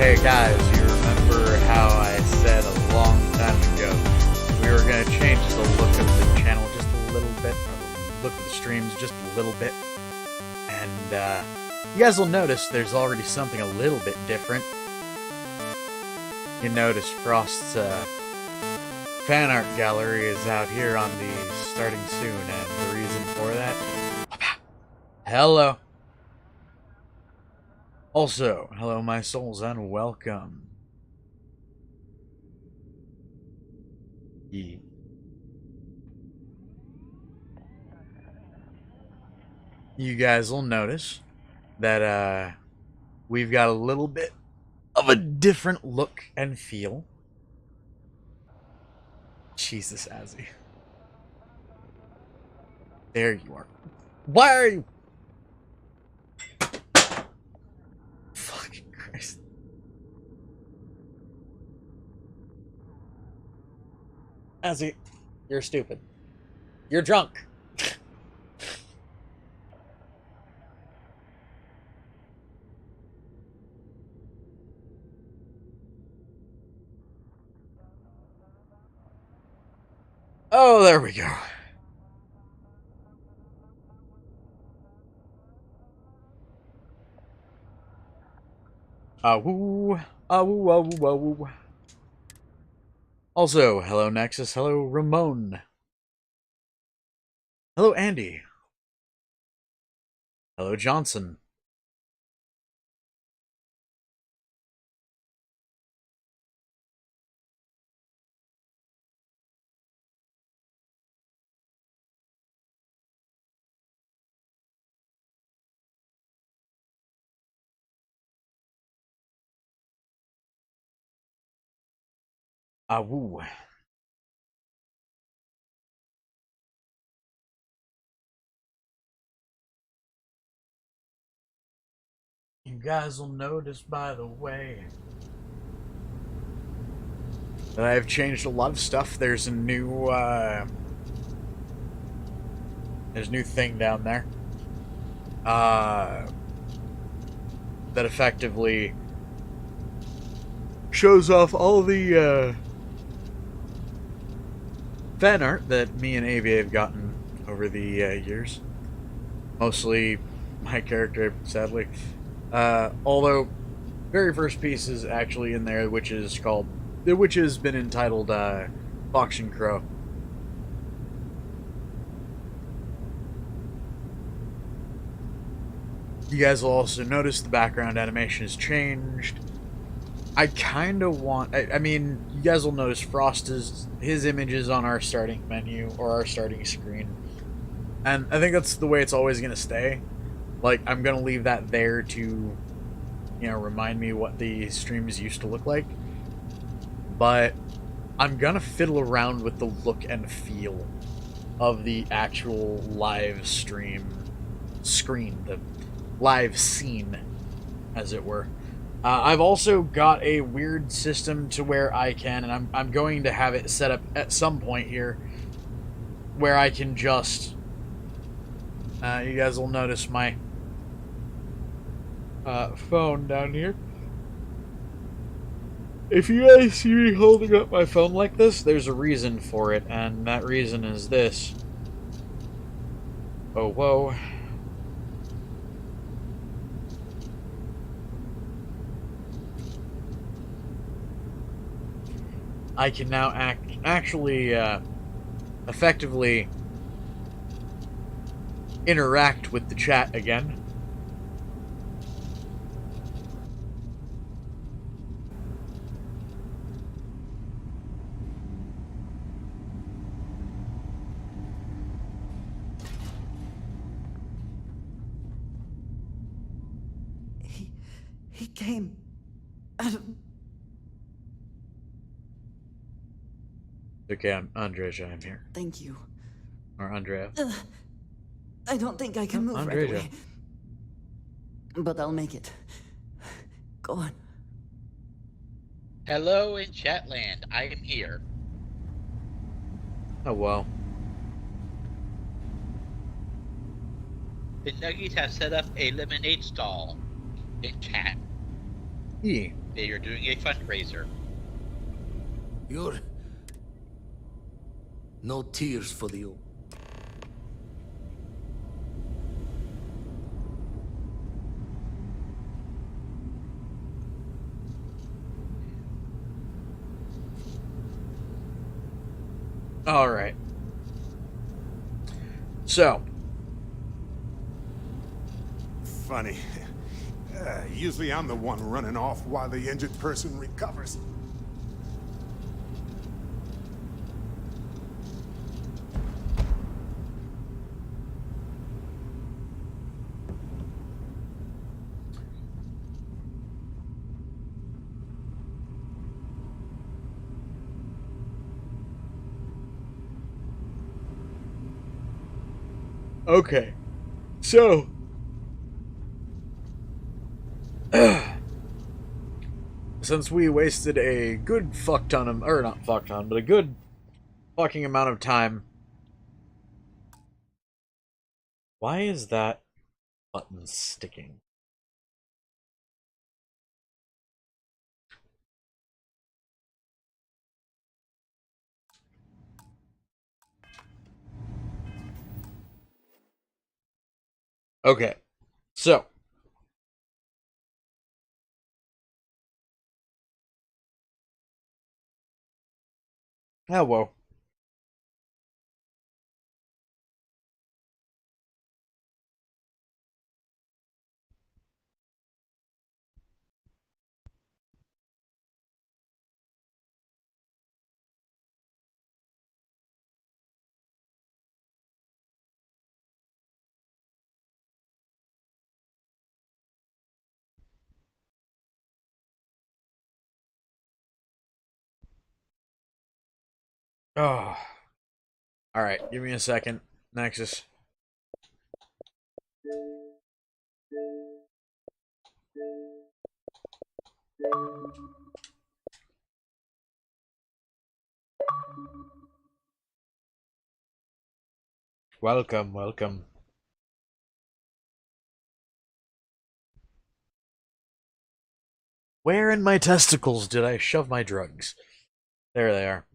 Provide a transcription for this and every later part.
Hey guys, you remember how I said a long time ago we were going to change the look of the channel just a little bit, or the look of the streams just a little bit, and you guys will notice there's already something a little bit different. You notice Frost's fan art gallery is out here on the starting soon, and the reason for that... Hello. Also, hello my souls and welcome. You guys will notice that we've got a little bit of a different look and feel. Jesus, Azzy. There you are. Why are you? Fucking Christ. Azzy, you're stupid. You're drunk. Oh, there we go. Awoo, awoo, awoo, awoo. Also, hello Nexus, hello Ramon. Hello Andy. Hello Johnson. Awoo. You guys will notice, by the way, that I've changed a lot of stuff. There's a new, new thing down there. That effectively shows off all the, fan art that me and Avi have gotten over the years. Mostly my character, sadly. Although, very first piece is actually in there, which has been entitled Fox and Crow. You guys will also notice the background animation has changed. I kind of want... I mean, you guys will notice his image is on our starting menu, or our starting screen. And I think that's the way it's always going to stay. Like, I'm going to leave that there to, you know, remind me what the streams used to look like. But I'm going to fiddle around with the look and feel of the actual live screen, the live scene, as it were. I've also got a weird system to where I can, and I'm going to have it set up at some point here, where I can just, you guys will notice my phone down here. If you guys see me holding up my phone like this, there's a reason for it, and that reason is this. Oh, whoa. I can now actually effectively interact with the chat again. He came out of... Okay, Andreja, I'm here. Thank you. Or Andrea. I don't think I can move right Andreja. away. But I'll make it. Go on. Hello in Chatland, I am here. Oh, well. The Nuggies have set up a lemonade stall in chat. E. They are doing a fundraiser. You're... No tears for the old. Alright. So. Funny. Usually I'm the one running off while the injured person recovers. Okay. So. Since we wasted a good fuck ton of, or not fuck ton, but a good fucking amount of time. Why is that button sticking? Okay. So. Oh, whoa. Oh. Alright, give me a second. Nexus. Welcome, welcome. Where in my testicles did I shove my drugs? There they are.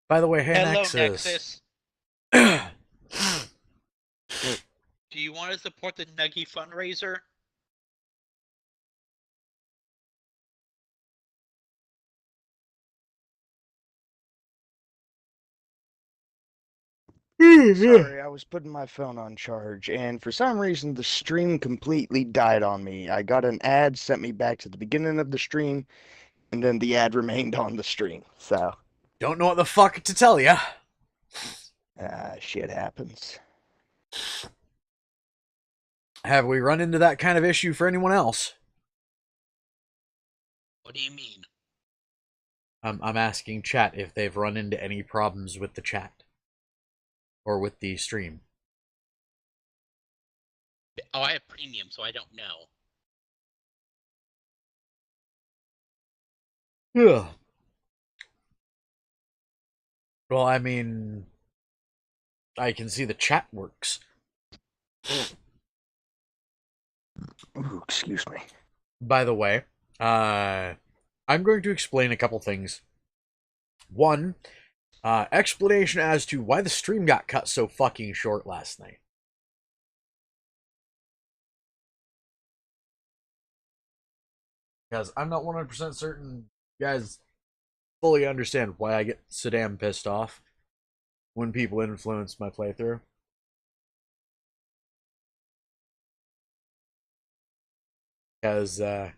By the way, hey Hello, Nexus. Nexus. Do you want to support the Nuggy fundraiser? Sorry, I was putting my phone on charge, and for some reason the stream completely died on me. I got an ad, sent me back to the beginning of the stream, and then the ad remained on the stream. So, Don't know what the fuck to tell ya. shit happens. Have we run into that kind of issue for anyone else? What do you mean? I'm asking chat if they've run into any problems with the chat. Or with the stream. Oh, I have premium, so I don't know. Yeah. Well, I mean, I can see the chat works. Ooh, excuse me. By the way, I'm going to explain a couple things. One, explanation as to why the stream got cut so fucking short last night. Because I'm not 100% certain you guys fully understand why I get so damn pissed off when people influence my playthrough. Because, eh?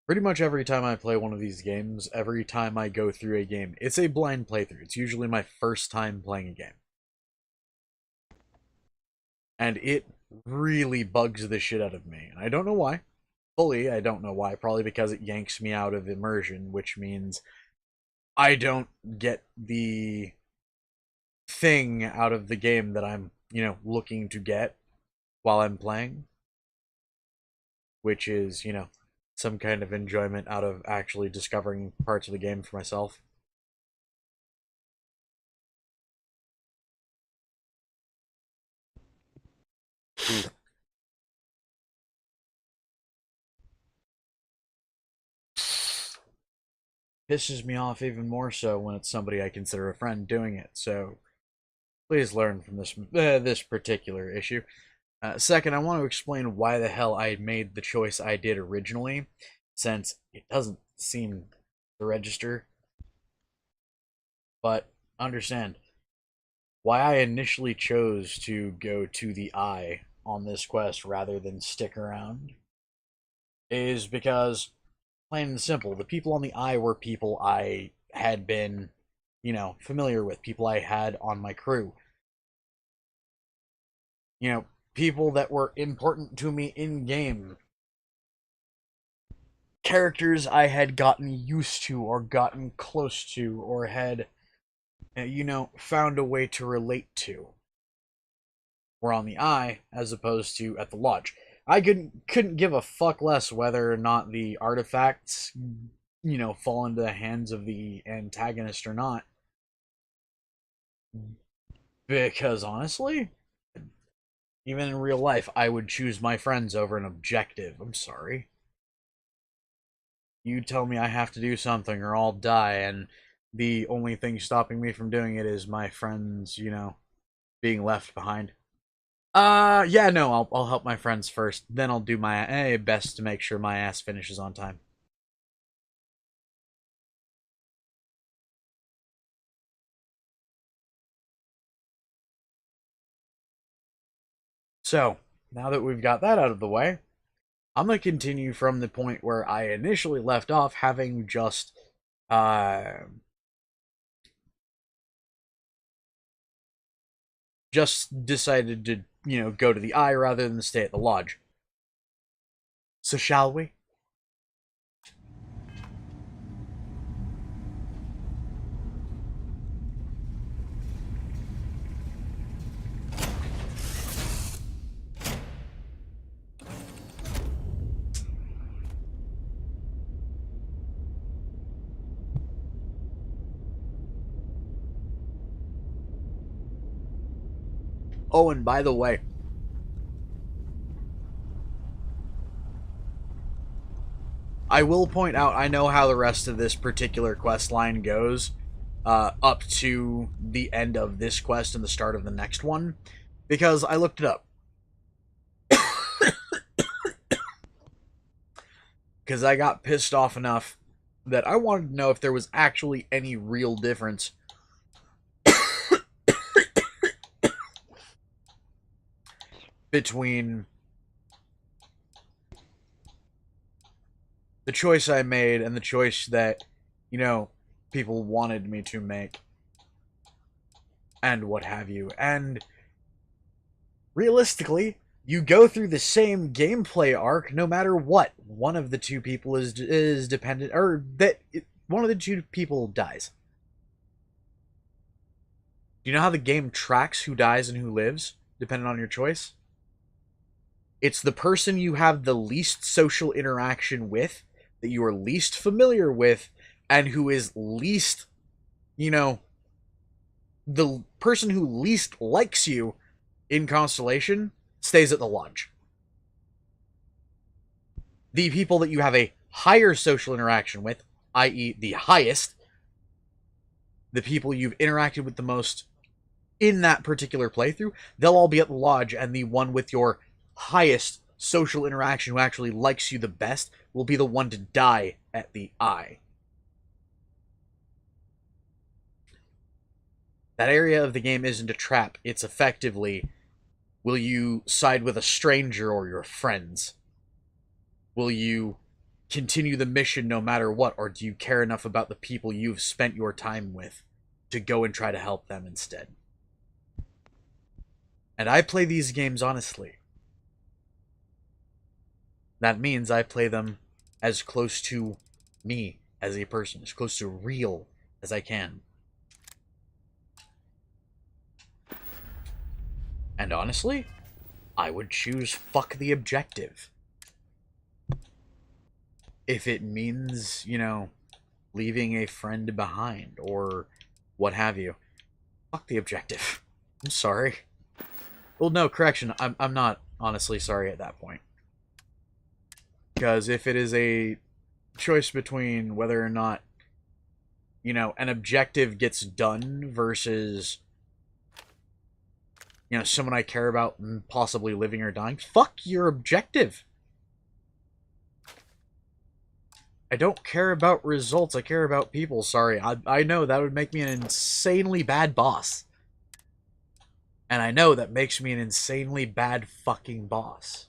Pretty much every time I play one of these games, every time I go through a game, it's a blind playthrough. It's usually my first time playing a game. And it really bugs the shit out of me. And I don't know why. Fully, I don't know why. Probably because it yanks me out of immersion, which means I don't get the thing out of the game that I'm, looking to get while I'm playing. Which is, some kind of enjoyment out of actually discovering parts of the game for myself. Pisses me off even more so when it's somebody I consider a friend doing it. So please learn from this particular issue. Second, I want to explain why the hell I made the choice I did originally, since it doesn't seem to register. But understand why I initially chose to go to the Eye on this quest rather than stick around is because, plain and simple, the people on the Eye were people I had been, familiar with, people I had on my crew. People that were important to me in game. Characters I had gotten used to or gotten close to or had, found a way to relate to. Were on the Eye as opposed to at the Lodge. I couldn't give a fuck less whether or not the artifacts, fall into the hands of the antagonist or not. Because honestly, even in real life, I would choose my friends over an objective. I'm sorry. You tell me I have to do something or I'll die, and the only thing stopping me from doing it is my friends, being left behind. Yeah, no, I'll help my friends first. Then I'll do my best to make sure my ass finishes on time. So, now that we've got that out of the way, I'm going to continue from the point where I initially left off, having just decided to, go to the Eye rather than stay at the Lodge. So shall we? Oh, and by the way, I will point out, I know how the rest of this particular quest line goes, up to the end of this quest and the start of the next one, because I looked it up. Because I got pissed off enough that I wanted to know if there was actually any real difference between the choice I made and the choice that, people wanted me to make. And what have you. And realistically, you go through the same gameplay arc no matter what. One of the two people is dependent, or that one of the two people dies. Do you know how the game tracks who dies and who lives, depending on your choice? It's the person you have the least social interaction with, that you are least familiar with, and who is least, the person who least likes you in Constellation stays at the Lodge. The people that you have a higher social interaction with, i.e. the highest, the people you've interacted with the most in that particular playthrough, they'll all be at the Lodge, and the one with your highest social interaction who actually likes you the best will be the one to die at the Eye. That area of the game isn't a trap. It's effectively, will you side with a stranger or your friends? Will you continue the mission no matter what, or do you care enough about the people you've spent your time with to go and try to help them instead? And I play these games honestly. That means I play them as close to me as a person, as close to real as I can. And honestly, I would choose fuck the objective. If it means, leaving a friend behind or what have you. Fuck the objective. I'm sorry. Well, no, correction. I'm not honestly sorry at that point. Because if it is a choice between whether or not, you know, an objective gets done versus, you know, someone I care about possibly living or dying, fuck your objective. I don't care about results, I care about people. Sorry, I know that would make me an insanely bad boss. And I know that makes me an insanely bad fucking boss.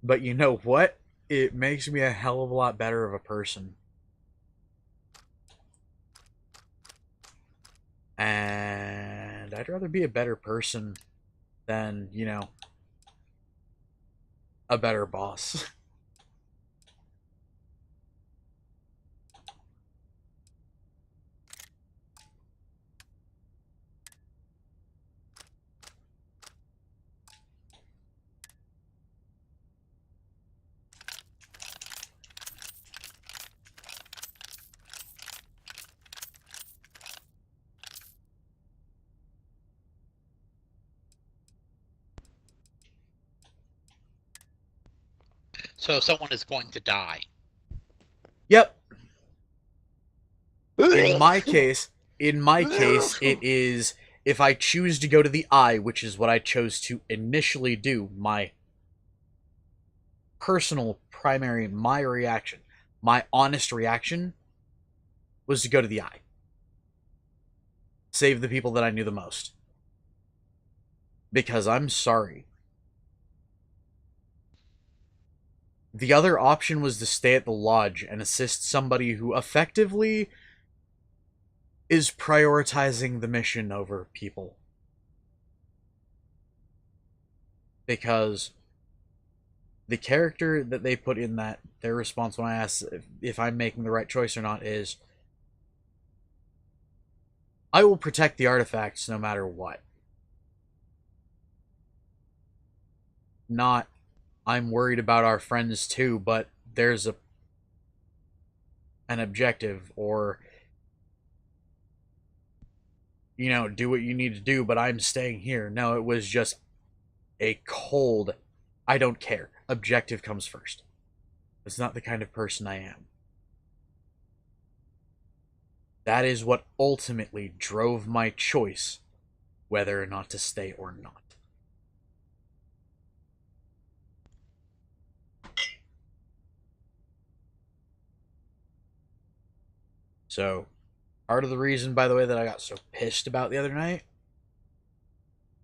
But you know what? It makes me a hell of a lot better of a person. And I'd rather be a better person than, you know, a better boss. So someone is going to die. Yep. In my case, it is if I choose to go to the eye, which is what I chose to initially do, my personal primary, my reaction, my honest reaction was to go to the eye. Save the people that I knew the most. Because I'm sorry. The other option was to stay at the lodge and assist somebody who effectively is prioritizing the mission over people. Because the character that they put in that, their response when I asked if I'm making the right choice or not is, I will protect the artifacts no matter what. Not, I'm worried about our friends too, but there's an objective, or, you know, do what you need to do, but I'm staying here. No, it was just a cold, I don't care. Objective comes first. It's not the kind of person I am. That is what ultimately drove my choice whether or not to stay or not. So, part of the reason, by the way, that I got so pissed about the other night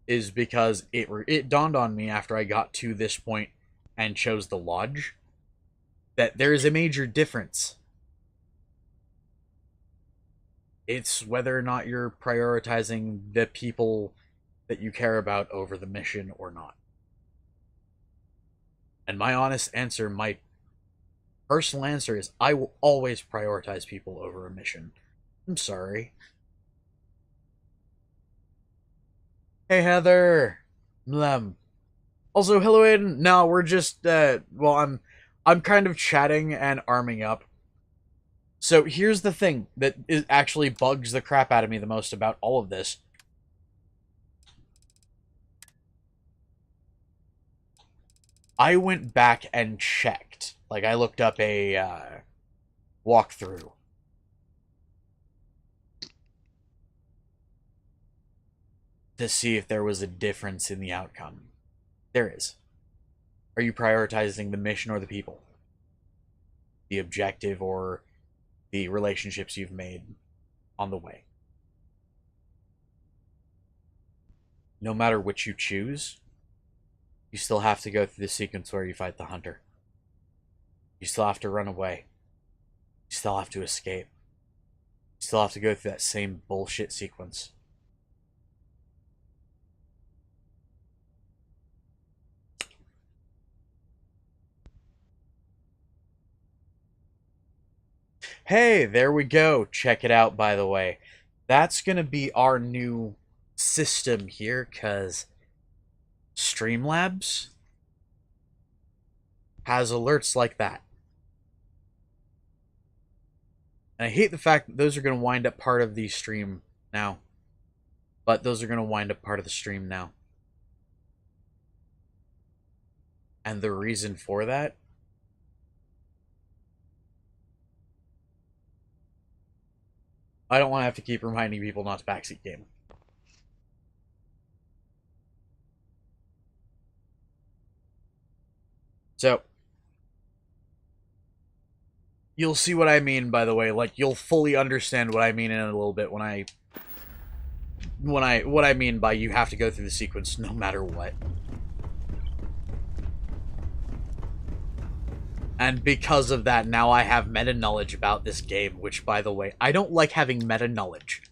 is because it dawned on me after I got to this point and chose the lodge that there is a major difference. It's whether or not you're prioritizing the people that you care about over the mission or not. And my honest answer, my personal answer is I will always prioritize people over a mission. I'm sorry. Hey Heather. Also, hello Aiden. No, we're just well, I'm kind of chatting and arming up. So here's the thing that actually bugs the crap out of me the most about all of this. I went back and checked. Like, I looked up a walkthrough. To see if there was a difference in the outcome. There is. Are you prioritizing the mission or the people? The objective or the relationships you've made on the way? No matter which you choose, you still have to go through the sequence where you fight the hunter. You still have to run away. You still have to escape. You still have to go through that same bullshit sequence. Hey, there we go. Check it out, by the way. That's going to be our new system here, because Streamlabs has alerts like that. And I hate the fact that those are going to wind up part of the stream now. But those are going to wind up part of the stream now. And the reason for that, I don't want to have to keep reminding people not to backseat game. So, you'll see what I mean, by the way. Like, you'll fully understand what I mean in a little bit what I mean by you have to go through the sequence no matter what. And because of that, now I have meta-knowledge about this game, which, by the way, I don't like having meta-knowledge.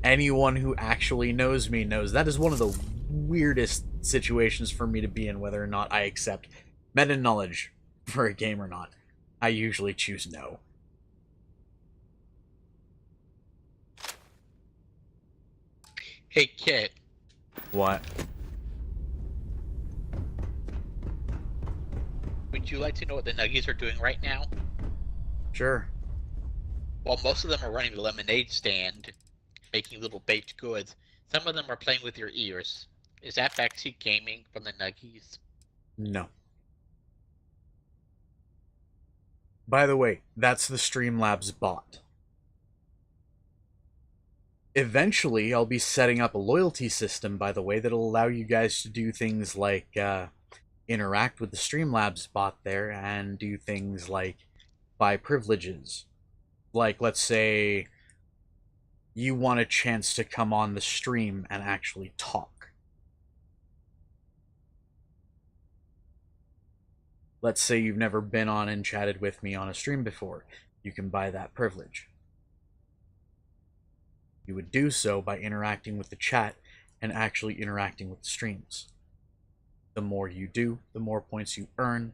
Anyone who actually knows me knows that is one of the weirdest situations for me to be in, whether or not I accept meta-knowledge for a game or not. I usually choose no. Hey, Kit. What? Would you like to know what the Nuggies are doing right now? Sure. While most of them are running the lemonade stand, making little baked goods, some of them are playing with your ears. Is that backseat gaming from the Nuggies? No. By the way, that's the Streamlabs bot. Eventually, I'll be setting up a loyalty system, by the way, that'll allow you guys to do things like interact with the Streamlabs bot there and do things like buy privileges. Like, let's say you want a chance to come on the stream and actually talk. Let's say you've never been on and chatted with me on a stream before. You can buy that privilege. You would do so by interacting with the chat and actually interacting with the streams. The more you do, the more points you earn.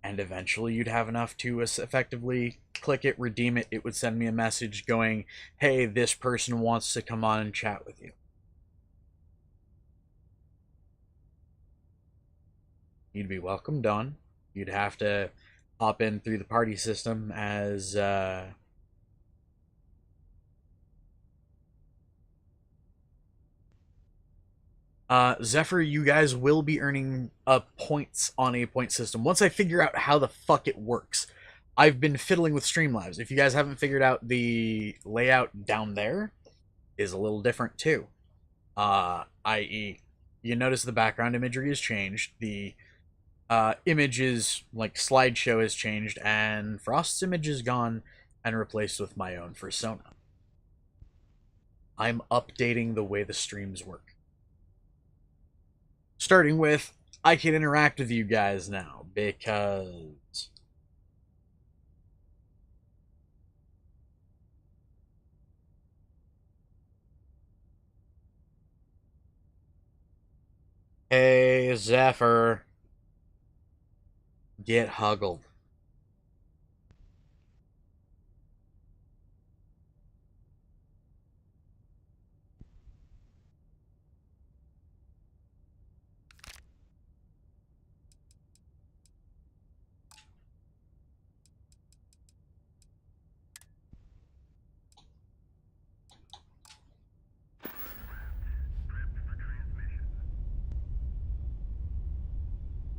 And eventually you'd have enough to effectively click it, redeem it. It would send me a message going, hey, this person wants to come on and chat with you. You'd be welcomed on. You'd have to hop in through the party system as Zephyr, you guys will be earning points on a point system. Once I figure out how the fuck it works. I've been fiddling with Streamlabs. If you guys haven't figured out, the layout down there is a little different too. I.e., you notice the background imagery has changed. The images, like slideshow, has changed, and Frost's image is gone and replaced with my own persona. I'm updating the way the streams work. Starting with, I can interact with you guys now, because hey, Zephyr. Get huggled.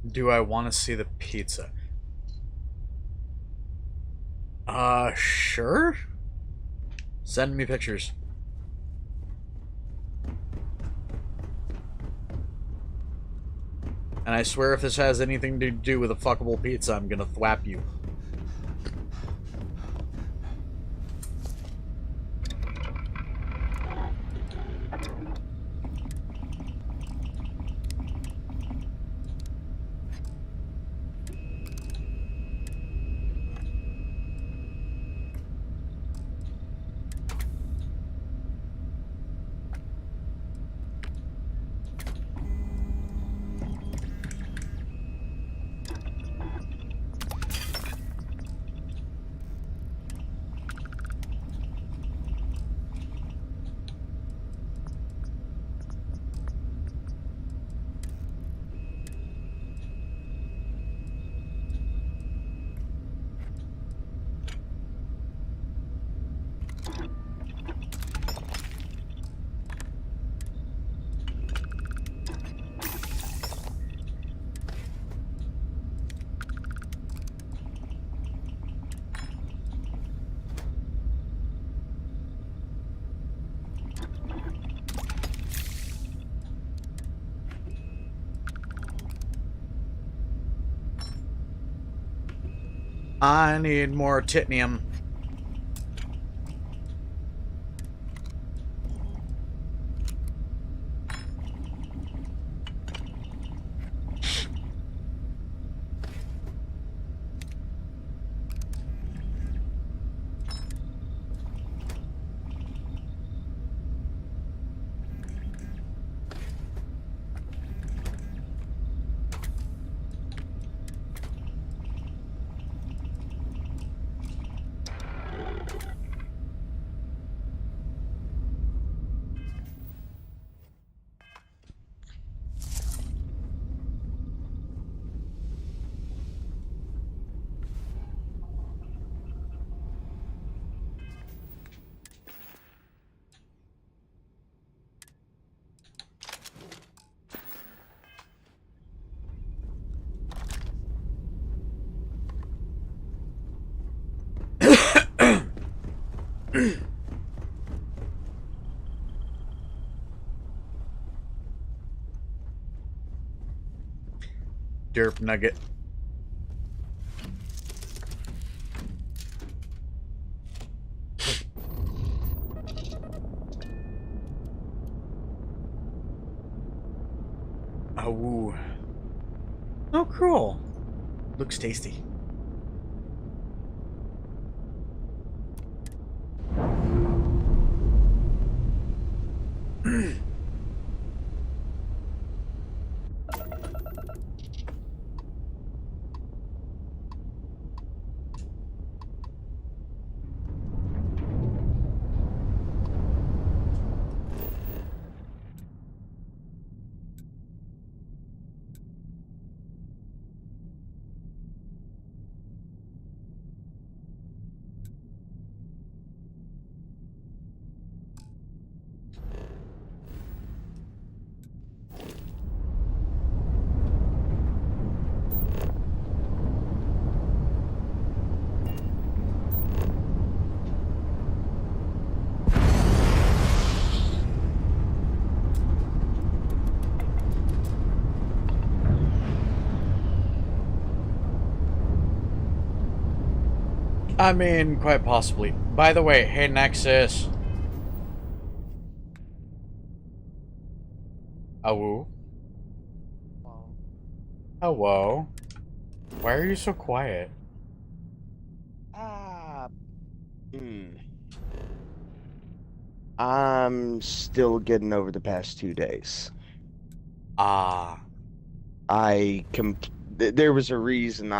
Do I want to see the pizza? Sure? Send me pictures. And I swear if this has anything to do with a fuckable pizza, I'm gonna thwap you. I need more titanium. Derp nugget. Oh, woo. Oh, cool. Looks tasty. I mean, quite possibly. By the way, hey Nexus. Awoo. Hello. Why are you so quiet? Ah, I'm still getting over the past 2 days. Ah. There was a reason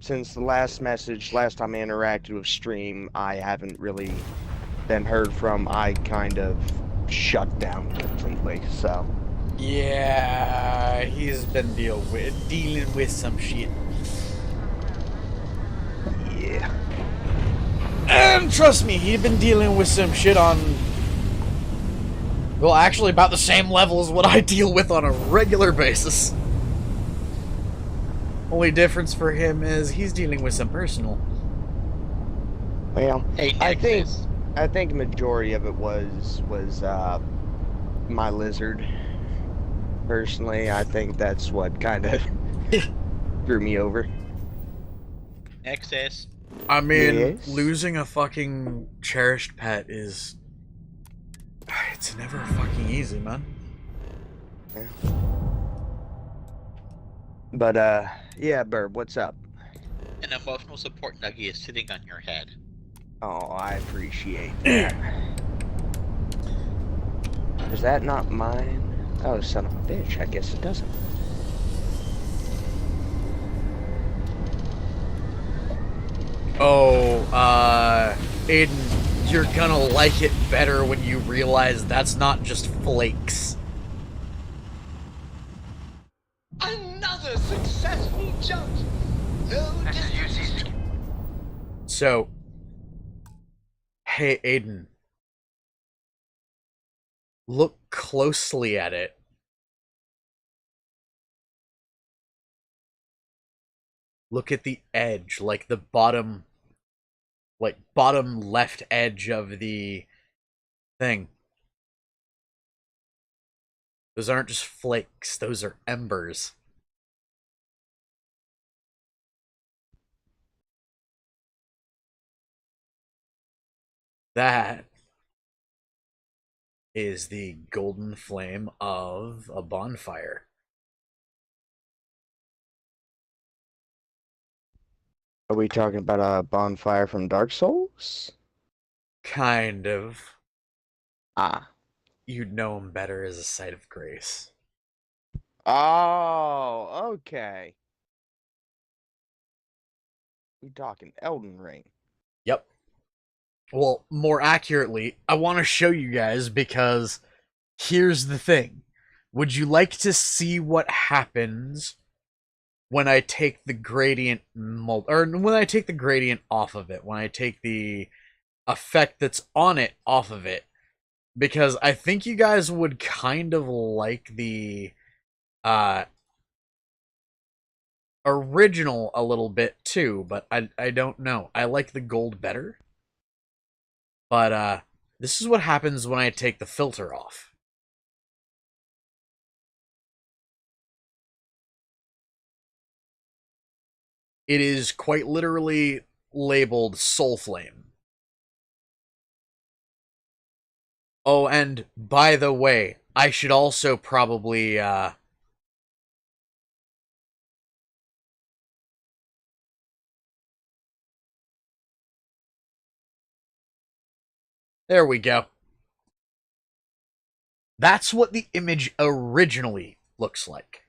since the last time I interacted with stream, I haven't really been heard from. I kind of shut down completely, so. Yeah, he's been dealing with some shit. Yeah. And trust me, he'd been dealing with some shit on... Well, actually about the same level as what I deal with on a regular basis. Only difference for him is he's dealing with some personal. Well, Hey, I Nexus. think majority of it was my lizard. Personally, I think that's what kind of threw me over. Nexus. I mean, Yes? losing a fucking cherished pet is... It's never fucking easy, man. Yeah. But, yeah, Burb, what's up? An emotional support nugget is sitting on your head. Oh, I appreciate that. Is that not mine? Oh, son of a bitch, I guess it doesn't. Oh, Aiden, you're gonna like it better when you realize that's not just flakes. Another successful jump. No distance. So, hey Aiden, look closely at it. Look at the edge, like the bottom left edge of the thing. Those aren't just flakes, those are embers. That is the golden flame of a bonfire. Are we talking about a bonfire from Dark Souls? Kind of. Ah. You'd know him better as a site of grace. Oh, okay. We talking Elden Ring. Yep. Well, more accurately, I want to show you guys because here's the thing. Would you like to see what happens when I take the gradient or when I take the gradient off of it, when I take the effect that's on it off of it? Because I think you guys would kind of like the uh original a little bit too, but I don't know. I like the gold better. But this is what happens when I take the filter off. It is quite literally labeled Soul Flame. Oh, and by the way, I should also probably there we go. That's what the image originally looks like.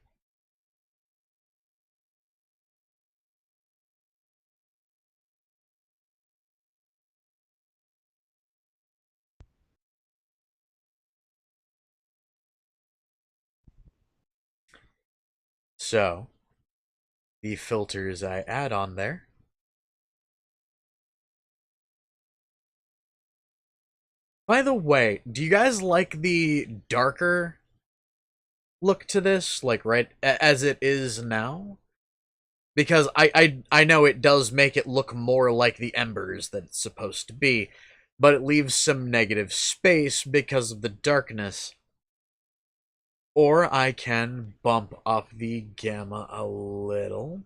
So, the filters I add on there. By the way, do you guys like the darker look to this, like right as it is now? Because I know it does make it look more like the embers that it's supposed to be, but it leaves some negative space because of the darkness. Or I can bump up the gamma a little.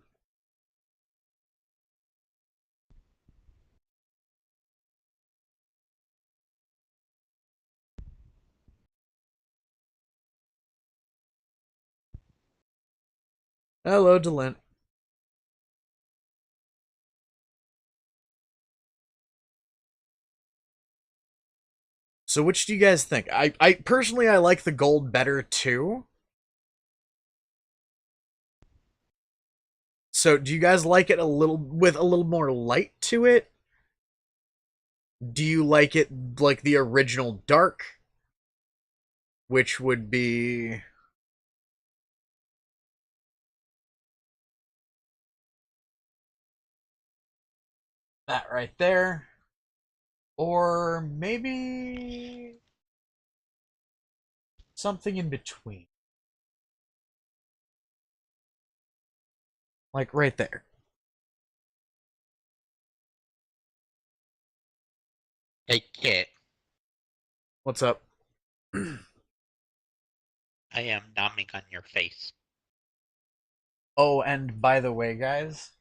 Hello, Delint. So which do you guys think? I personally I like the gold better too. So do you guys like it a little with a little more light to it? Do you like it like the original dark? Which would be that right there. Or maybe something in between. Like right there. Hey, Kit, What's up? I am nomming on your face. Oh, and by the way, guys,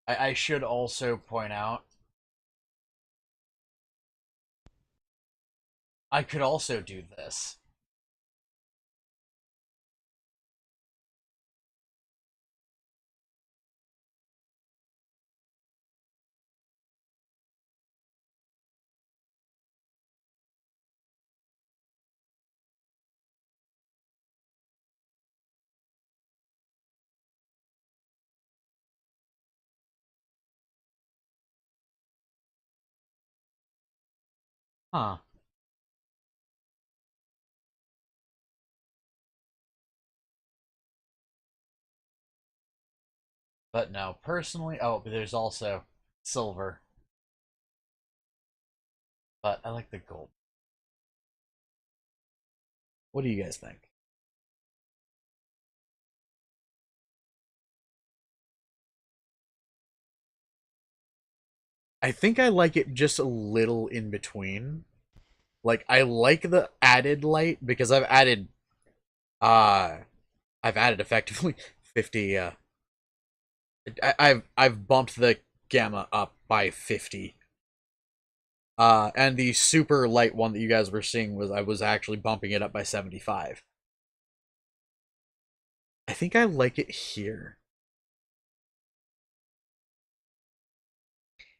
I should also point out I could also do this. Huh. But no, personally, oh, but there's also silver. But I like the gold. What do you guys think? I think I like it just a little in between. Like I like the added light because uh I've added effectively 50 I've bumped the gamma up by 50 And the super light one that you guys were seeing was I was actually bumping it up by 75. I think I like it here.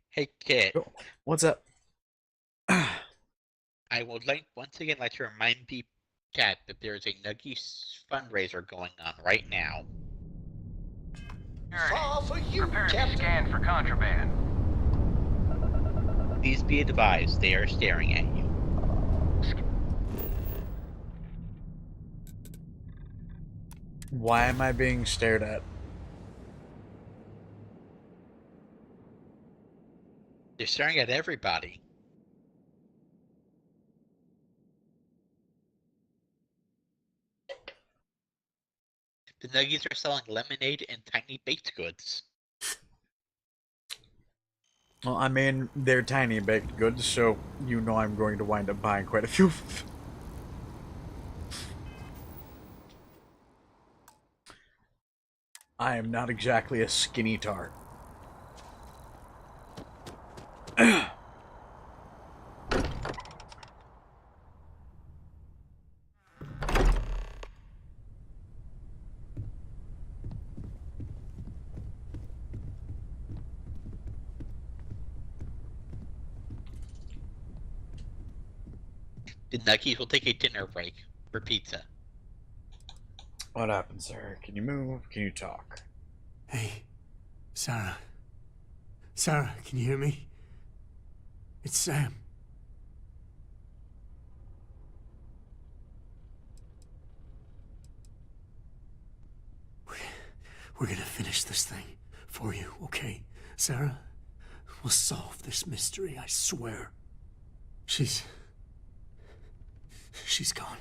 Hey, kid. Cool. What's up? I would like once again like to remind the chat that there is a Nuggies fundraiser going on right now. Far for you, Prepare to Captain. scan for contraband. Please be advised they are staring at you. Why am I being stared at? They're staring at everybody. The Nuggies are selling lemonade and tiny baked goods. Well, I mean, they're tiny baked goods, so you know I'm going to wind up buying quite a few. I am not exactly a skinny tart. The Nuggies will take a dinner break for pizza. What happened, sir? Can you move? Can you talk? Hey, Sarah. Sarah, can you hear me? It's Sam. We're gonna finish this thing for you, okay? Sarah, we'll solve this mystery, I swear. She's gone.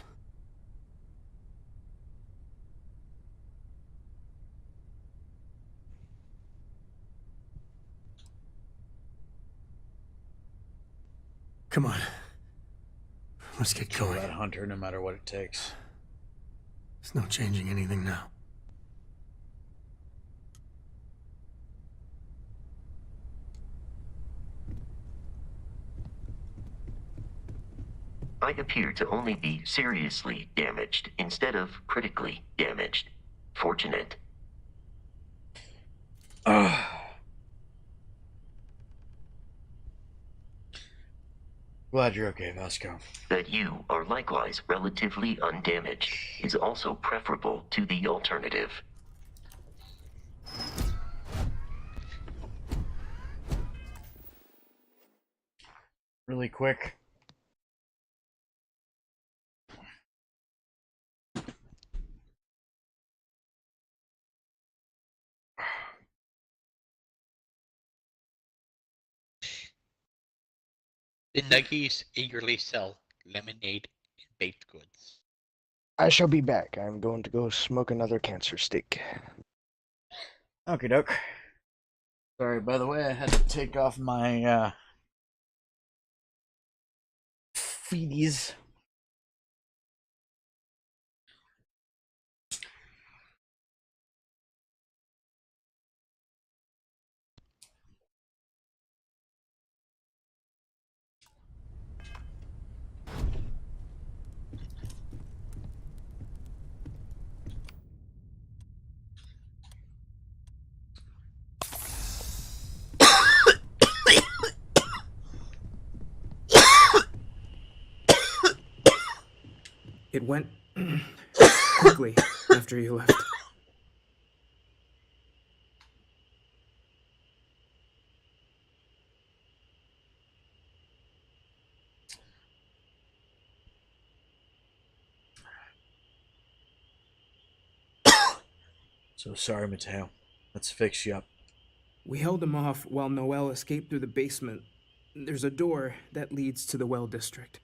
Come on. Let's get Kill going. that hunter no matter what it takes. There's no changing anything now. I appear to only be seriously damaged instead of critically damaged. Fortunate. Glad you're okay, Vasco. That you are likewise relatively undamaged is also preferable to the alternative. Really quick. The Nuggies eagerly sell lemonade and baked goods. I shall be back. I'm going to go smoke another cancer stick. Okie doke. Sorry, by the way, I had to take off my feeties. It went quickly after you left. So sorry, Mateo. Let's fix you up. We held him off while Noel escaped through the basement. There's a door that leads to the well district.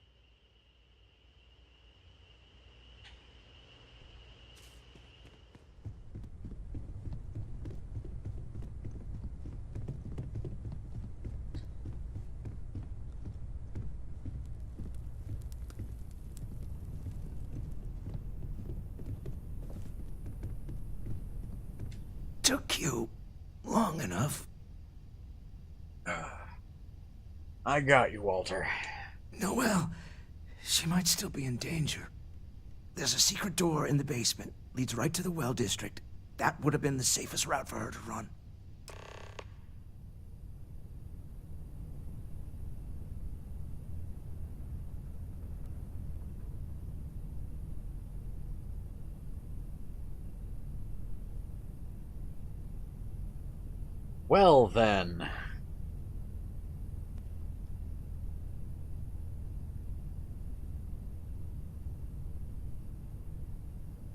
Took you long enough. I got you, Walter. Noelle, she might still be in danger. There's a secret door in the basement. Leads right to the well district. That would have been the safest route for her to run. Well, then.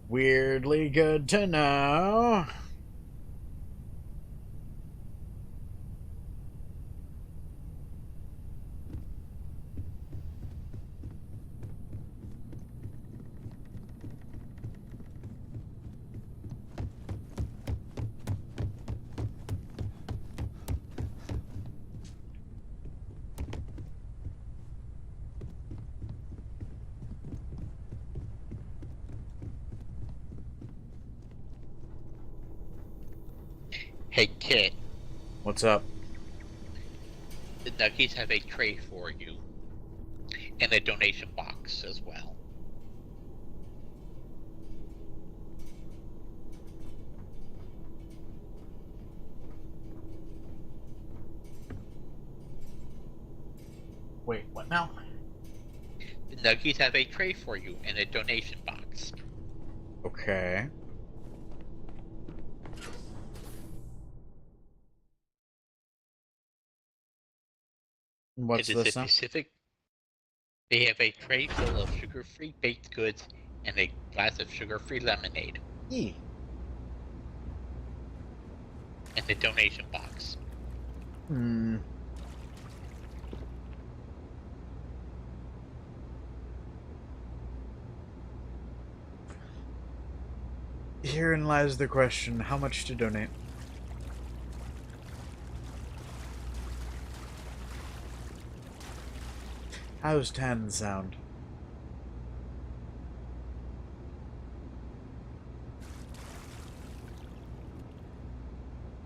Weirdly good to know. Hey, Kit, What's up? the Nuggies have a tray for you. And a donation box as well. Wait, what now? The Nuggies have a tray for you and a donation box. Okay. What's It is this a now? Pacific. They have a tray full of sugar-free baked goods and a glass of sugar-free lemonade. E. And the donation box. Hmm. Herein lies the question, how much to donate? How's 10 sound?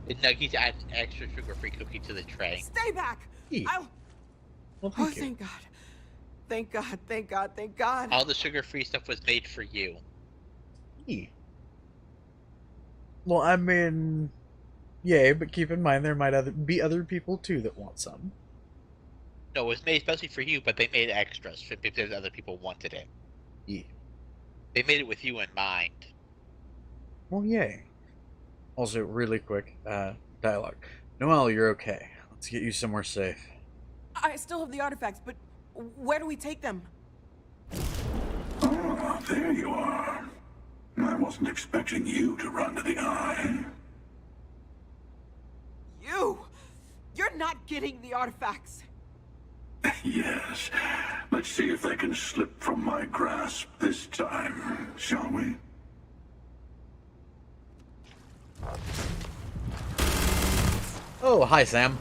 The Nuggies add an extra sugar-free cookie to the tray. Stay back! E. I'll... Well, Oh, thank you. thank God. Thank God, thank God, thank God. All the sugar-free stuff was made for you. E. Well, I mean, yay, but keep in mind there might be other people too that want some. No, it was made especially for you, but they made extras if other people wanted it. E. They made it with you in mind. Well, yay. Also, really quick, dialogue. Noelle, you're okay. Let's get you somewhere safe. I still have the artifacts, but where do we take them? Ah, there you are. I wasn't expecting you to run to the eye. You! You're not getting the artifacts! Yes. Let's see if they can slip from my grasp this time, shall we? Oh, hi, Sam.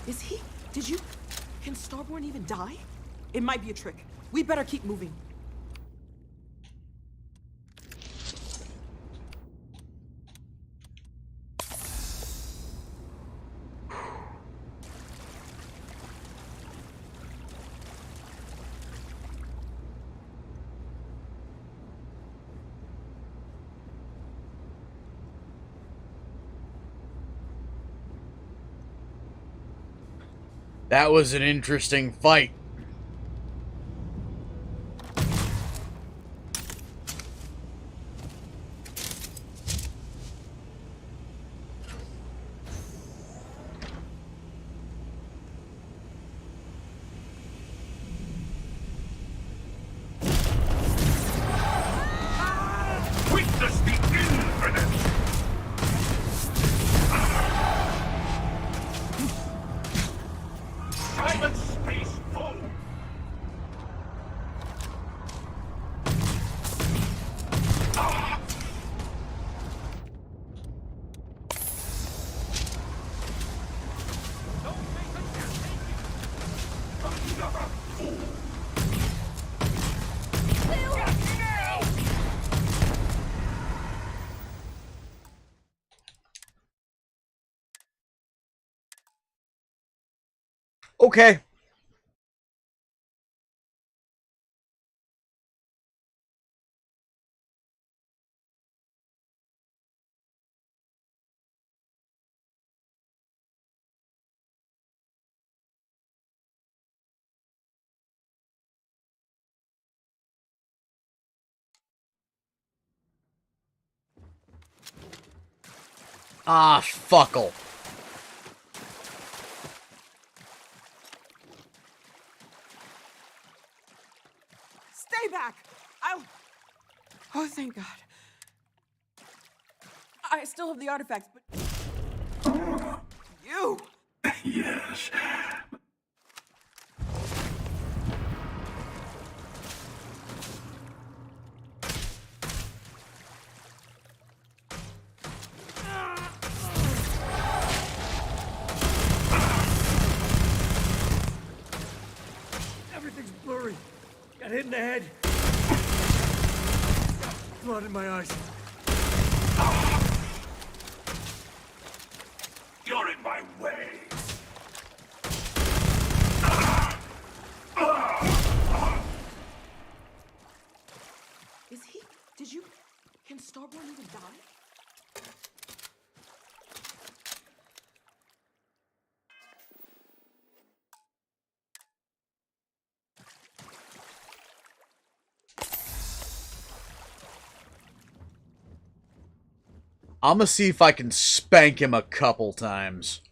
Is he? Did you? Can Starborn even die? It might be a trick. We better keep moving. That was an interesting fight. Silent space foe! Okay. Ah, fuckle. Stay back! I'll... Oh, thank God. I still have the artifacts, but... You! Yes. Everything's blurry. Got hit in the head. Blood in my eyes. You're in my way. Is he... Did you... Can Starborn even die? I'm gonna see if I can spank him a couple times.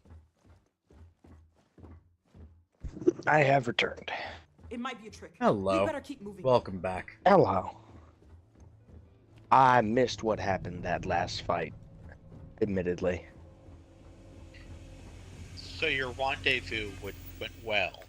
I have returned. It might be a trick. Hello. We better keep moving. Welcome back. Hello. I missed what happened that last fight, admittedly. So your rendezvous went well.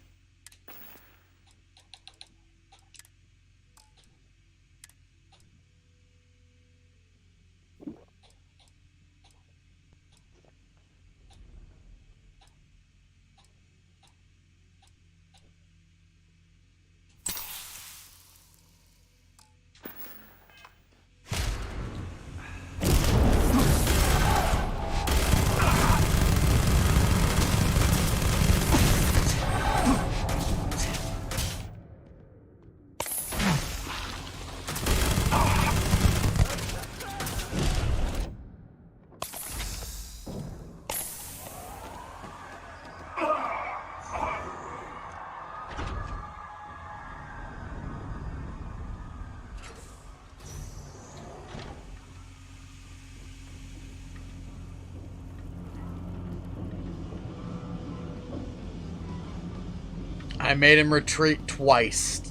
I made him retreat twice.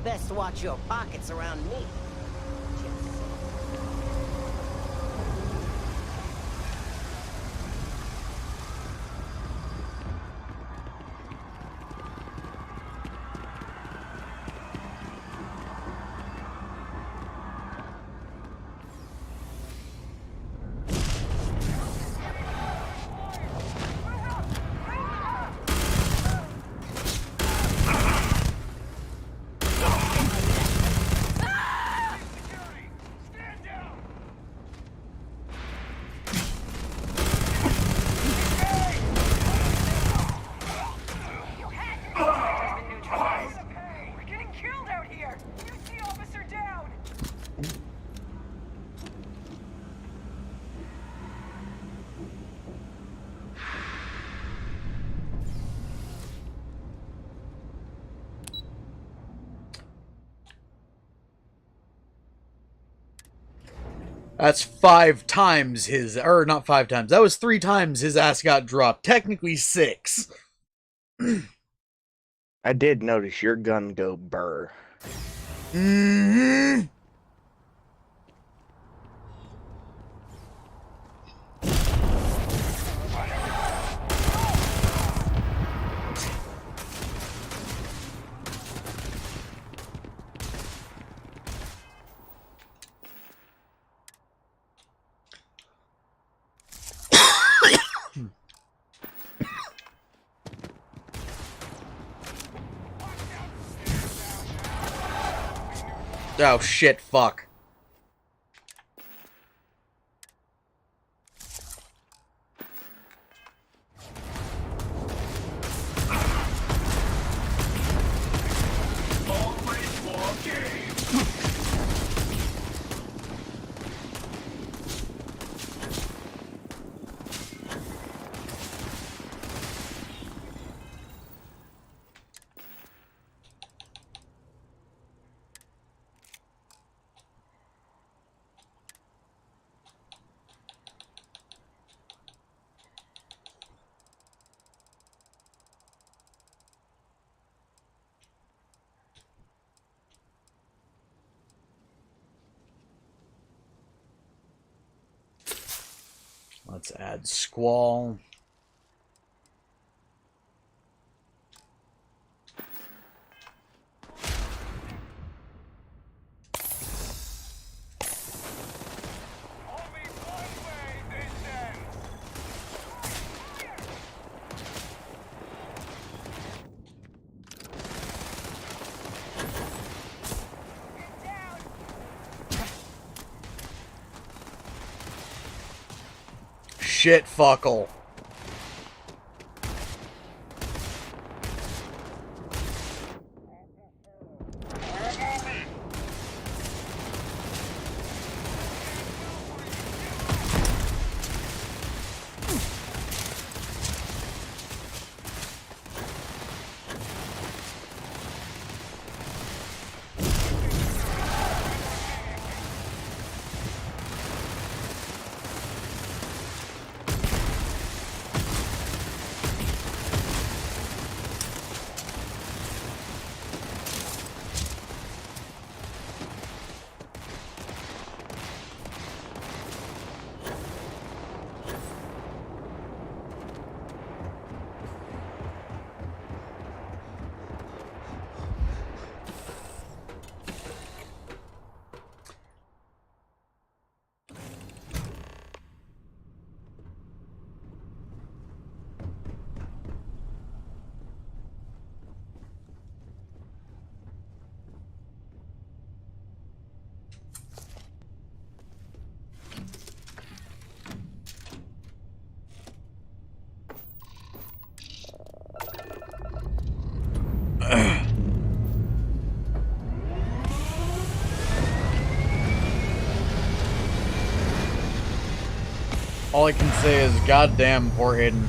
Best watch your pockets around me. That's 5 times his, or not 5 times. That was 3 times his ass got dropped. Technically 6. I did notice your gun go burr. Mm-hmm. Oh shit, fuck. Always more game. Let's add Squall. Shit, fuckle. All I can say is, goddamn, poor Hayden.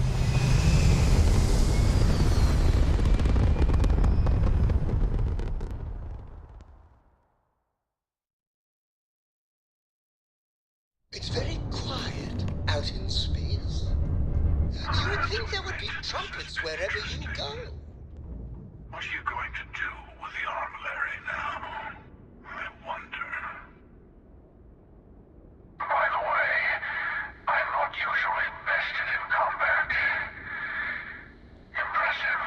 It's very quiet out in space. You would think there would be trumpets wherever you go. What are you going to do with the armillary now? I wonder. By the way, I'm not usually vested in combat. Impressive.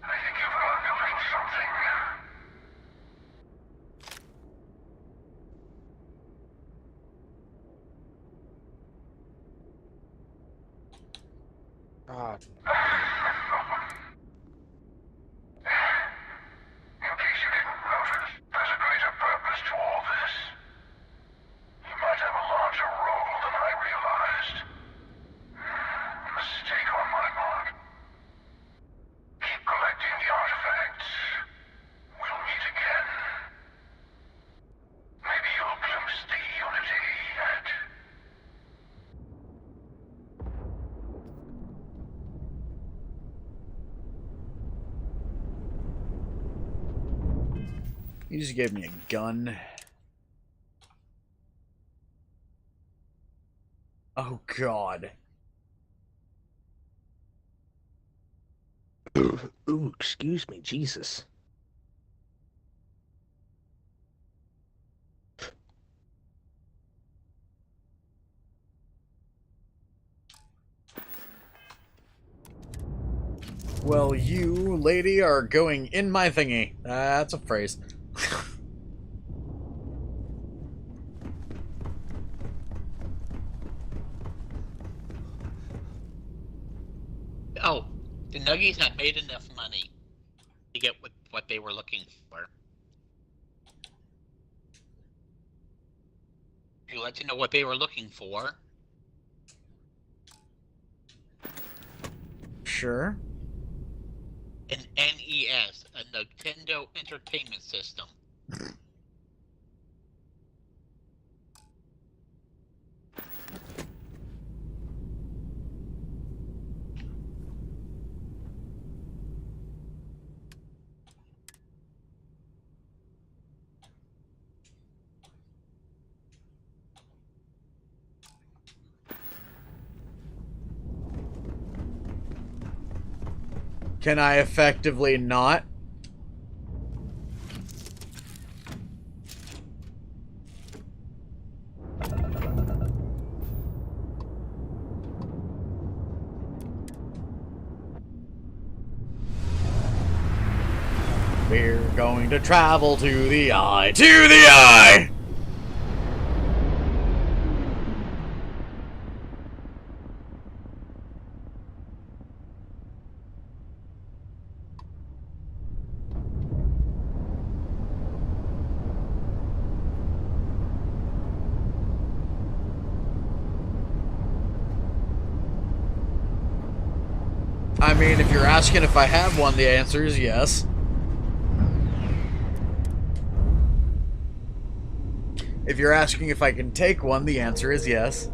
I think you've learned a little something. Ah, In case you didn't notice, there's a greater purpose to all this. You might have a larger role than I realized. Mistake on my part. Keep collecting the artifacts. We'll meet again. Maybe you'll glimpse the unity yet. You just gave me a gun. Oh, God. Ooh, excuse me, Jesus. Well, you, lady, are going in my thingy. That's a phrase. Oh, the Nuggies had made enough money to get what they were looking for. you like to know what they were looking for? Sure. An NES, a Nintendo Entertainment System. Can I effectively not? We're going to travel to the eye, to the eye! I mean, if you're asking if I have one, the answer is yes. If you're asking if I can take one, the answer is yes.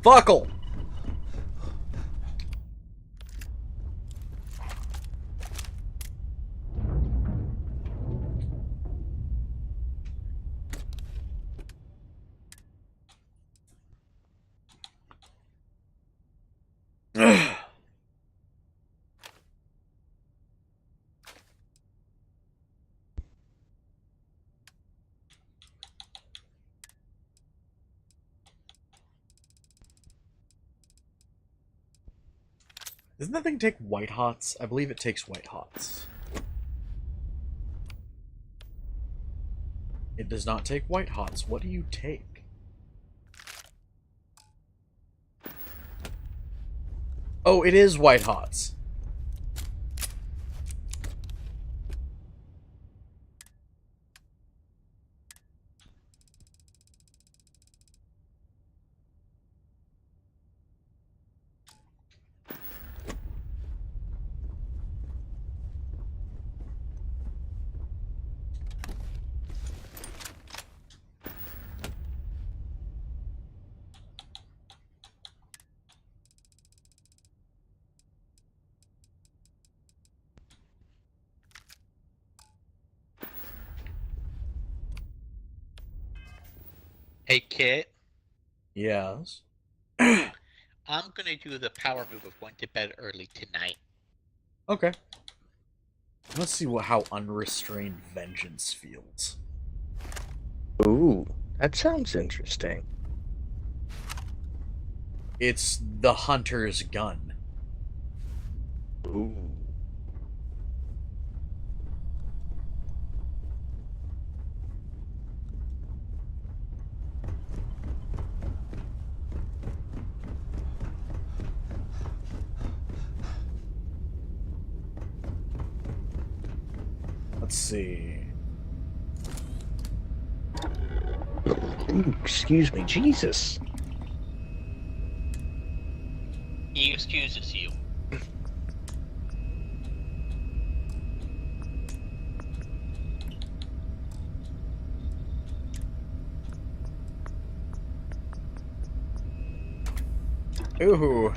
Fuckle! Doesn't that thing take white hots? I believe it takes white hots. It does not take white hots. What do you take? Oh, it is white hots. Hey, Kit. Yes. I'm gonna do the power move of going to bed early tonight. Okay. Let's see how unrestrained vengeance feels. Ooh, that sounds interesting. It's the hunter's gun. Ooh. Let's see. Ooh, excuse me, Jesus. He excuses you. Ooh.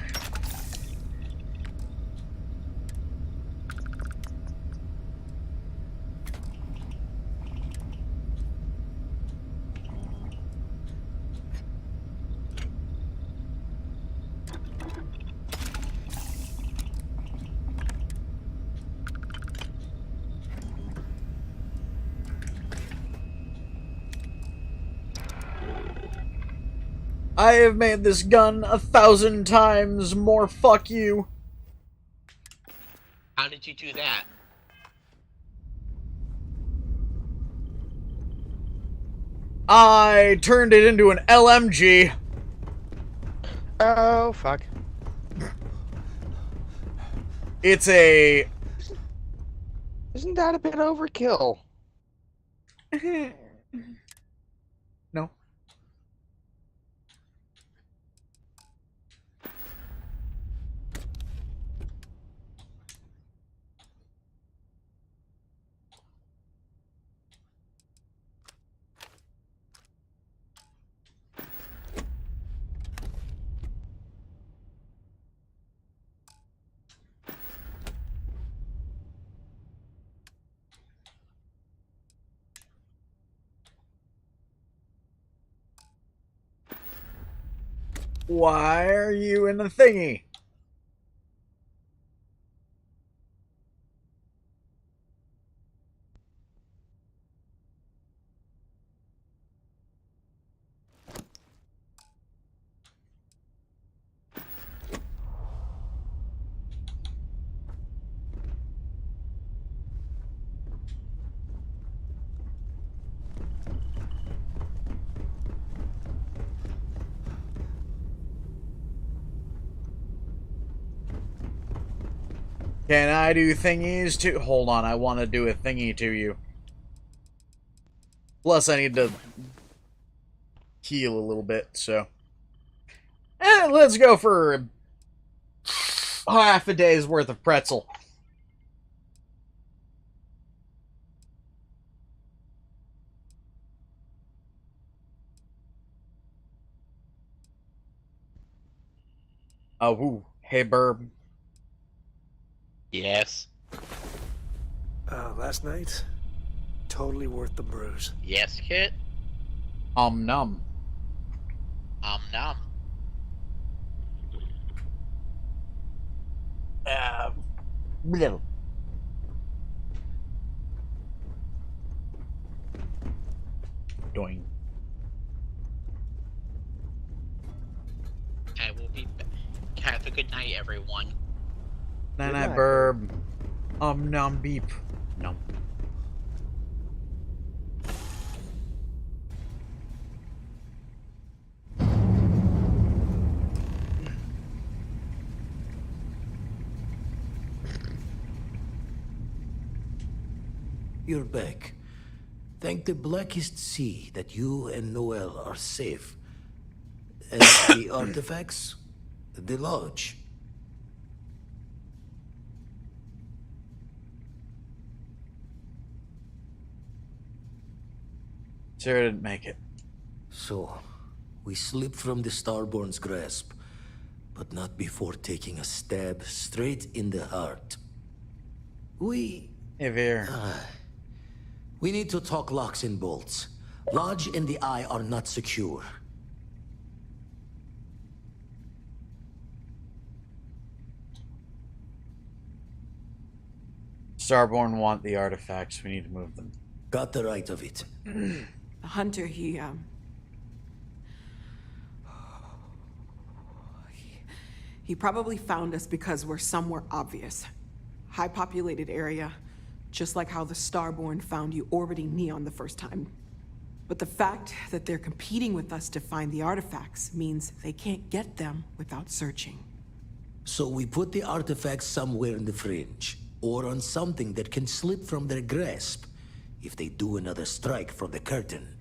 I have made this gun 1,000 times more fuck you. How did you do that? I turned it into an LMG. Oh, fuck. It's a... Isn't that a bit overkill? No. Why are you in the thingy? Can I do thingies too? Hold on, I want to do a thingy to you. Plus, I need to heal a little bit, so... let's go for half a day's worth of pretzel. Oh, woo. Hey, Burb. Yes. Last night, totally worth the bruise. Yes, Kit? Num. Nom. Little. Doing. I will be back. Have a good night, everyone. Night, Burb. Num beep. Num. You're back. Thank the blackest sea that you and Noel are safe. And the artifacts? The lodge. Sarah didn't make it. So, we slipped from the Starborn's grasp, but not before taking a stab straight in the heart. We need to talk locks and bolts. Lodge and the Eye are not secure. Starborn want the artifacts. We need to move them. Got the right of it. The hunter, he probably found us because we're somewhere obvious. High populated area, just like how the Starborn found you orbiting Neon the first time. But the fact that they're competing with us to find the artifacts means they can't get them without searching. So we put the artifacts somewhere in the fringe, or on something that can slip from their grasp if they do another strike from the curtain.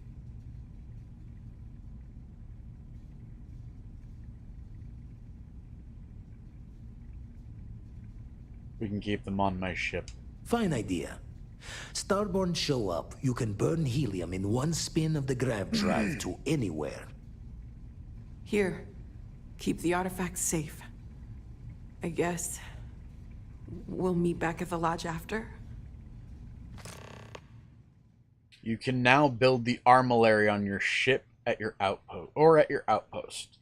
We can keep them on my ship. Fine idea. Starborn show up, you can burn helium in one spin of the grav drive to anywhere. Here, keep the artifacts safe. I guess we'll meet back at the lodge after. You can now build the armillary on your ship at your outpost.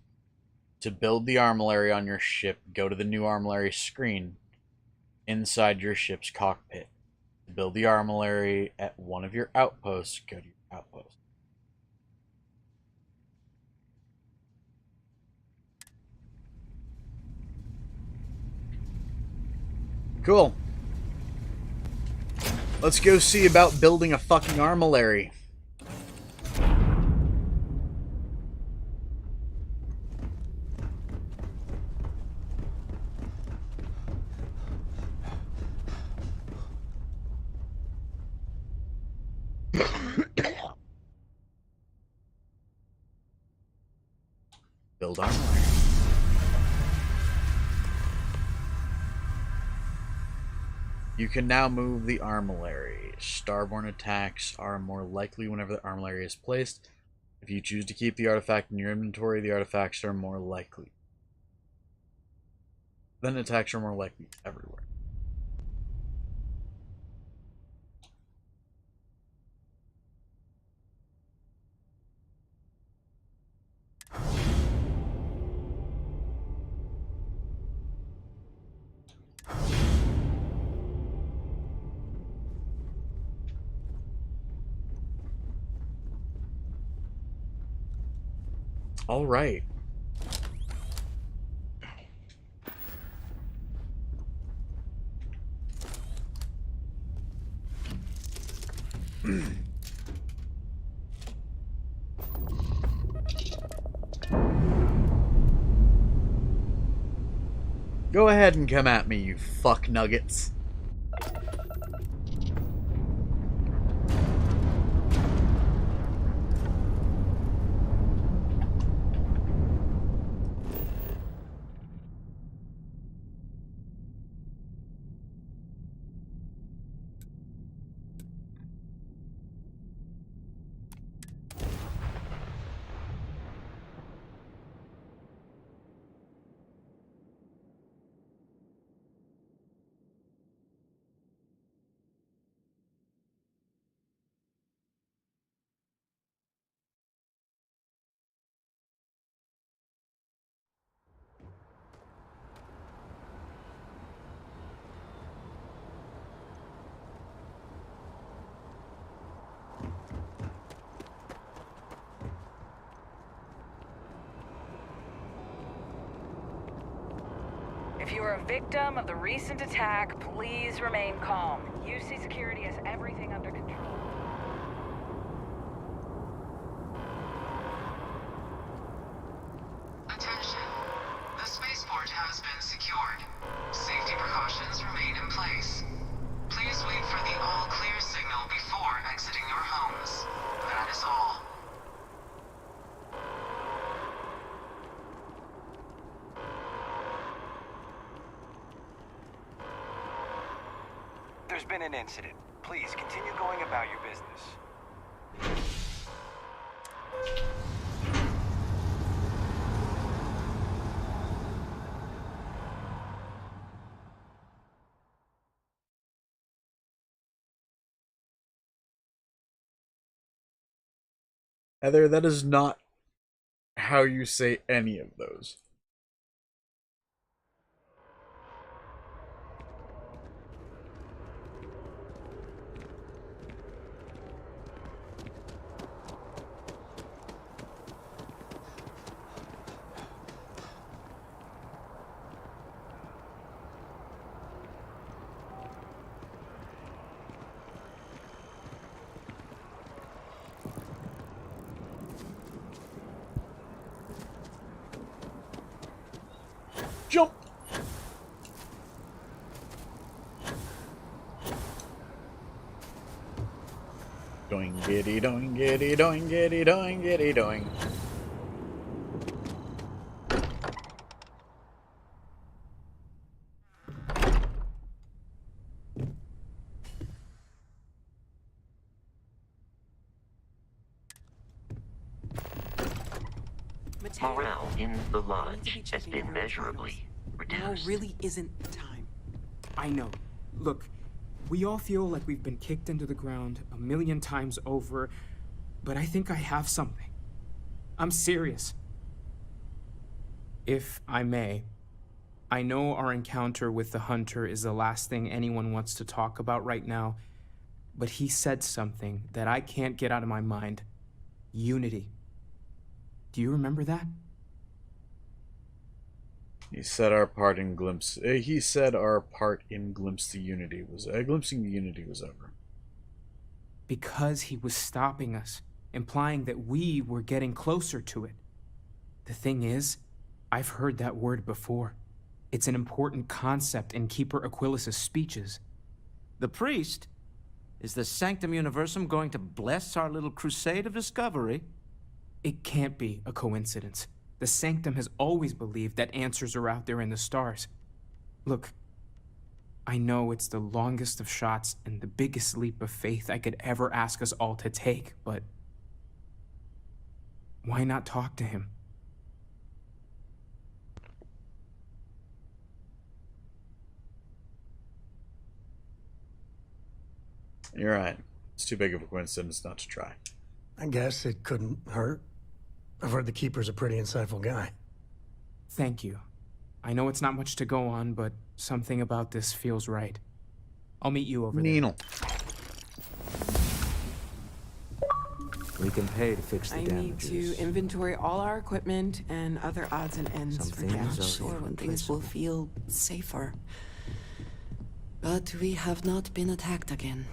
To build the armillary on your ship, go to the new armillary screen inside your ship's cockpit. To build the armillary at one of your outposts, go to your outpost. Cool. Let's go see about building a fucking armillary. Build armillary. You can now move the armillary. Starborn attacks are more likely whenever the armillary is placed. If you choose to keep the artifact in your inventory, the artifacts are more likely. Then attacks are more likely everywhere. All right. Go ahead and come at me, you fuck nuggets. If you are a victim of the recent attack, please remain calm. UC Security has everything under control. Attention. The spaceport has been secured. Safety precautions remain in place. Please wait for the all-clear signal before exiting your homes. That is all. There's been an incident. Please continue going about your business. Heather, that is not how you say any of those. Jump! Doing giddy doing giddy doing giddy doing giddy doing. Morale in the lodge has been measurably Now reduced. really isn't the time. I know. Look, we all feel like we've been kicked into the ground a million times over, but I think I have something. I'm serious. If I may, I know our encounter with the hunter is the last thing anyone wants to talk about right now, but he said something that I can't get out of my mind. Unity. Do you remember that? He said our part in glimpse. He said our part in glimpsing the unity was over. Because he was stopping us, implying that we were getting closer to it. The thing is, I've heard that word before. It's an important concept in Keeper Aquilus' speeches. The priest? Is the Sanctum Universum going to bless our little crusade of discovery? It can't be a coincidence. The Sanctum has always believed that answers are out there in the stars. Look, I know it's the longest of shots and the biggest leap of faith I could ever ask us all to take, but why not talk to him? You're right. It's too big of a coincidence not to try. I guess it couldn't hurt. I've heard the Keeper's a pretty insightful guy. Thank you. I know it's not much to go on, but something about this feels right. I'll meet you over there. We can pay to fix the I damages. need to inventory all our equipment and other odds and ends Some for things now. are Sure, when things will feel safer. But we have not been attacked again.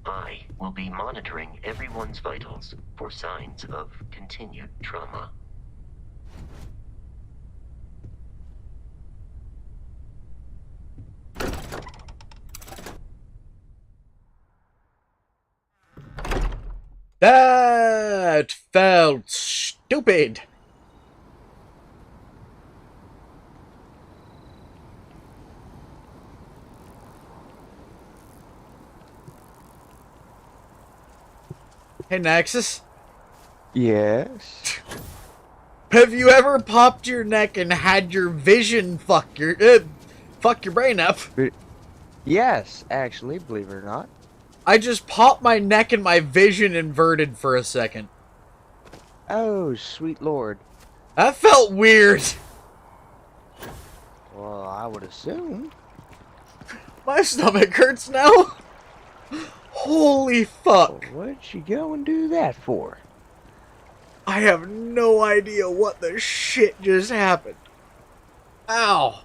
I will be monitoring everyone's vitals for signs of continued trauma. That felt stupid. Hey, Nexus. Yes. Have you ever popped your neck and had your vision fuck your brain up? Yes, actually, believe it or not. I just popped my neck and my vision inverted for a second. Oh, sweet lord. That felt weird. Well, I would assume. My stomach hurts now. Holy fuck. Well, what'd she go and do that for? I have no idea what the shit just happened. Ow.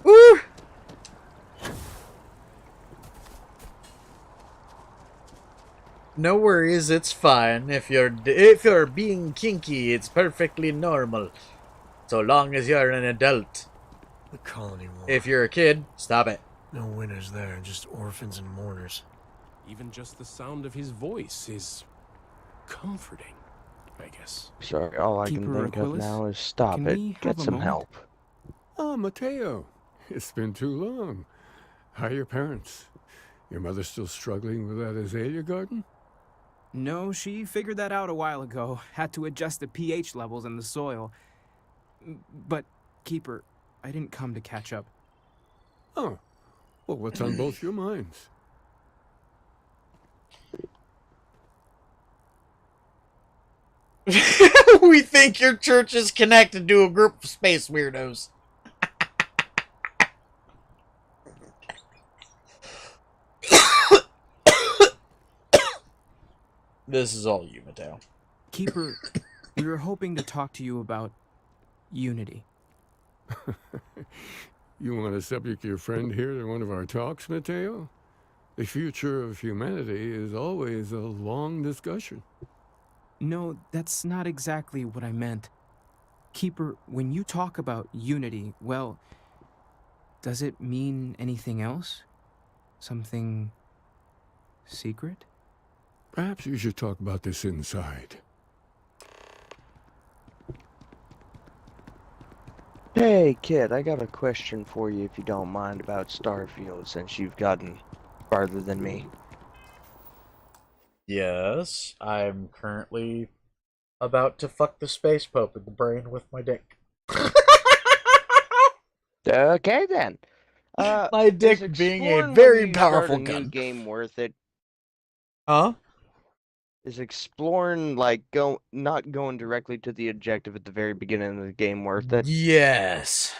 Woo! No worries, it's fine. If you're being kinky, it's perfectly normal. So long as you're an adult. The colony war. If you're a kid, stop it. No winners there, just orphans and mourners. Even just the sound of his voice is comforting, I guess. Sorry, all I can think of now is stop it. Get some help. Ah, Mateo. It's been too long. How are your parents? Your mother still struggling with that azalea garden? No, she figured that out a while ago. Had to adjust the pH levels in the soil. But, Keeper, I didn't come to catch up. Oh. Well, what's on both your minds? We think your church is connected to a group of space weirdos. This is all you, Mateo. Keeper, we were hoping to talk to you about unity. You want to subject your friend here to one of our talks, Mateo? The future of humanity is always a long discussion. No, that's not exactly what I meant. Keeper, when you talk about unity, well, does it mean anything else? Something secret? Perhaps you should talk about this inside. Hey, kid, I got a question for you if you don't mind about Starfield, since you've gotten farther than me. Yes, I'm currently about to fuck the space pope in the brain with my dick. Okay, then. My dick is being a exploring very when you start powerful a new gun. game worth it? Huh? Is exploring, like, not going directly to the objective at the very beginning of the game worth it? Yes.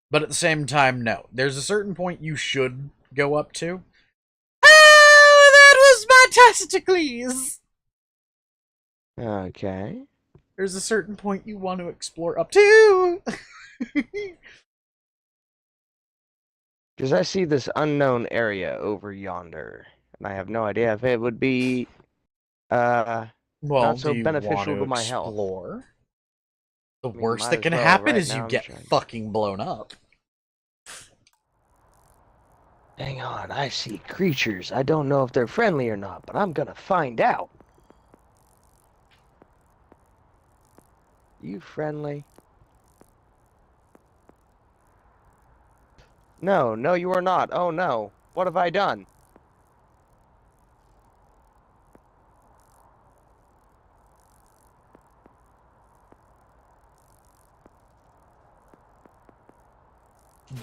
But at the same time, no. There's a certain point you should go up to. Oh, that was my testicles! Okay. There's a certain point you want to explore up to. Because I see this unknown area over yonder, and I have no idea if it would be Well, not so do you want beneficial to to my health. explore? The I mean, worst might that as can well. happen Right is you now I'm get trying. fucking blown up. Hang on, I see creatures. I don't know if they're friendly or not, but I'm gonna find out. You friendly? No, no, you are not. Oh no. What have I done?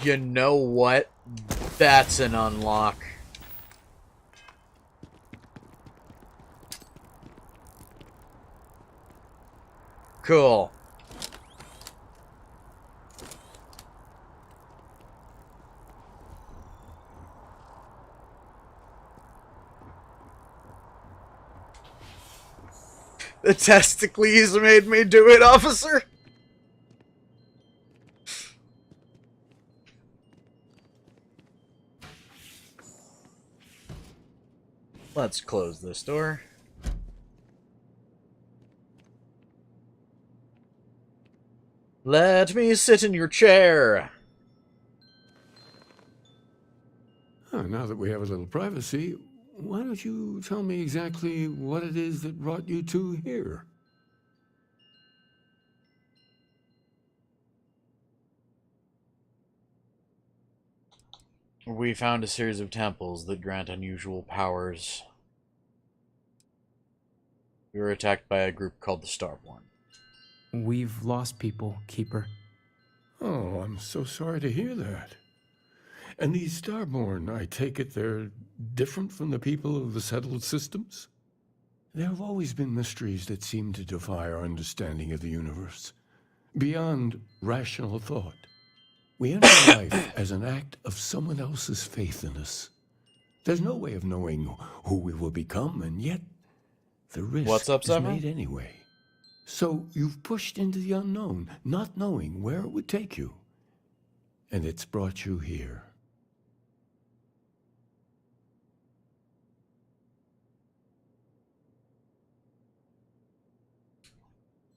You know what? That's an unlock. Cool. The testicles made me do it, officer. Let's close this door. Let me sit in your chair. Now that we have a little privacy, why don't you tell me exactly what it is that brought you two here? We found a series of temples that grant unusual powers. We were attacked by a group called the Starborn. We've lost people, Keeper. Oh, I'm so sorry to hear that. And these Starborn, I take it they're different from the people of the settled systems? There have always been mysteries that seem to defy our understanding of the universe, beyond rational thought. We enter life as an act of someone else's faith in us. There's no way of knowing who we will become, and yet the risk What's up, is Seven? made anyway. So you've pushed into the unknown, not knowing where it would take you. And it's brought you here.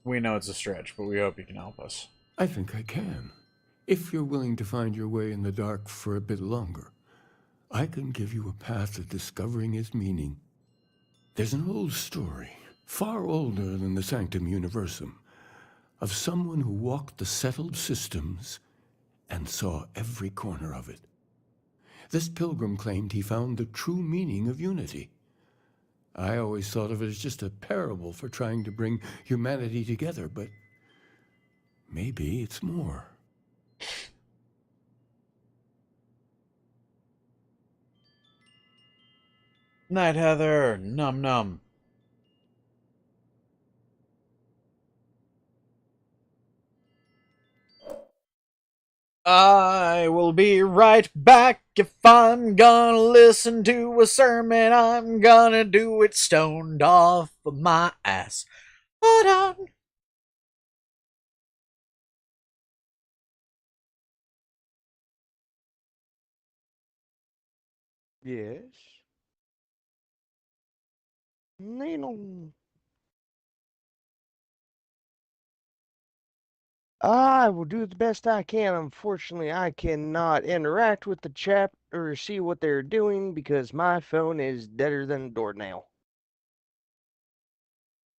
We know it's a stretch, but we hope you can help us. I think I can. If you're willing to find your way in the dark for a bit longer, I can give you a path to discovering its meaning. There's an old story, far older than the Sanctum Universum, of someone who walked the settled systems and saw every corner of it. This pilgrim claimed he found the true meaning of unity. I always thought of it as just a parable for trying to bring humanity together, but maybe it's more. Night, Heather. Num num. I will be right back. If I'm gonna listen to a sermon, I'm gonna do it stoned off of my ass. Hold on. Yes. No. I will do the best I can. Unfortunately, I cannot interact with the chat or see what they're doing because my phone is deader than a doornail.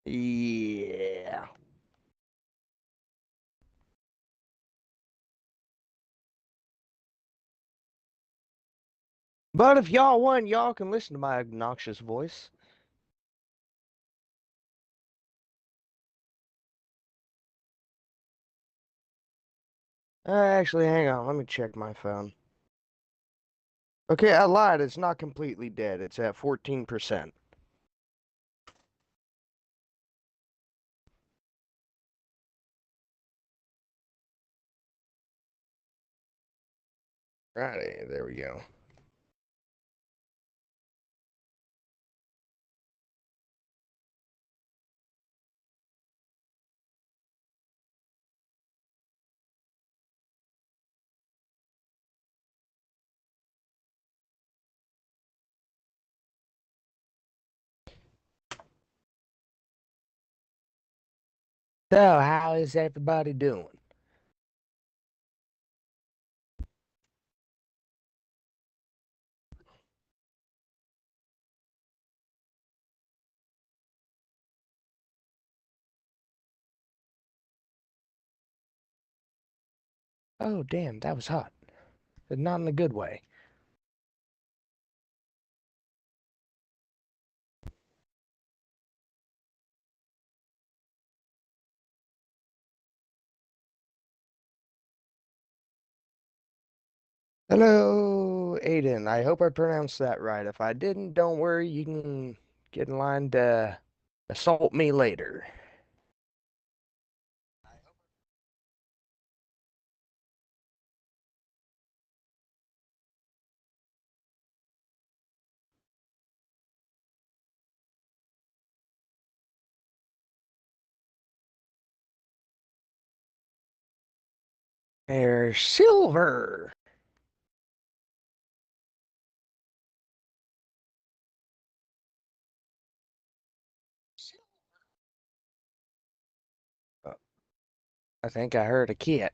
Yeah. But if y'all want, y'all can listen to my obnoxious voice. Actually, hang on. Let me check my phone. Okay, I lied. It's not completely dead. It's at 14%. Righty, there we go. So, how is everybody doing? Oh, damn, that was hot. But not in a good way. Hello, Aiden. I hope I pronounced that right. If I didn't, don't worry. You can get in line to assault me later. There's silver. Oh, I think I heard a kit.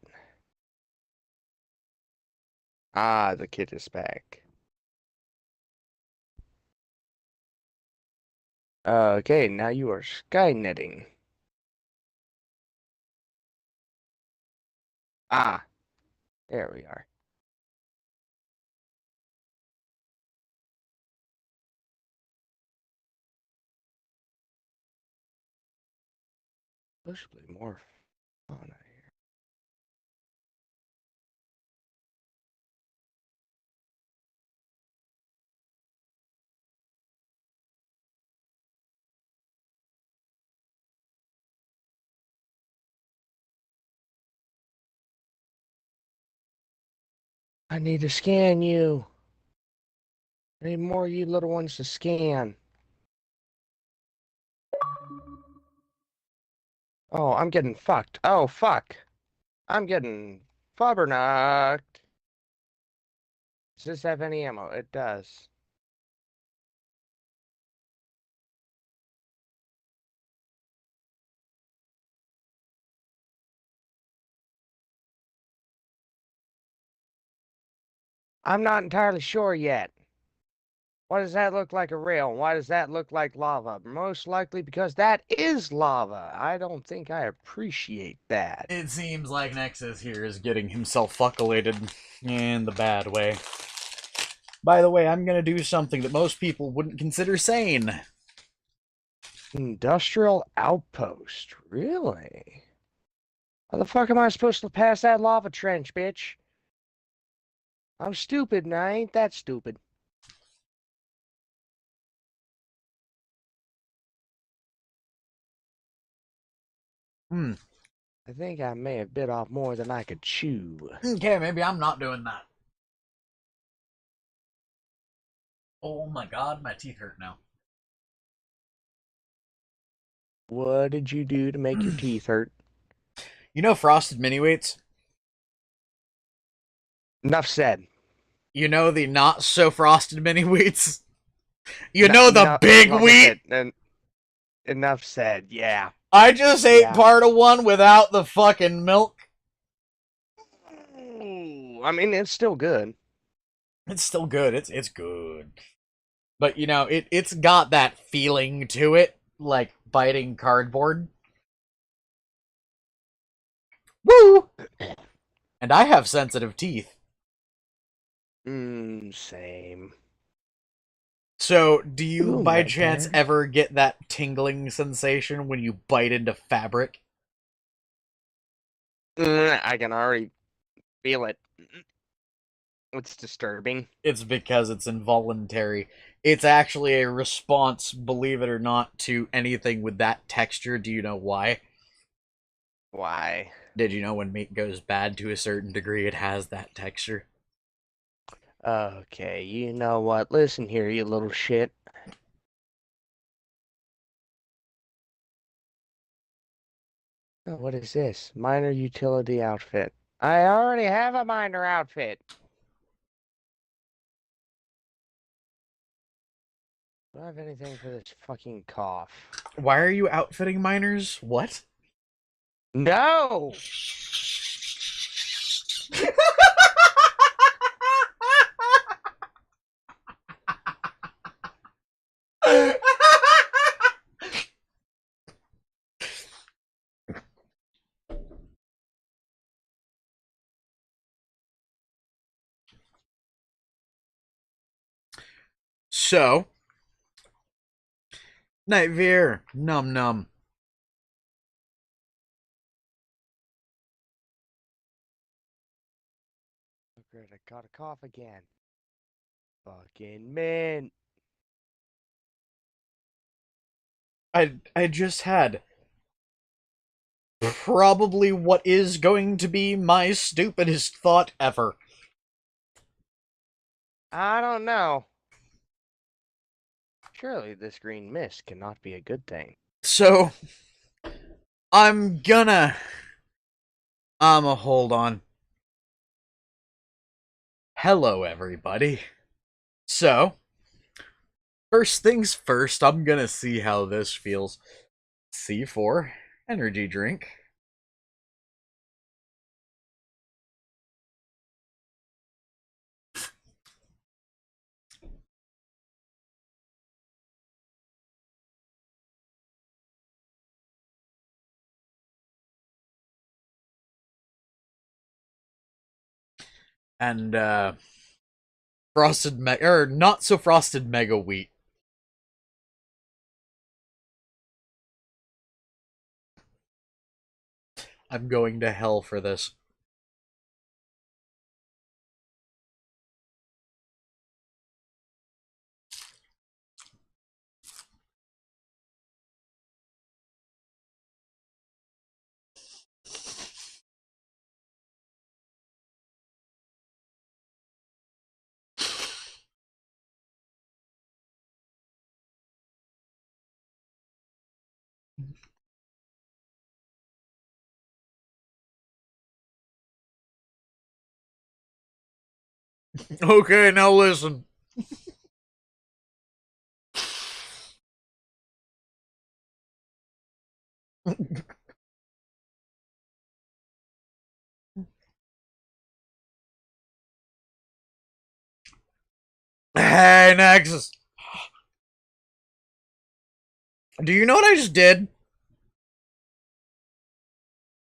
Ah, the kit is back. Okay, now you are skynetting. Ah, there we are. Possibly more fauna here. I need to scan you. I need more of you little ones to scan. Oh, I'm getting fucked. Oh, fuck. I'm getting flabberknocked. Does this have any ammo? It does. I'm not entirely sure yet. Why does that look like a rail? Why does that look like lava? Most likely because that is lava. I don't think I appreciate that. It seems like Nexus here is getting himself fuckulated in the bad way. By the way, I'm gonna do something that most people wouldn't consider sane. Industrial outpost? Really? How the fuck am I supposed to pass that lava trench, bitch? I'm stupid and I ain't that stupid. I think I may have bit off more than I could chew. Okay, maybe I'm not doing that. Oh my god, my teeth hurt now. What did you do to make your teeth hurt? You know frosted mini wheats? Enough said. You know the not so frosted mini wheats? You know the big wheat? Enough said, yeah. I just ate part of one without the fucking milk. I mean, it's still good. It's still good. It's good. But, you know, it's got that feeling to it, like biting cardboard. Woo! And I have sensitive teeth. Same. So, do you Ooh, by med chance bag. ever get that tingling sensation when you bite into fabric? I can already feel it. It's disturbing. It's because it's involuntary. It's actually a response, believe it or not, to anything with that texture. Do you know why? Why? Did you know when meat goes bad to a certain degree, it has that texture? Okay, you know what? Listen here, you little shit. Oh, what is this? Minor utility outfit. I already have a minor outfit. Do I have anything for this fucking cough? Why are you outfitting miners? What? No! So, Night Veer, num num. Oh, great, I got a cough again. Fucking mint. I just had probably what is going to be my stupidest thought ever. I don't know. Surely this green mist cannot be a good thing. So, I'ma hold on. Hello, everybody. So, first things first, I'm gonna see how this feels. C4, energy drink. And, not so frosted mega wheat. I'm going to hell for this. Okay, now listen. Hey, Nexus. Do you know what I just did?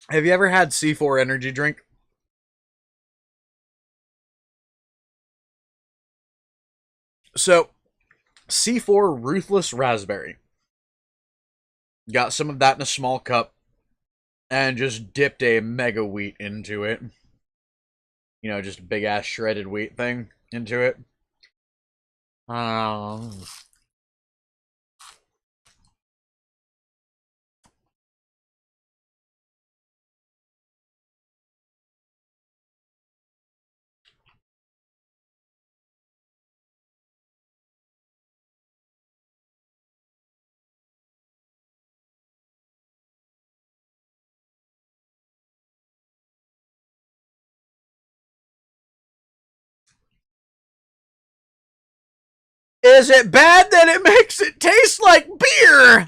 Have you ever had C4 energy drink? So, C4 Ruthless Raspberry. Got some of that in a small cup and just dipped a mega wheat into it. You know, just a big ass shredded wheat thing into it. Um, Is it bad that it makes it taste like beer?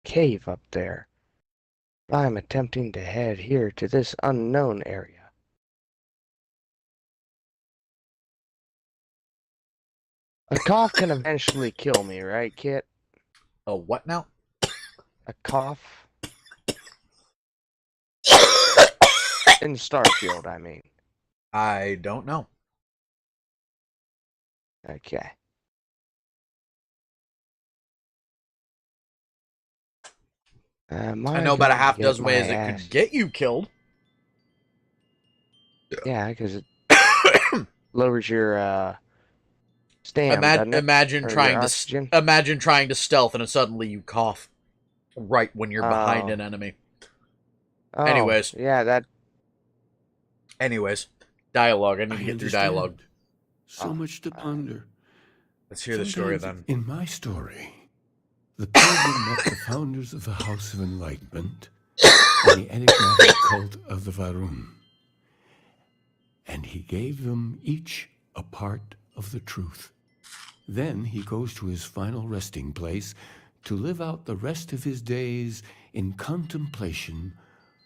Cave up there. I'm attempting to head here to this unknown area. A cough can eventually kill me, right, Kit? A what now? A cough? In Starfield, I mean. I don't know. Okay. I know about a half dozen ways it could get you killed. Yeah, because it lowers your stam, doesn't it? Imagine Or trying your to oxygen. imagine trying to stealth and then suddenly you cough right when you're behind Oh. an enemy. Oh, Anyways, yeah, that. dialogue. I need to get through dialogue. So much to ponder. Let's hear the story Sometimes then. In my story, the pilgrim met the founders of the House of Enlightenment and the enigmatic cult of the Varun. And he gave them each a part of the truth. Then he goes to his final resting place to live out the rest of his days in contemplation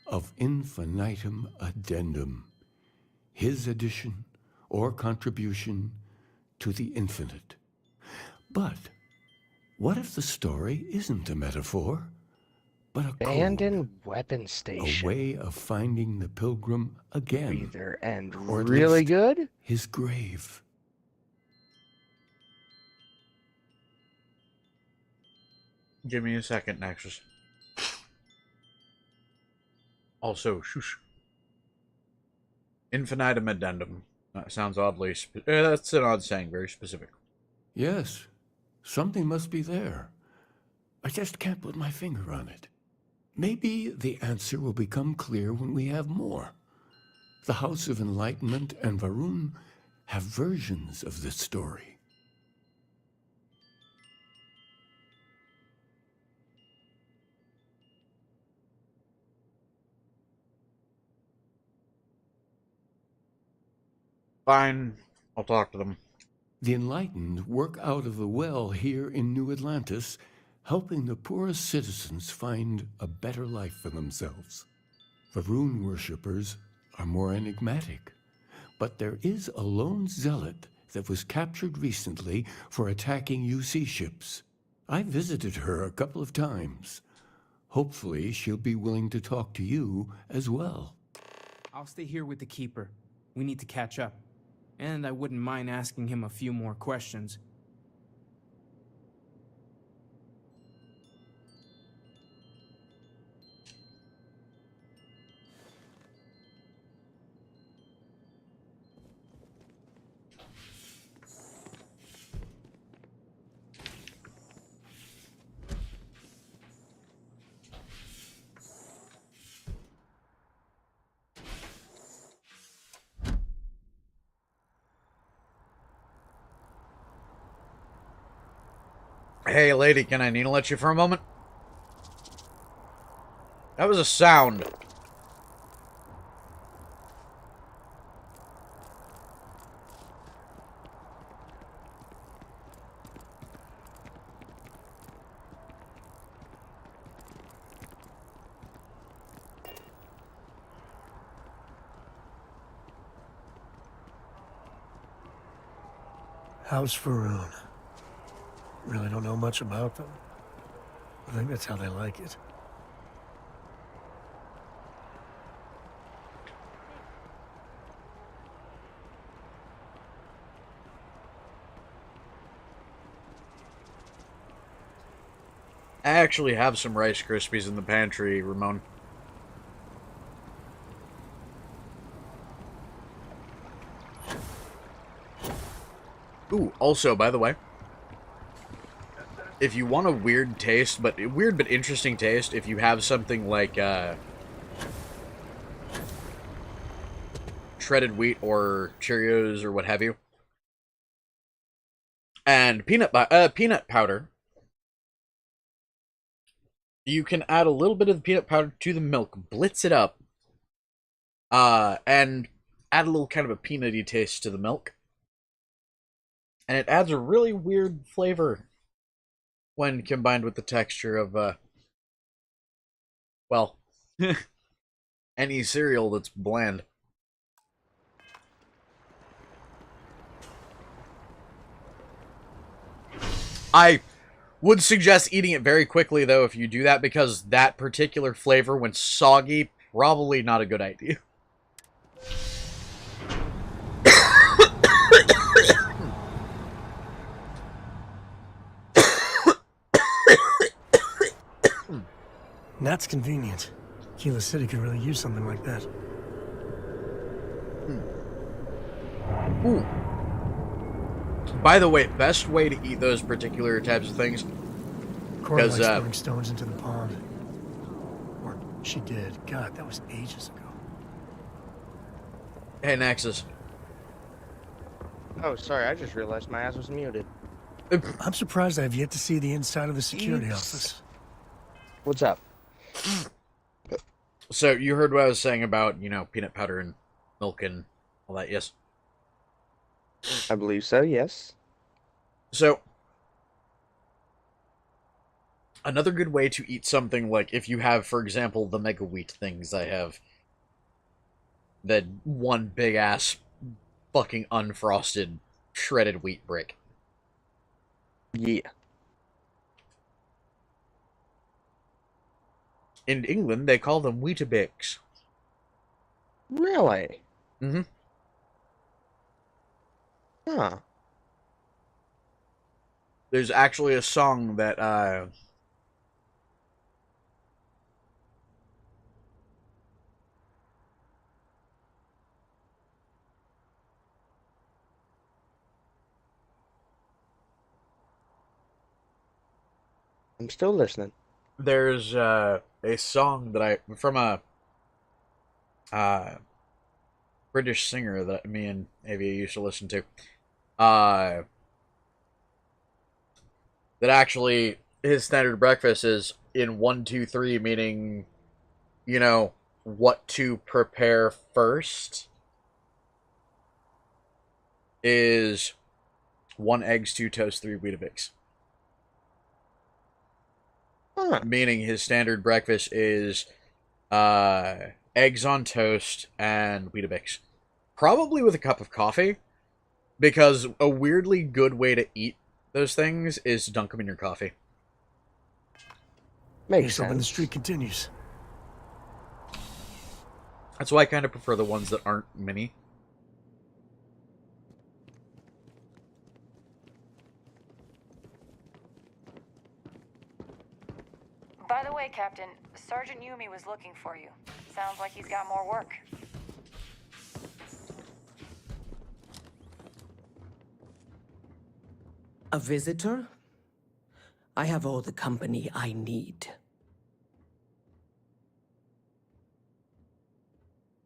of infinitum addendum, his addition or contribution to the infinite. But what if the story isn't a metaphor, but a Abandoned weapon station. a way of finding the pilgrim again, and or at really least good? his grave? Give me a second, Nexus. Also, shush. Infinitum addendum. That sounds oddly. That's an odd saying, very specific. Yes, something must be there. I just can't put my finger on it. Maybe the answer will become clear when we have more. The House of Enlightenment and Varun have versions of this story. Fine, I'll talk to them. The Enlightened work out of the well here in New Atlantis, helping the poorest citizens find a better life for themselves. Varun worshippers are more enigmatic, but there is a lone zealot that was captured recently for attacking UC ships. I visited her a couple of times. Hopefully she'll be willing to talk to you as well. I'll stay here with the Keeper. We need to catch up. And I wouldn't mind asking him a few more questions. Hey, lady, can I needle at you for a moment? That was a sound. House Varun. Really don't know much about them. I think that's how they like it. I actually have some Rice Krispies in the pantry, Ramon. Ooh, also, by the way, if you want a weird but interesting taste, if you have something like shredded wheat or Cheerios or what have you, and peanut powder, you can add a little bit of the peanut powder to the milk, blitz it up, and add a little kind of a peanutty taste to the milk. And it adds a really weird flavor when combined with the texture of, well, any cereal that's bland. I would suggest eating it very quickly, though, if you do that, because that particular flavor, when soggy, probably not a good idea. And that's convenient. Keyless City could really use something like that. Ooh. By the way, best way to eat those particular types of things. Cora likes throwing stones into the pond. Or she did. God, that was ages ago. Hey, Nexus. Oh, sorry, I just realized my ass was muted. I'm surprised I have yet to see the inside of the security office. What's up? So, you heard what I was saying about, you know, peanut powder and milk and all that, yes? I believe so, yes. So, another good way to eat something, like, if you have, for example, the Mega Wheat things I have, that one big-ass fucking unfrosted, shredded wheat brick. Yeah. In England, they call them Weetabix. Really? Mm-hmm. Huh. There's actually a song that, I'm still listening. there's, a song that from a, British singer that me and Avia used to listen to, that actually, his standard breakfast is in 1, 2, 3, meaning, you know, what to prepare first is 1 eggs, 2 toast, 3 Weetabix. Huh. Meaning his standard breakfast is eggs on toast and Weetabix. Probably with a cup of coffee, because a weirdly good way to eat those things is to dunk them in your coffee. Makes sense. Hoping the streak continues. That's why I kind of prefer the ones that aren't mini. By the way, Captain, Sergeant Yumi was looking for you. Sounds like he's got more work. A visitor? I have all the company I need.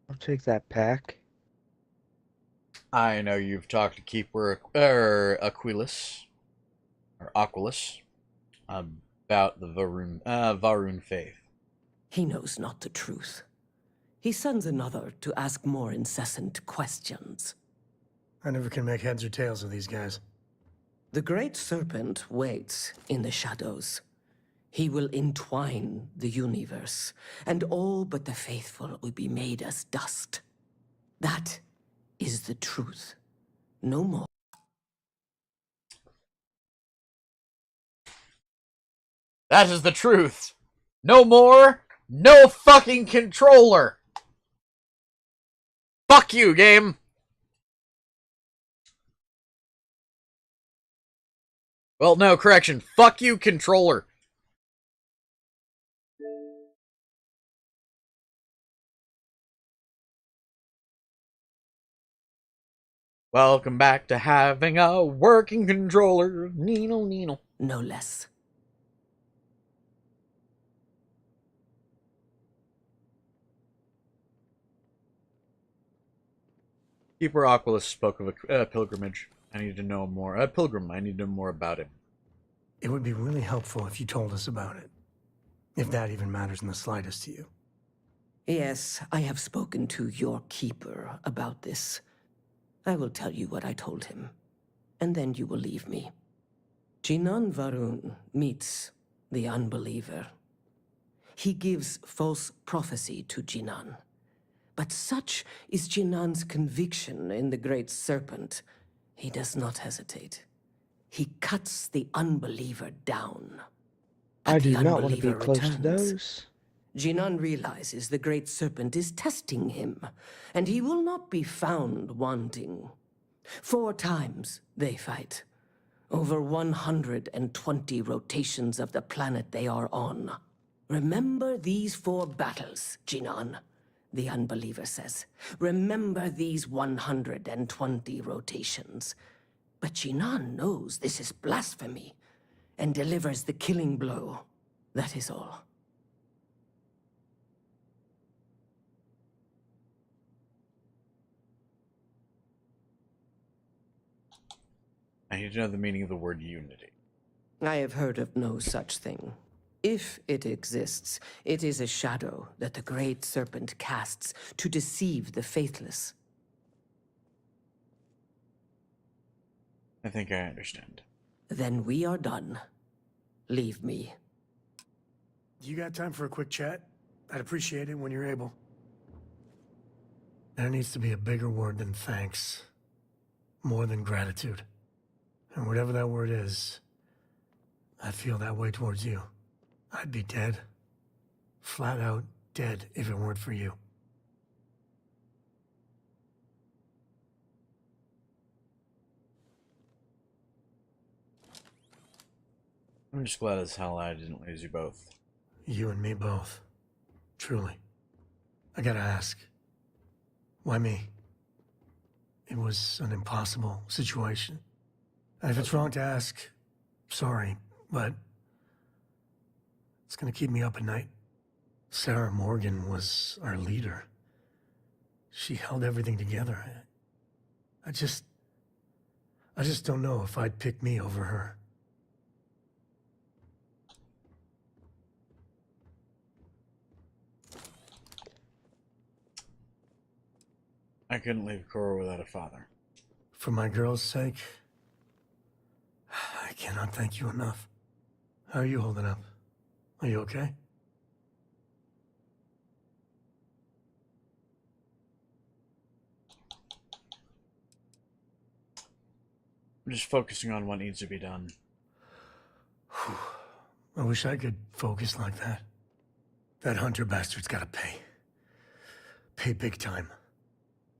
I'll take that pack. I know you've talked to Keeper Aquilus, or Aquilus, about the Varun faith. He knows not the truth. He sends another to ask more incessant questions. I never can make heads or tails of these guys. The Great Serpent waits in the shadows. He will entwine the universe, and all but the faithful will be made as dust. That is the truth. No more. That is the truth. No more, no fucking controller. Fuck you, game. Well, no, correction. Fuck you, controller. Welcome back to having a working controller. Nino, Nino. No less. Keeper Aquilus spoke of a pilgrimage. I need to know more. A pilgrim. I need to know more about him. It would be really helpful if you told us about it. If that even matters in the slightest to you. Yes, I have spoken to your keeper about this. I will tell you what I told him, and then you will leave me. Jinan Varun meets the unbeliever. He gives false prophecy to Jinan. But such is Jinan's conviction in the Great Serpent, he does not hesitate. He cuts the unbeliever down. I do not want to be close to those. Jinan realizes the Great Serpent is testing him, and he will not be found wanting. 4 times they fight. Over 120 rotations of the planet they are on. Remember these 4 battles, Jinan, the unbeliever says. Remember these 120 rotations. But Jinan knows this is blasphemy and delivers the killing blow. That is all. I need to know the meaning of the word unity. I have heard of no such thing. If it exists, it is a shadow that the Great Serpent casts to deceive the faithless. I think I understand. Then we are done. Leave me. You got time for a quick chat? I'd appreciate it when you're able. There needs to be a bigger word than thanks. More than gratitude. And whatever that word is, I feel that way towards you. I'd be dead. Flat out dead if it weren't for you. I'm just glad as hell I didn't lose you both. You and me both. Truly. I gotta ask. Why me? It was an impossible situation. And if it's wrong to ask, sorry, but it's gonna keep me up at night. Sarah Morgan was our leader. She held everything together. I just don't know if I'd pick me over her. I couldn't leave Cora without a father. For my girl's sake, I cannot thank you enough. How are you holding up? Are you okay? I'm just focusing on what needs to be done. I wish I could focus like that. That Hunter bastard's gotta pay. Pay big time.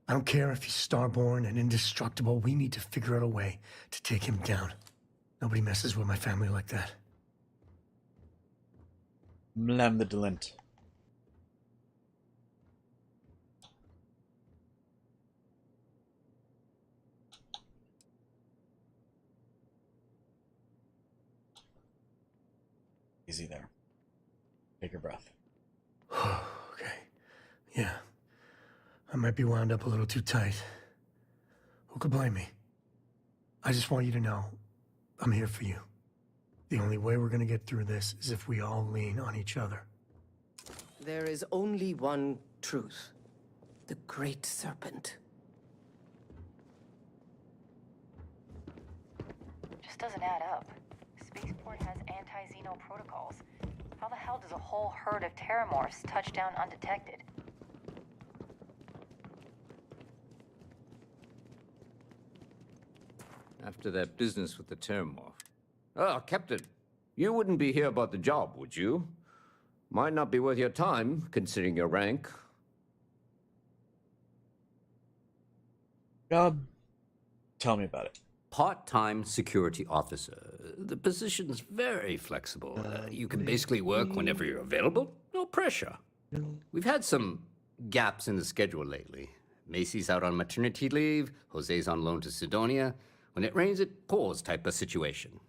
I don't care if he's starborn and indestructible. We need to figure out a way to take him down. Nobody messes with my family like that. Mlem the Delint. Easy there. Take a breath. Okay. Yeah. I might be wound up a little too tight. Who could blame me? I just want you to know, I'm here for you. The only way we're gonna get through this is if we all lean on each other. There is only one truth. The Great Serpent. Just doesn't add up. Spaceport has anti-Xeno protocols. How the hell does a whole herd of Terramorphs touch down undetected? After that business with the Terramorph. Oh, Captain, you wouldn't be here about the job, would you? Might not be worth your time, considering your rank. Tell me about it. Part-time security officer. The position's very flexible. You can basically work whenever you're available. No pressure. We've had some gaps in the schedule lately. Macy's out on maternity leave. Jose's on loan to Sidonia. When it rains, it pours type of situation.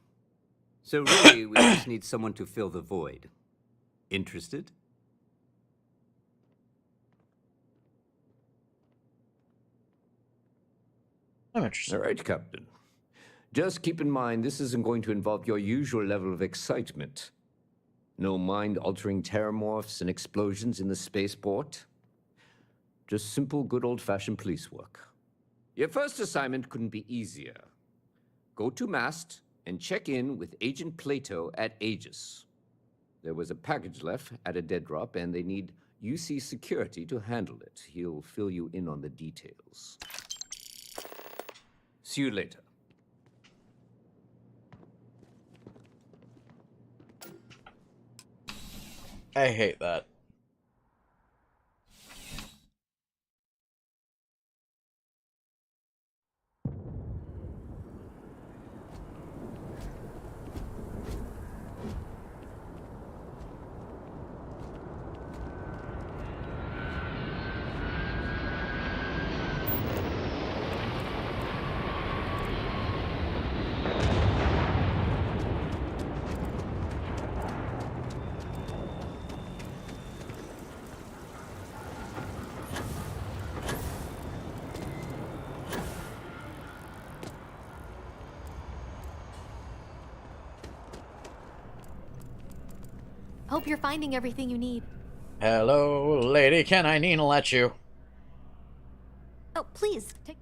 So really, we just need someone to fill the void. Interested? I'm interested. All right, Captain. Just keep in mind, this isn't going to involve your usual level of excitement. No mind-altering terramorphs and explosions in the spaceport. Just simple, good old-fashioned police work. Your first assignment couldn't be easier. Go to Mast and check in with Agent Plato at Aegis. There was a package left at a dead drop, and they need UC security to handle it. He'll fill you in on the details. See you later. I hate that. Hope you're finding everything you need. Hello, lady. Can I Nina let you? Oh, please, take...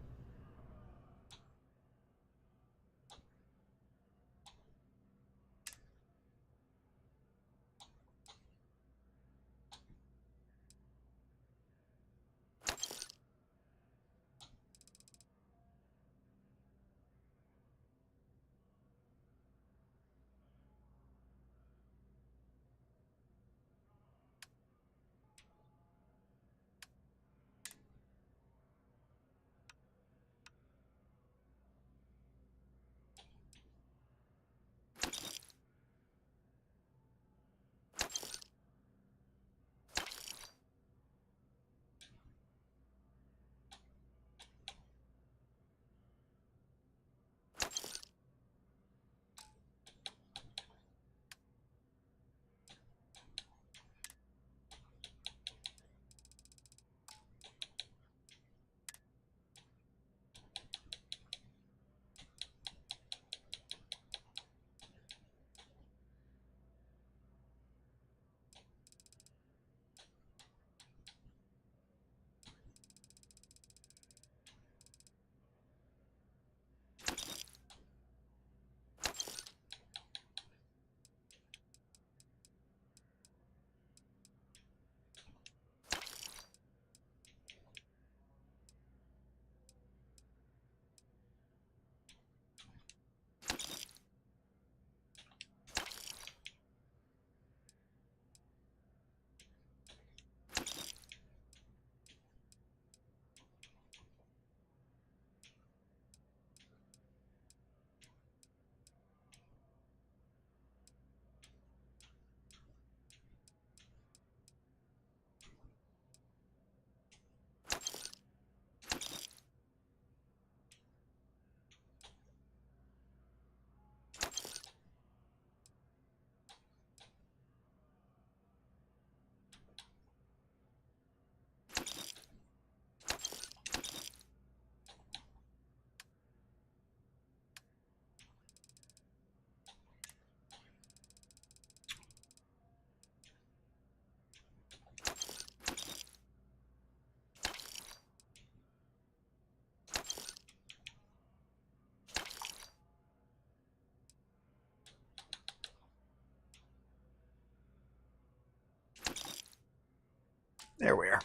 There we are.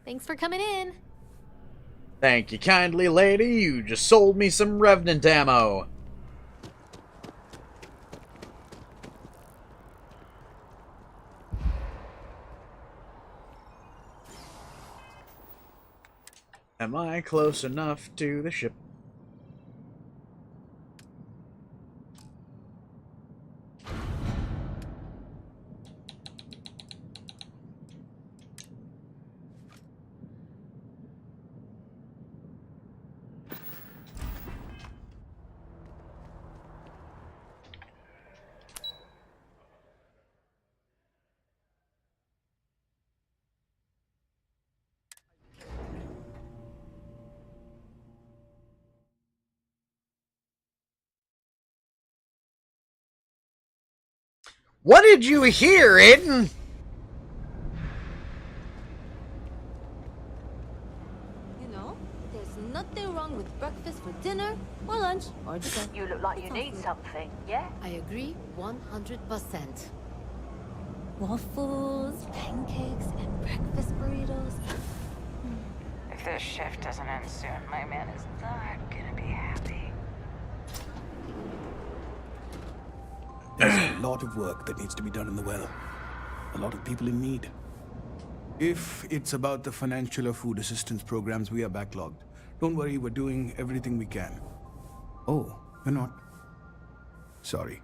Thanks for coming in. Thank you kindly, lady. You just sold me some Revenant ammo. Am I close enough to the ship? What did you hear, Aiden? You know, there's nothing wrong with breakfast for dinner, or lunch, or dessert. You look like you need something, yeah? I agree 100%. Waffles, pancakes, and breakfast burritos. If this shift doesn't end soon, my man is not gonna be happy. There's a lot of work that needs to be done in the well. A lot of people in need. If it's about the financial or food assistance programs, we are backlogged. Don't worry, we're doing everything we can. Oh, you're not? Sorry.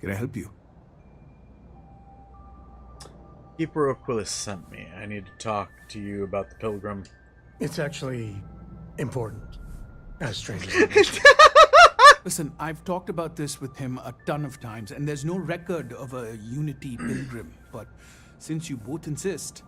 Can I help you? Keeper Aquilus sent me. I need to talk to you about the Pilgrim. It's actually important, as strangers. Listen, I've talked about this with him a ton of times, and there's no record of a Unity Pilgrim. But since you both insist,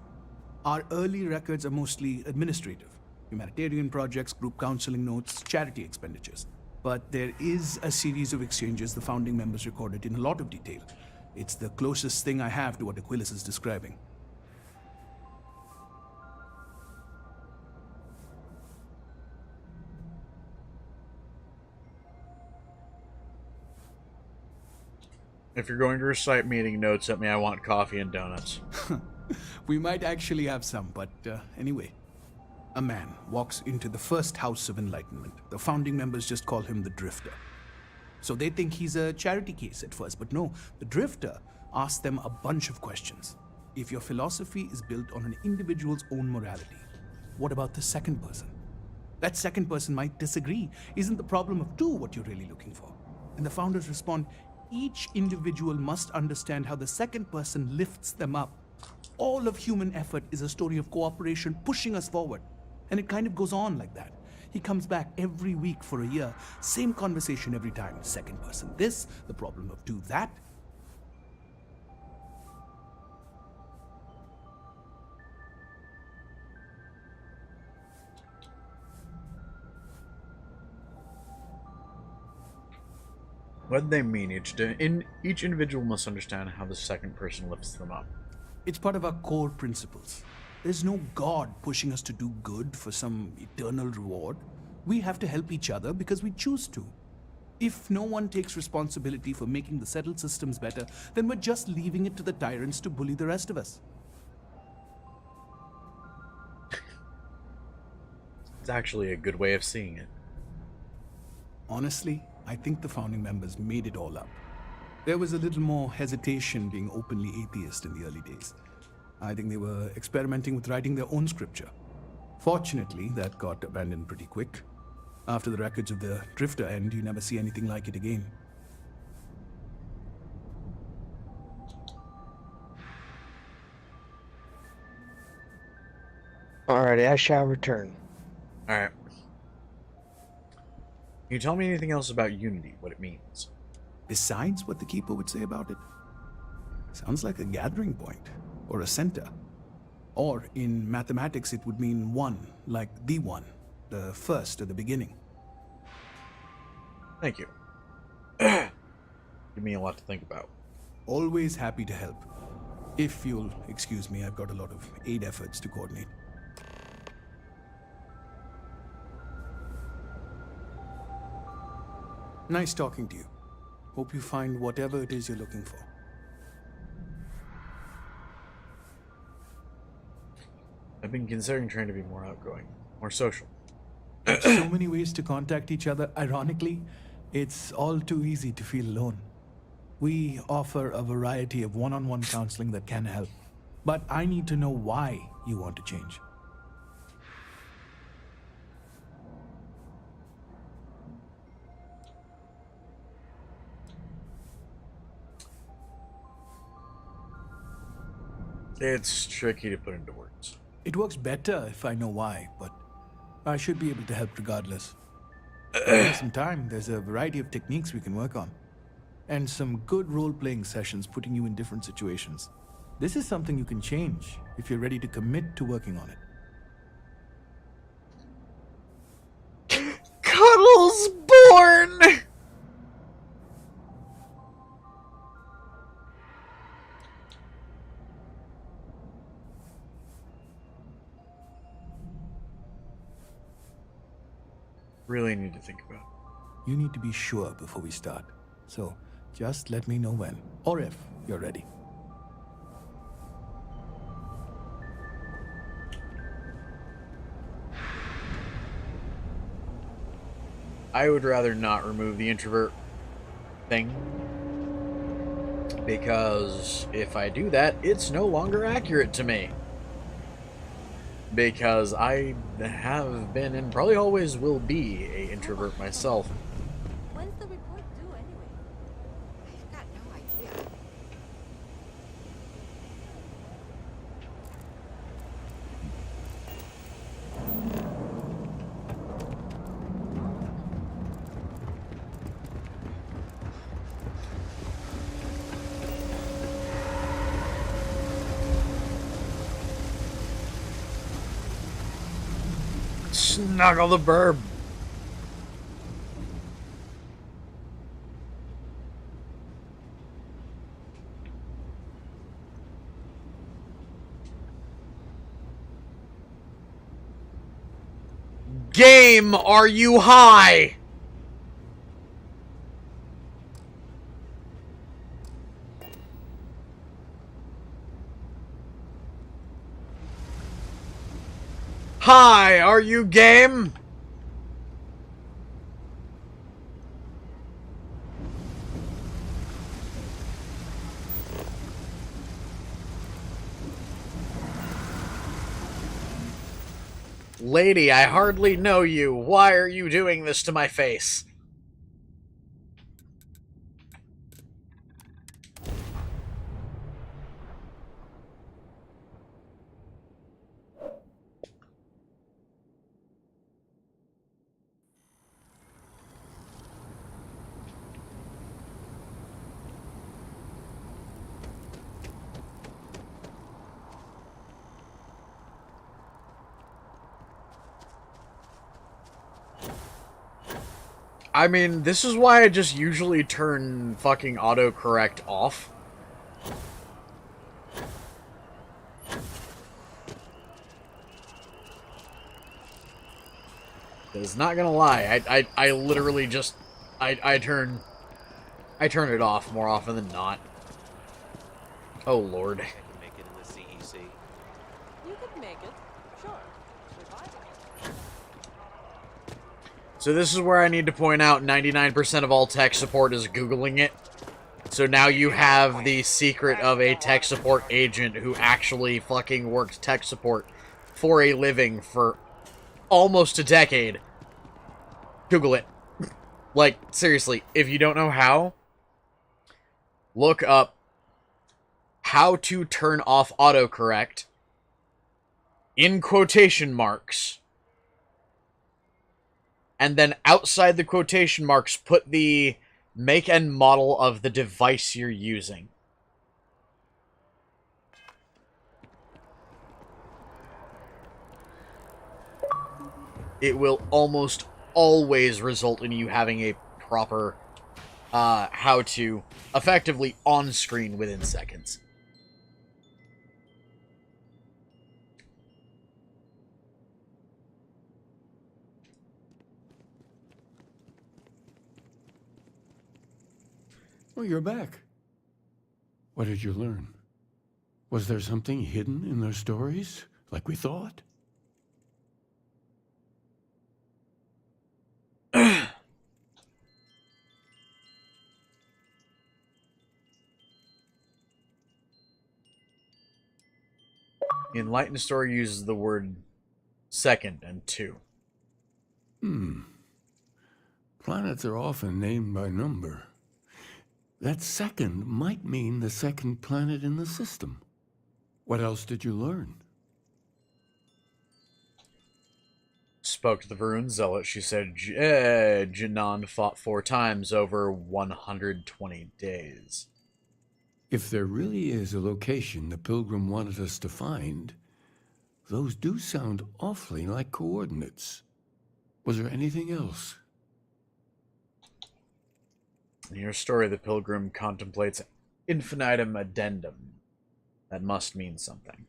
our early records are mostly administrative. Humanitarian projects, group counseling notes, charity expenditures. But there is a series of exchanges the founding members recorded in a lot of detail. It's the closest thing I have to what Aquilus is describing. If you're going to recite meeting notes at me, I want coffee and donuts. We might actually have some, but anyway. A man walks into the first house of enlightenment. The founding members just call him the Drifter. So they think he's a charity case at first, but no, the Drifter asks them a bunch of questions. If your philosophy is built on an individual's own morality, what about the second person? That second person might disagree. Isn't the problem of two what you're really looking for? And the founders respond, each individual must understand how the second person lifts them up. All of human effort is a story of cooperation pushing us forward. And it kind of goes on like that. He comes back every week for a year. Same conversation every time. Second person this, the problem of two that. What do they mean? Each individual must understand how the second person lifts them up. It's part of our core principles. There's no God pushing us to do good for some eternal reward. We have to help each other because we choose to. If no one takes responsibility for making the settled systems better, then we're just leaving it to the tyrants to bully the rest of us. It's actually a good way of seeing it. Honestly, I think the founding members made it all up. There was a little more hesitation being openly atheist in the early days. I think they were experimenting with writing their own scripture. Fortunately, that got abandoned pretty quick. After the records of the Drifter end, you never see anything like it again. Alrighty, I shall return. Alright. Can you tell me anything else about Unity, what it means? Besides what the Keeper would say about it? Sounds like a gathering point, or a center. Or, in mathematics, it would mean one, like the one, the first or the beginning. Thank you. Give me a lot to think about. Always happy to help. If you'll excuse me, I've got a lot of aid efforts to coordinate. Nice talking to you. Hope you find whatever it is you're looking for. I've been considering trying to be more outgoing, more social. So many ways to contact each other. Ironically, it's all too easy to feel alone. We offer a variety of one-on-one counseling that can help. But I need to know why you want to change. It's tricky to put into words. It works better if I know why, but I should be able to help regardless. Some time, there's a variety of techniques we can work on. And some good role-playing sessions putting you in different situations. This is something you can change if you're ready to commit to working on it. Cuddles born! Really need to think about. You need to be sure before we start. So, just let me know when, or if you're ready. I would rather not remove the introvert thing. Because if I do that, it's no longer accurate to me. Because I have been and probably always will be an introvert myself. When's the report due anyway? I've got no idea. Snuggle the burb. Game, are you high? Hi, are you game? Lady, I hardly know you. Why are you doing this to my face? I mean, this is why I just usually turn fucking autocorrect off. Because not gonna lie, I literally just I turn it off more often than not. Oh lord. Make it in the CEC. You could make it, sure. So this is where I need to point out 99% of all tech support is Googling it. So now you have the secret of a tech support agent who actually fucking worked tech support for a living for almost a decade. Google it. Like, seriously, if you don't know how, look up how to turn off autocorrect in quotation marks. And then outside the quotation marks, put the make and model of the device you're using. It will almost always result in you having a proper how to effectively on screen within seconds. Oh, you're back. What did you learn? Was there something hidden in their stories, like we thought? The Enlightened story uses the word second and two. Planets are often named by number. That second might mean the second planet in the system. What else did you learn? Spoke to the Varun Zealot. She said Jinan fought 4 times over 120 days. If there really is a location the Pilgrim wanted us to find, those do sound awfully like coordinates. Was there anything else? In your story, the Pilgrim contemplates infinitum addendum. That must mean something.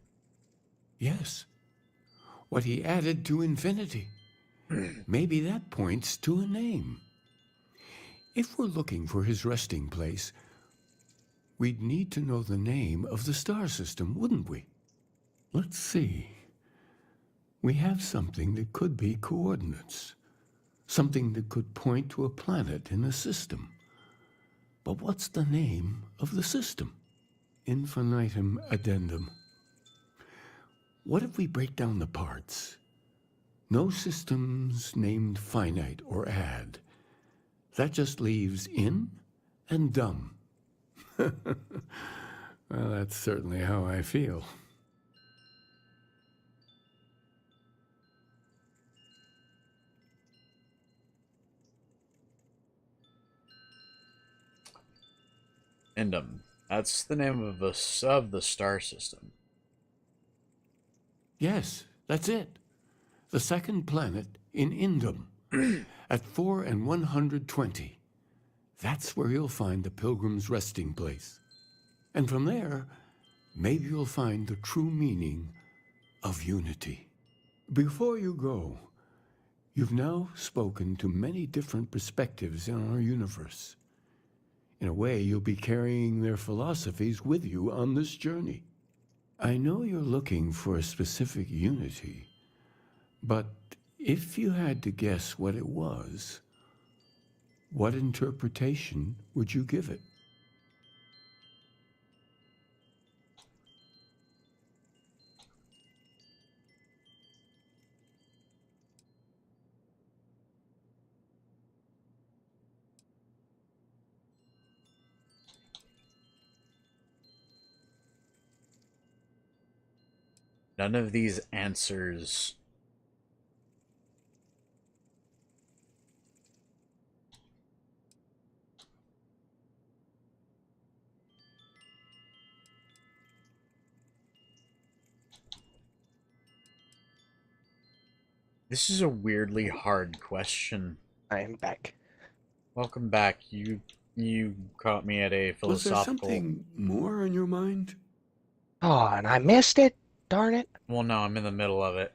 Yes. What he added to infinity. Maybe that points to a name. If we're looking for his resting place, we'd need to know the name of the star system, wouldn't we? Let's see. We have something that could be coordinates. Something that could point to a planet in the system. But what's the name of the system? Infinitum addendum. What if we break down the parts? No systems named finite or add. That just leaves in and dumb. Well, that's certainly how I feel. Indum. That's the name of the star system. Yes, that's it. The second planet in Indum, at 4 and 120. That's where you'll find the Pilgrim's resting place. And from there, maybe you'll find the true meaning of unity. Before you go, You've now spoken to many different perspectives in our universe. In a way, you'll be carrying their philosophies with you on this journey. I know you're looking for a specific unity, but if you had to guess what it was, what interpretation would you give it? None of these answers This is a weirdly hard question. I am back. Welcome back. You caught me at a philosophical... Was there something more on your mind? Oh, and I missed it? Darn it. Well, no, I'm in the middle of it.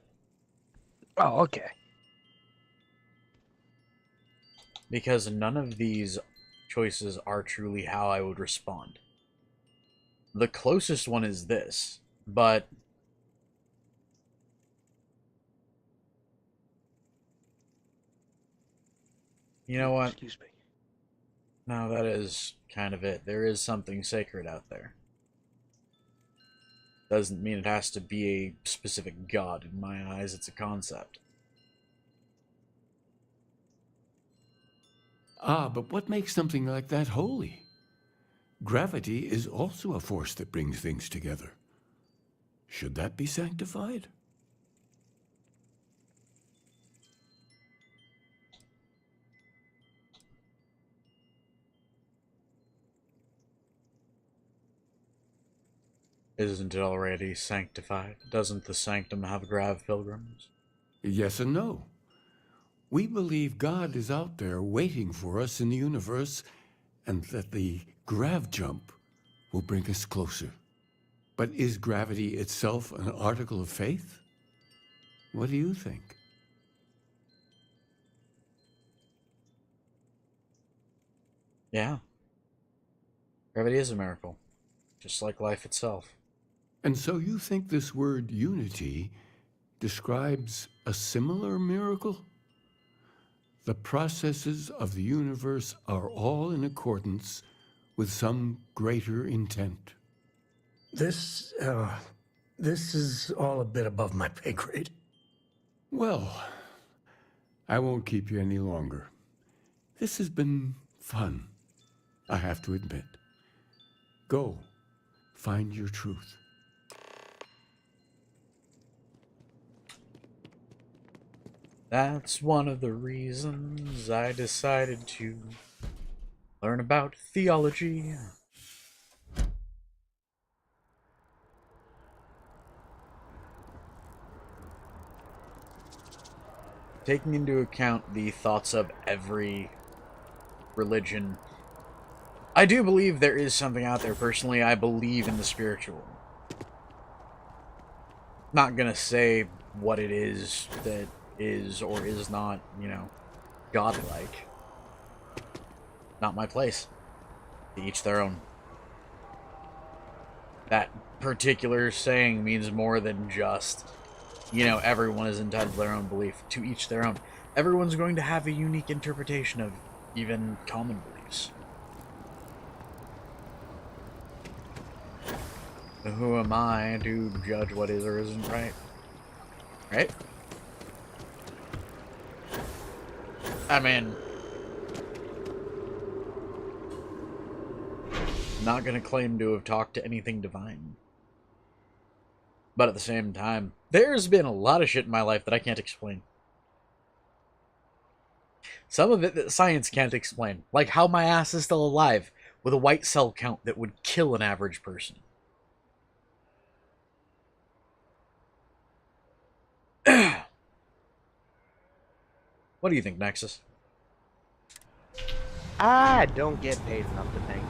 Oh, okay. Because none of these choices are truly how I would respond. The closest one is this, but... You know what? Excuse me. No, that is kind of it. There is something sacred out there. Doesn't mean it has to be a specific god. In my eyes, it's a concept. Ah, but what makes something like that holy? Gravity is also a force that brings things together. Should that be sanctified? Isn't it already sanctified? Doesn't the sanctum have grav pilgrims? Yes and no. We believe God is out there waiting for us in the universe, and that the grav jump will bring us closer. But is gravity itself an article of faith? What do you think? Yeah. Gravity is a miracle, just like life itself. And so you think this word unity describes a similar miracle? The processes of the universe are all in accordance with some greater intent. This is all a bit above my pay grade. Well, I won't keep you any longer. This has been fun, I have to admit. Go, find your truth. That's one of the reasons I decided to learn about theology. Taking into account the thoughts of every religion, I do believe there is something out there. Personally, I believe in the spiritual. Not gonna say what it is that is or is not, you know, godlike. Not my place. To each their own. That particular saying means more than just, you know, everyone is entitled to their own belief. To each their own. Everyone's going to have a unique interpretation of even common beliefs. So who am I to judge what is or isn't right? Right? I mean, not gonna claim to have talked to anything divine. But at the same time, there's been a lot of shit in my life that I can't explain. Some of it that science can't explain. Like how my ass is still alive with a white cell count that would kill an average person. What do you think, Nexus? I don't get paid enough to think.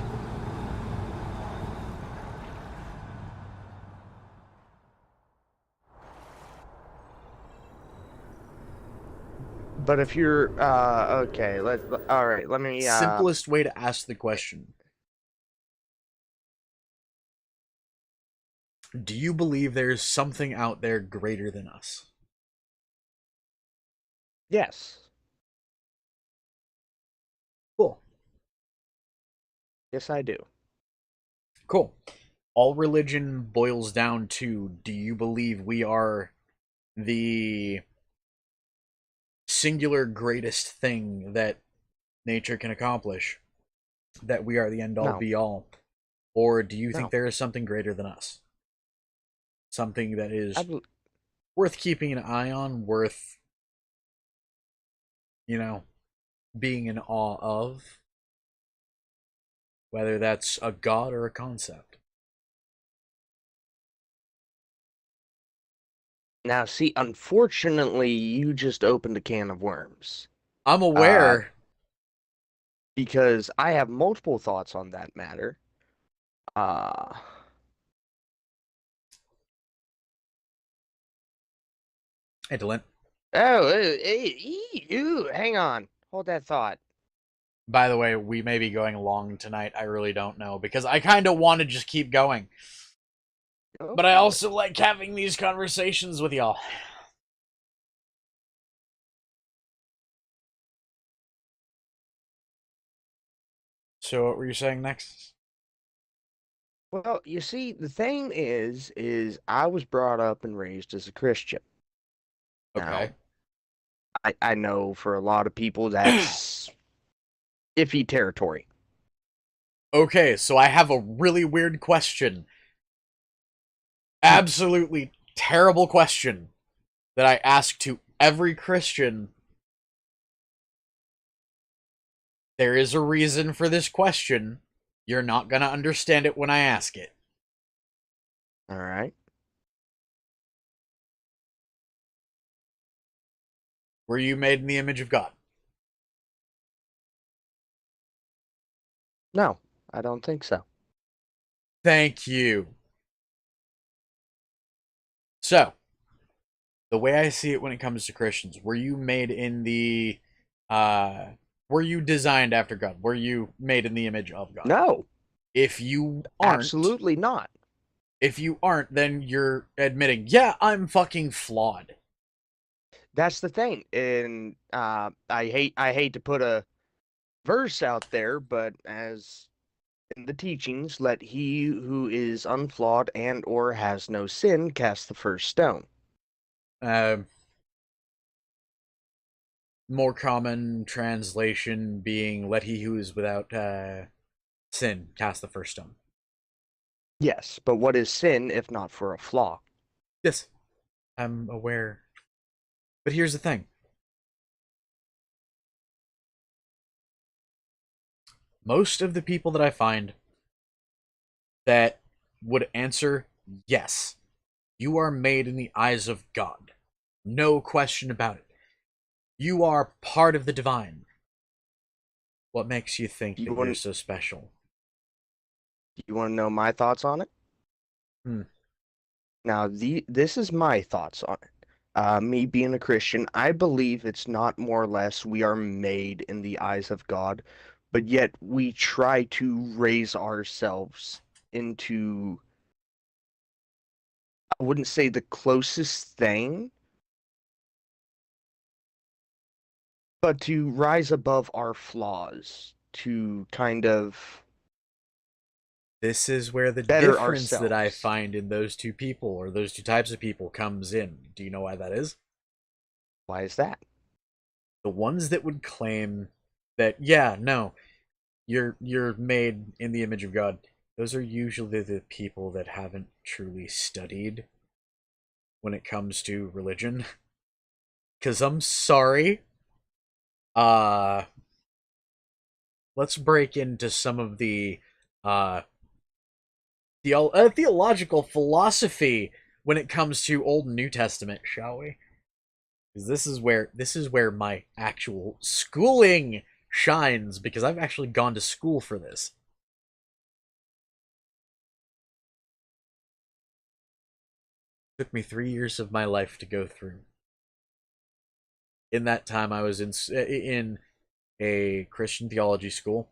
But if you're okay, all right, let me Simplest way to ask the question. Do you believe there's something out there greater than us? Yes. Cool. Yes, I do. Cool. All religion boils down to, do you believe we are the singular greatest thing that nature can accomplish? That we are the end all No. be all? Or do you No. think there is something greater than us? Something that is I bel worth keeping an eye on, worth, being in awe of? Whether that's a god or a concept. Now, see, unfortunately, you just opened a can of worms. I'm aware. Because I have multiple thoughts on that matter. Uh, Hey, Dylan. oh, hang on. Hold that thought. By the way, we may be going long tonight. I really don't know, because I kind of want to just keep going. But I also like having these conversations with y'all. So what were you saying next? Well, you see, the thing is I was brought up and raised as a Christian. Okay. Now, I know for a lot of people that's iffy territory. Okay, so I have a really weird question. Absolutely terrible question that I ask to every Christian. There is a reason for this question. You're not gonna understand it when I ask it. All right. Were you made in the image of God? No, I don't think so. Thank you. So, the way I see it when it comes to Christians, were you made in the were you designed after God? Were you made in the image of God? No. If you aren't, absolutely not. If you aren't, then you're admitting, yeah, I'm fucking flawed. That's the thing. And I hate to put a verse out there, but as in the teachings, let he who is unflawed and or has no sin cast the first stone. More common translation being, let he who is without sin cast the first stone. Yes, but what is sin if not for a flaw? Yes, I'm aware. But here's the thing. Most of the people that I find that would answer yes, you are made in the eyes of God. No question about it. You are part of the divine. What makes you think that you're so special? You want to know my thoughts on it? Now, this is my thoughts on it. Me being a Christian, I believe it's not more or less we are made in the eyes of God, but yet we try to raise ourselves into, I wouldn't say the closest thing, but to rise above our flaws, to kind of This is where the better difference that I ourselves. find in those two people, or those two types of people, comes in. Do you know why that is? Why is that? The ones that would claim that, yeah, no, you're made in the image of God, those are usually the people that haven't truly studied when it comes to religion. 'Cause I'm sorry. Let's break into some of the theological philosophy when it comes to Old and New Testament, shall we? Because this is where my actual schooling shines, because I've actually gone to school for this. It took me 3 years of my life to go through. In that time, I was in a Christian theology school,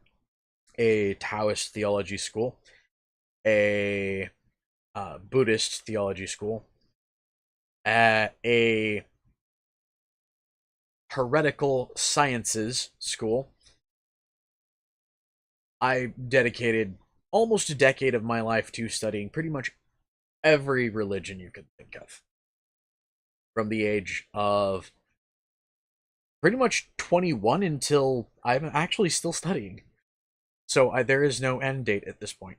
a Taoist theology school, a Buddhist theology school, at a heretical sciences school. I dedicated almost a decade of my life to studying pretty much every religion you could think of. From the age of pretty much 21 until I'm actually still studying. So there is no end date at this point.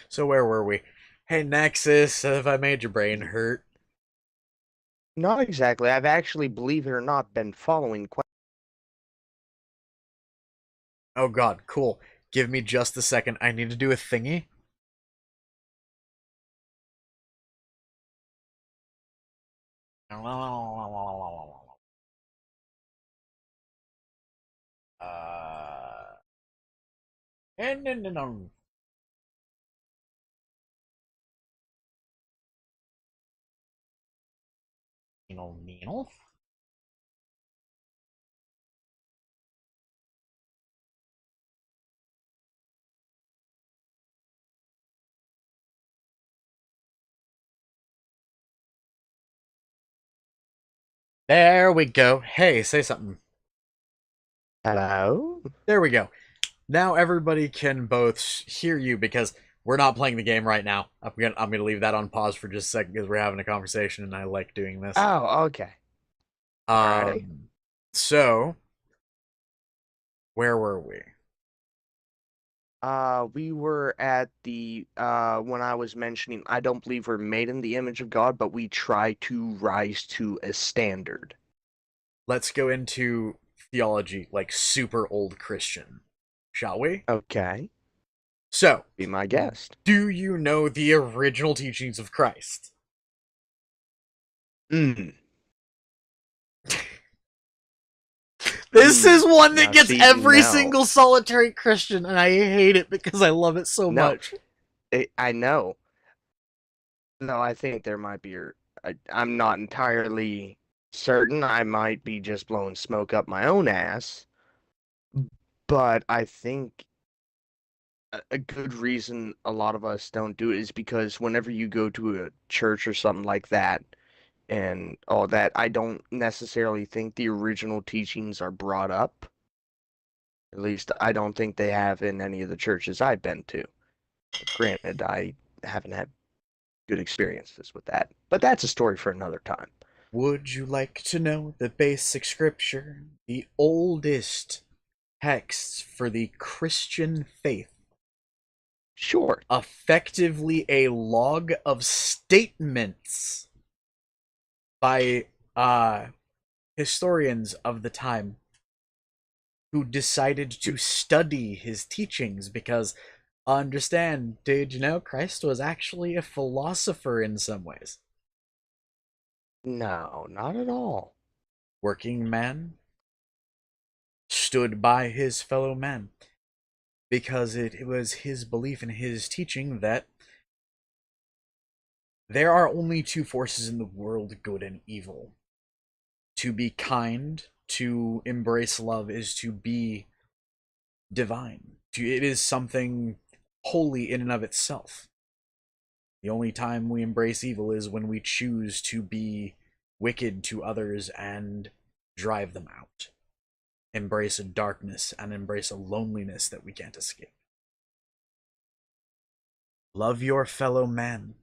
So where were we? Hey Nexus, have I made your brain hurt? Not exactly. I've actually, believe it or not, been following quite. Oh god, cool. Give me just a second. I need to do a thingy. And no. Needle. There we go. Hey, say something. Hello? There we go. Now everybody can both hear you because we're not playing the game right now. I'm gonna leave that on pause for just a second because we're having a conversation and I like doing this. Oh, okay. Alrighty. So where were we? We were at the when I was mentioning I don't believe we're made in the image of God, but we try to rise to a standard. Let's go into theology, like super old Christian, shall we? Okay. So, be my guest. Do you know the original teachings of Christ? This is one that gets every single solitary Christian, and I hate it because I love it so much. I know. No, I think there might be. I'm not entirely certain. I might be just blowing smoke up my own ass. But I think a good reason a lot of us don't do it is because whenever you go to a church or something like that, and all that, I don't necessarily think the original teachings are brought up. At least I don't think they have in any of the churches I've been to. Granted, I haven't had good experiences with that, but that's a story for another time. Would you like to know the basic scripture, the oldest texts for the Christian faith? Sure. Effectively a log of statements by historians of the time who decided to study his teachings because, understand, did you know Christ was actually a philosopher in some ways? No, not at all. Working man, stood by his fellow men because it was his belief and his teaching that there are only two forces in the world, good and evil. To be kind, to embrace love, is to be divine. It is something holy in and of itself. The only time we embrace evil is when we choose to be wicked to others and drive them out. Embrace a darkness and embrace a loneliness that we can't escape. Love your fellow man.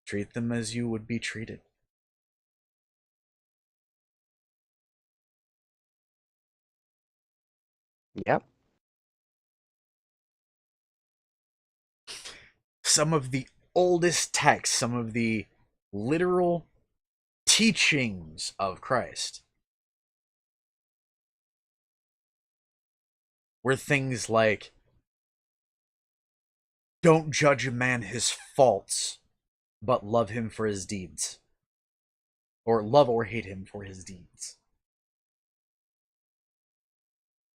Treat them as you would be treated. Yep. Some of the oldest texts, some of the literal teachings of Christ were things like, don't judge a man his faults, but love him for his deeds. Or love or hate him for his deeds.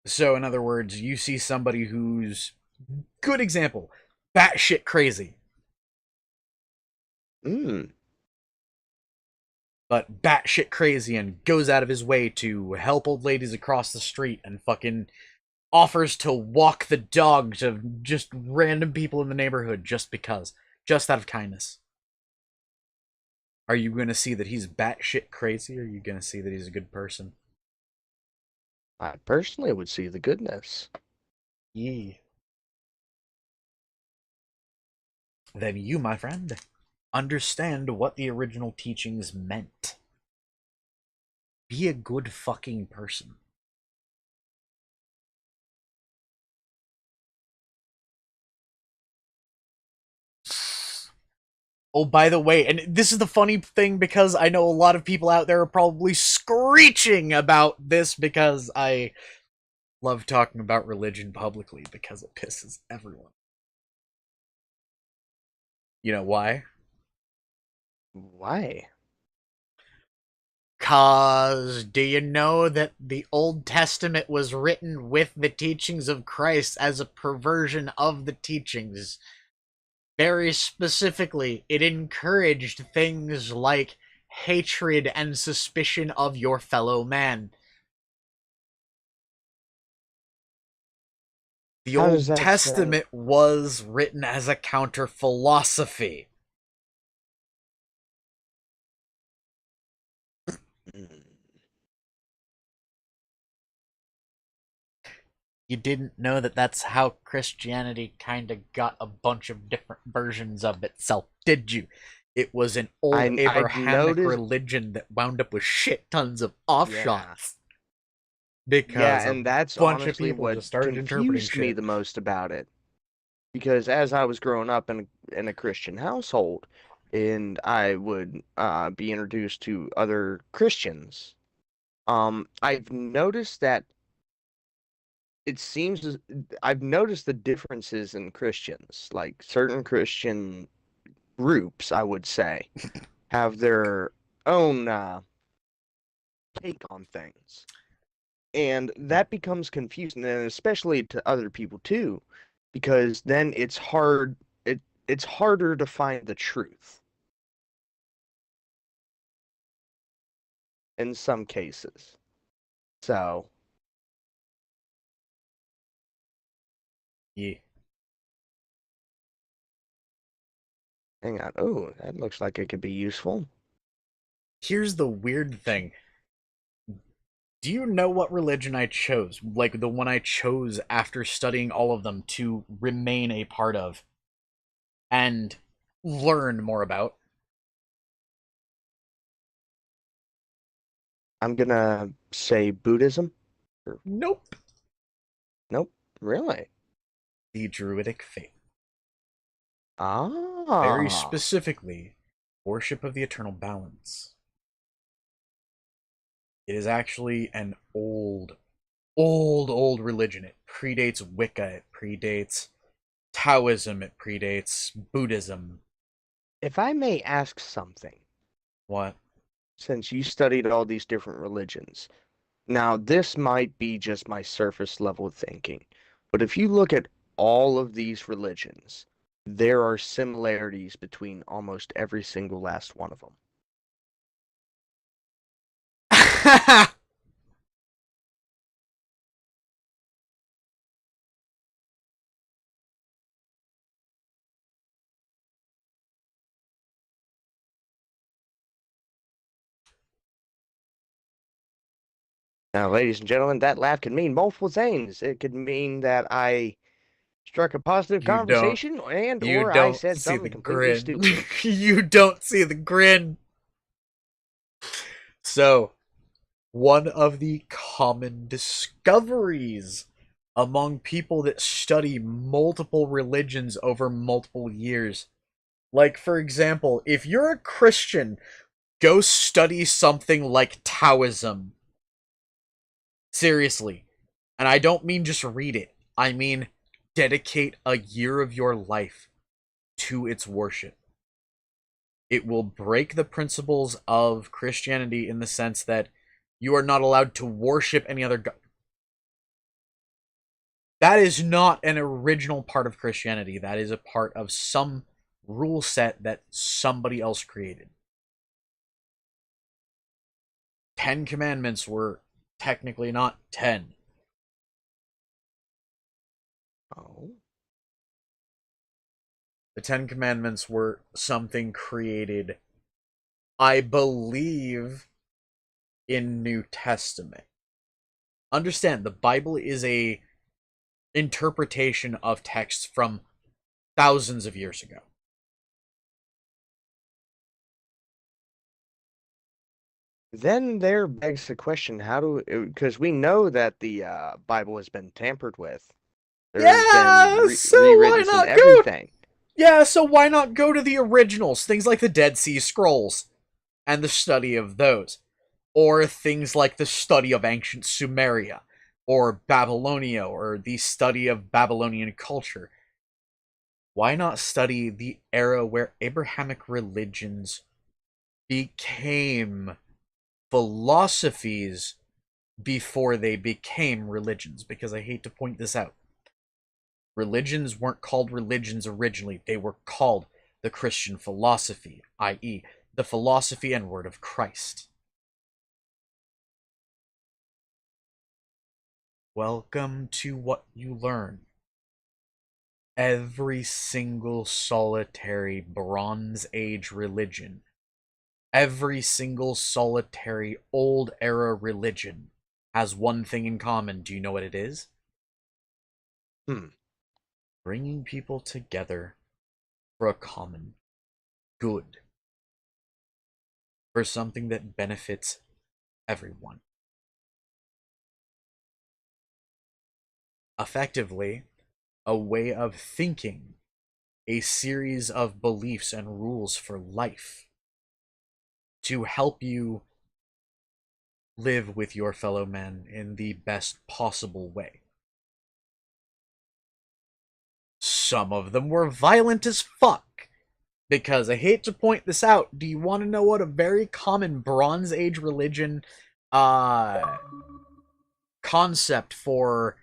So, in other words, you see somebody who's Good example. Batshit crazy. But batshit crazy and goes out of his way to help old ladies across the street and fucking offers to walk the dog to just random people in the neighborhood just because. Just out of kindness. Are you going to see that he's batshit crazy, or are you going to see that he's a good person? I personally would see the goodness. Yee. Then you, my friend, understand what the original teachings meant. Be a good fucking person. Oh, by the way, and this is the funny thing, because I know a lot of people out there are probably screeching about this because I love talking about religion publicly because it pisses everyone. You know why? Why? Cause do you know that the Old Testament was written with the teachings of Christ as a perversion of the teachings? Very specifically, it encouraged things like hatred and suspicion of your fellow man. The How does Old that Testament was written as a counter-philosophy. You didn't know that that's how Christianity kind of got a bunch of different versions of itself, did you? It was an old Abrahamic religion that wound up with shit tons of offshots. Because and that's a bunch of honestly people what just started interpreting confused me shit. the most about it. Because as I was growing up in a Christian household, and I would be introduced to other Christians, I've noticed that I've noticed the differences in Christians. Like certain Christian groups, I would say, have their own take on things. And that becomes confusing, and especially to other people too, because then it's harder to find the truth in some cases. So, yeah. Hang on. Oh, that looks like it could be useful. Here's the weird thing. Do you know what religion I chose? Like, the one I chose after studying all of them to remain a part of and learn more about? I'm gonna say Buddhism. Nope. Nope. Really? The Druidic faith. Ah. Very specifically, worship of the eternal balance. It is actually an old religion. It predates Wicca. It predates Taoism. It predates Buddhism. If I may ask something. What? Since you studied all these different religions. Now, this might be just my surface level thinking, but if you look at all of these religions, there are similarities between almost every single last one of them. Now, ladies and gentlemen, that laugh could mean multiple things. It could mean that I struck a positive conversation, or I said something completely stupid. You don't see the grin. So, one of the common discoveries among people that study multiple religions over multiple years. Like, for example, if you're a Christian, go study something like Taoism. Seriously. And I don't mean just read it. I mean dedicate a year of your life to its worship. It will break the principles of Christianity in the sense that you are not allowed to worship any other god. That is not an original part of Christianity. That is a part of some rule set that somebody else created. 10 commandments were technically not 10. Oh. The 10 commandments were something created, I believe, in New Testament. Understand, the Bible is a interpretation of texts from thousands of years ago. Then there begs the question: how do? Because we know that the Bible has been tampered with. There's been So why rewritten and not go? everything. Yeah, so why not go to the originals? Things like the Dead Sea Scrolls and the study of those. Or things like the study of ancient Sumeria, or Babylonia, or the study of Babylonian culture. Why not study the era where Abrahamic religions became philosophies before they became religions? Because I hate to point this out. Religions weren't called religions originally. They were called the Christian philosophy, i.e., the philosophy and word of Christ. Welcome to what you learn. Every single solitary Bronze Age religion, every single solitary Old Era religion has one thing in common. Do you know what it is? Bringing people together for a common good. For something that benefits everyone. Effectively, a way of thinking, a series of beliefs and rules for life to help you live with your fellow men in the best possible way. Some of them were violent as fuck. Because I hate to point this out, do you want to know what a very common Bronze Age religion concept for...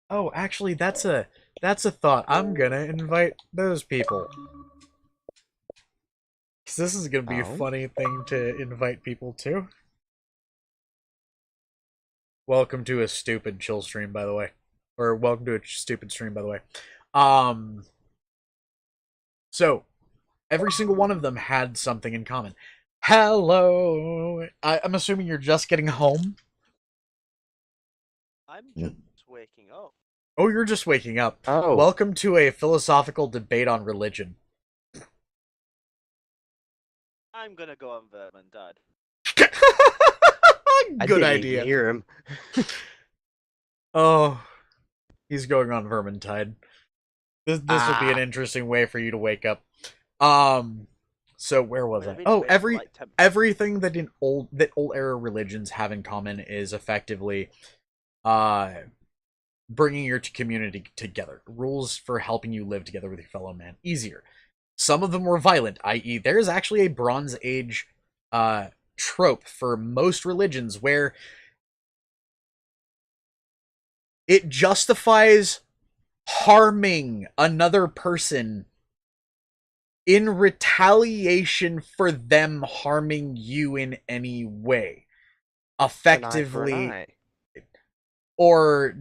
Oh, actually, that's a thought. I'm gonna invite those people. Because this is gonna be a funny thing to invite people to. Welcome to a stupid chill stream, by the way. Or welcome to a stupid stream, by the way. So, every single one of them had something in common. Hello! I'm assuming you're just getting home? I'm just waking up. Oh, you're just waking up. Oh. Welcome to a philosophical debate on religion. I'm gonna go on Vermintide. Good I didn't idea. even hear him. Oh, he's going on Vermintide. This would be an interesting way for you to wake up. So where was I? Oh, everything that old era religions have in common is effectively bringing your community together. Rules for helping you live together with your fellow man easier. Some of them were violent, i.e., there is actually a Bronze Age trope for most religions where it justifies harming another person in retaliation for them harming you in any way. Effectively, or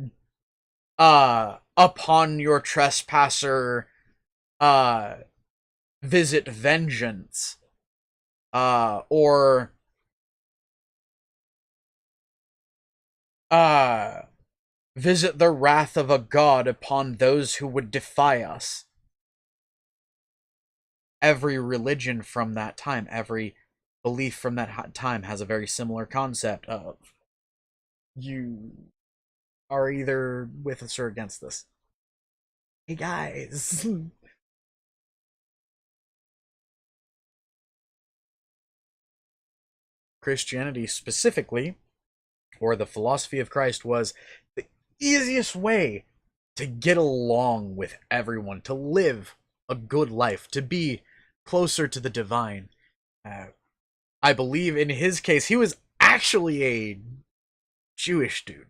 upon your trespasser visit vengeance, or visit the wrath of a god upon those who would defy us. Every religion from that time, every belief from that time has a very similar concept of you are either with us or against us. Hey guys. Christianity specifically, or the philosophy of Christ, was the easiest way to get along with everyone, to live a good life, to be closer to the divine. I believe in his case, he was actually a Jewish dude.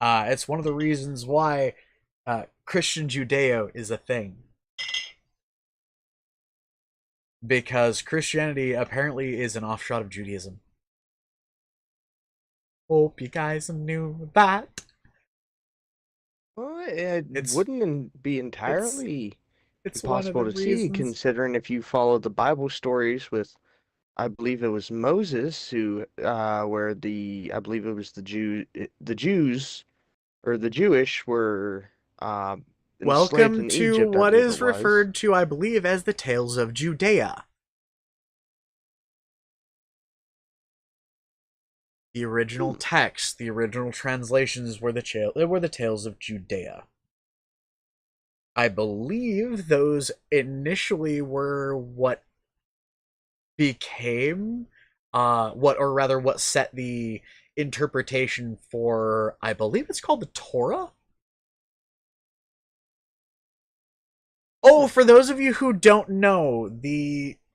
It's one of the reasons why Christian Judeo is a thing. Because Christianity apparently is an offshoot of Judaism. Hope you guys knew that. Well, it wouldn't be entirely it's one of impossible the to see, reasons. considering if you follow the Bible stories with, I believe it was Moses who, where I believe it was the Jews, or the Jewish were enslaved Welcome in to Egypt, I what believe it is was. referred to, I believe, as the Tales of Judea. The original text, the original translations were the Tales of Judea. I believe those initially were what became, what set the interpretation for, I believe it's called the Torah. Oh, for those of you who don't know,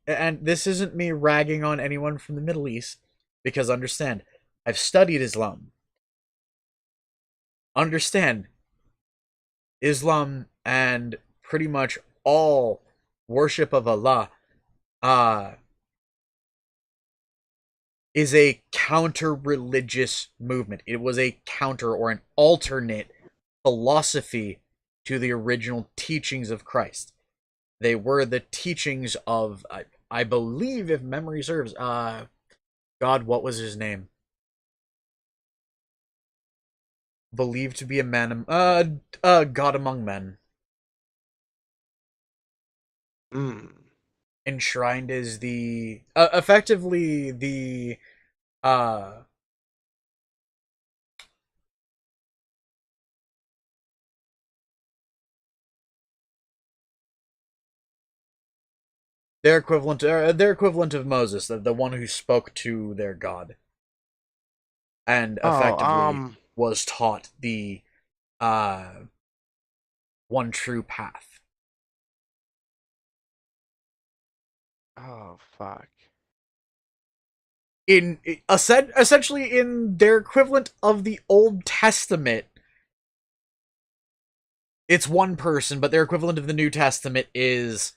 and this isn't me ragging on anyone from the Middle East, because understand, I've studied Islam. Understand, Islam and pretty much all worship of Allah is a counter-religious movement. It was a counter or an alternate philosophy to the original teachings of Christ. They were the teachings of, I believe, if memory serves, God, what was his name? Believed to be a man, God among men. Enshrined as the, effectively the, their equivalent of Moses, the one who spoke to their God, and effectively was taught the one true path. Oh, fuck. Essentially in their equivalent of the Old Testament, it's one person, but their equivalent of the New Testament is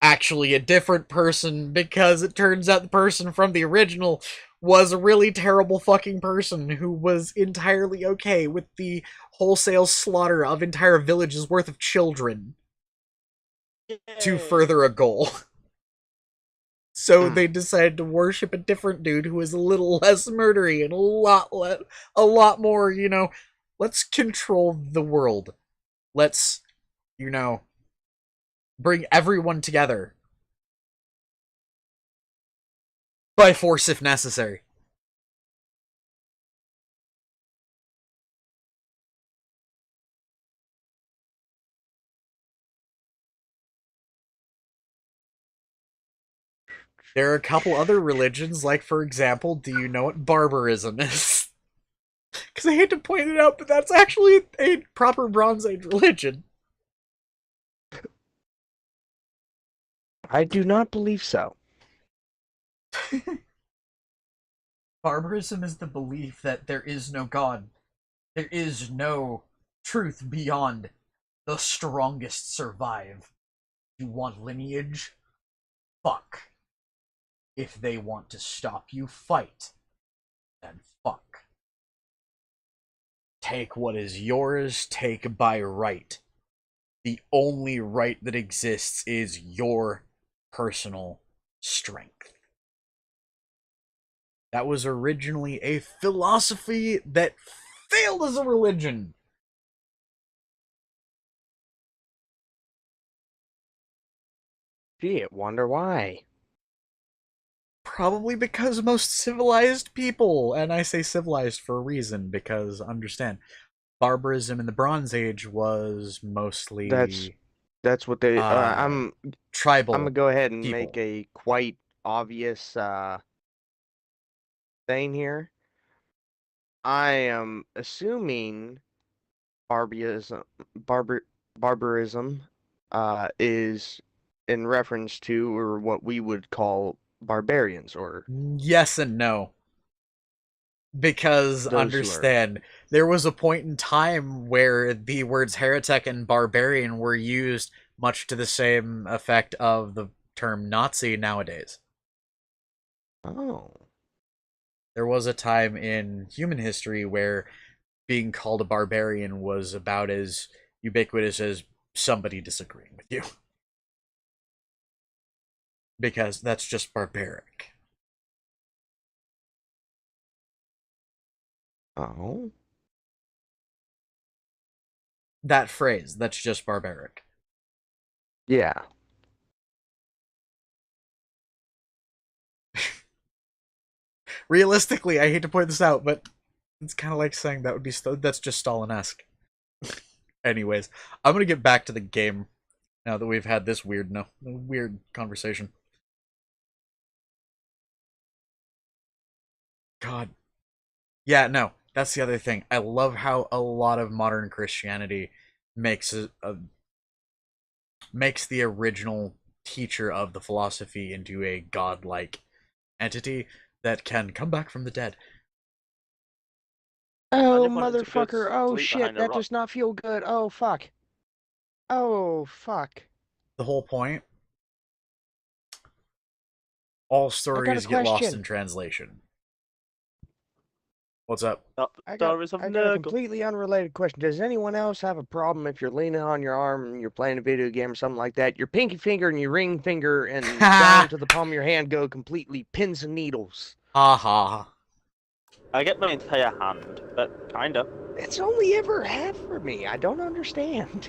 actually a different person, because it turns out the person from the original was a really terrible fucking person who was entirely okay with the wholesale slaughter of entire villages worth of children to further a goal. So they decided to worship a different dude who is a little less murdery and a lot more, let's control the world. Let's, bring everyone together. By force if necessary. There are a couple other religions, like, for example, do you know what barbarism is? Because I hate to point it out, but that's actually a proper Bronze Age religion. I do not believe so. Barbarism is the belief that there is no God. There is no truth beyond the strongest survive. You want lineage? Fuck. If they want to stop you, fight. Then fuck. Take what is yours, take by right. The only right that exists is your personal strength. That was originally a philosophy that failed as a religion. Gee, I wonder why. Probably because most civilized people, and I say civilized for a reason, because understand, barbarism in the Bronze Age was mostly that's what they. I'm tribal. I'm gonna go ahead and people. make a quite obvious thing here. I am assuming barbarism is in reference to, or what we would call, barbarians, or yes and no. Because Those who are. understand, there was a point in time where the words heretic and barbarian were used much to the same effect of the term Nazi nowadays. Oh. There was a time in human history where being called a barbarian was about as ubiquitous as somebody disagreeing with you. Because that's just barbaric. Oh. That phrase, that's just barbaric. Yeah. Realistically, I hate to point this out, but it's kind of like saying that would be that's just Stalin-esque. Anyways, I'm gonna get back to the game now that we've had this weird conversation. God, yeah, no, that's the other thing. I love how a lot of modern Christianity makes makes the original teacher of the philosophy into a godlike entity that can come back from the dead. Oh, Anyone into good motherfucker. Oh, sleep shit. behind a That rock. does not feel good. Oh, fuck. Oh, fuck. The whole point, all I got a stories get lost question. in translation. What's up? I Stories of got a Nurgle. completely unrelated question. Does anyone else have a problem if you're leaning on your arm and you're playing a video game or something like that? Your pinky finger and your ring finger and down to the palm of your hand go completely pins and needles. Ha ha. I get my entire hand, but kinda. It's only ever half for me. I don't understand.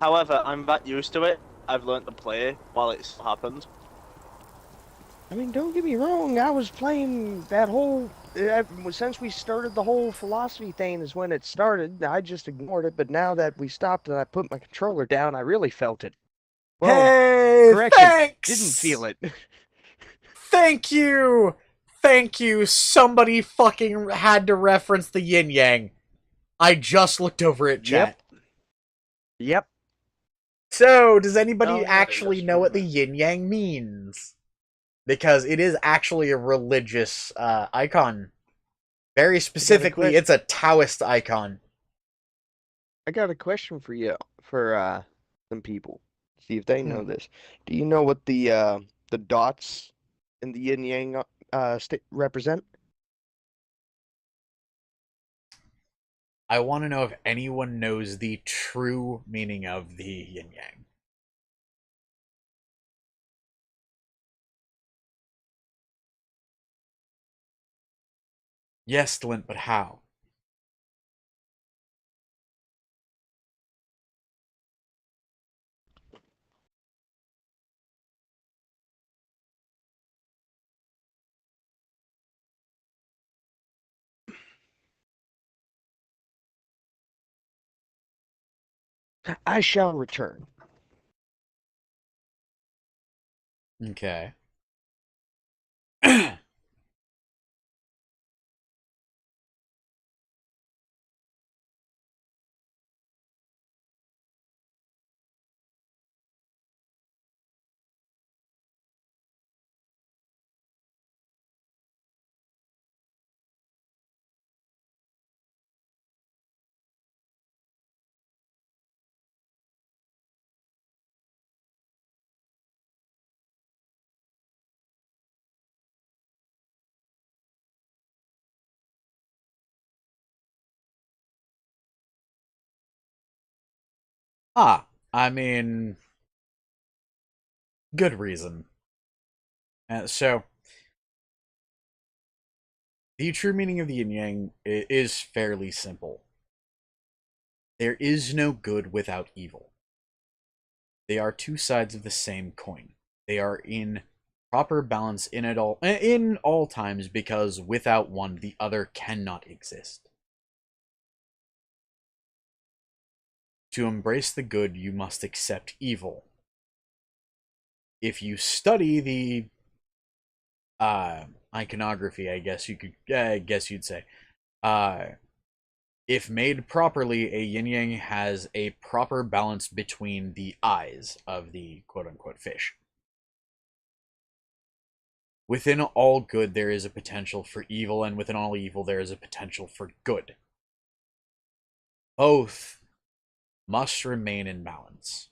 However, I'm that used to it. I've learned to play while it still happens. I mean, don't get me wrong. I was playing that whole... since we started the whole philosophy thing is when it started. I just ignored it, but now that we stopped and I put my controller down, I really felt it. Well, hey, correction, thanks! didn't feel it. Thank you! Thank you! Somebody fucking had to reference the yin yang. I just looked over at chat. Yep. So, does anybody Oh, yeah, actually just know what the remember. yin yang means? Because it is actually a religious icon. Very specifically, it's a Taoist icon. I got a question for you, for some people. See if they know this. Do you know what the dots in the yin yang represent? I want to know if anyone knows the true meaning of the yin yang. Yes, Lint, but how? I shall return. Okay. I mean, good reason. So, the true meaning of the yin yang is fairly simple. There is no good without evil. They are two sides of the same coin. They are in proper balance in all times, because without one, the other cannot exist. To embrace the good, you must accept evil. If you study the iconography, I guess you'd say, if made properly, a yin yang has a proper balance between the eyes of the quote unquote fish. Within all good, there is a potential for evil, and within all evil, there is a potential for good. Both must remain in balance.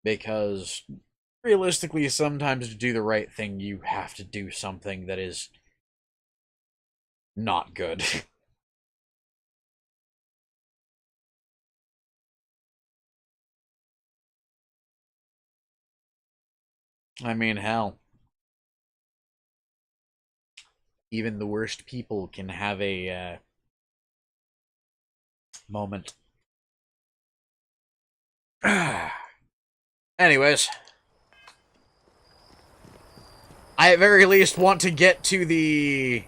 Because realistically, sometimes to do the right thing, you have to do something that is not good. I mean, hell. Even the worst people can have a moment. Anyways. I at very least want to get to the...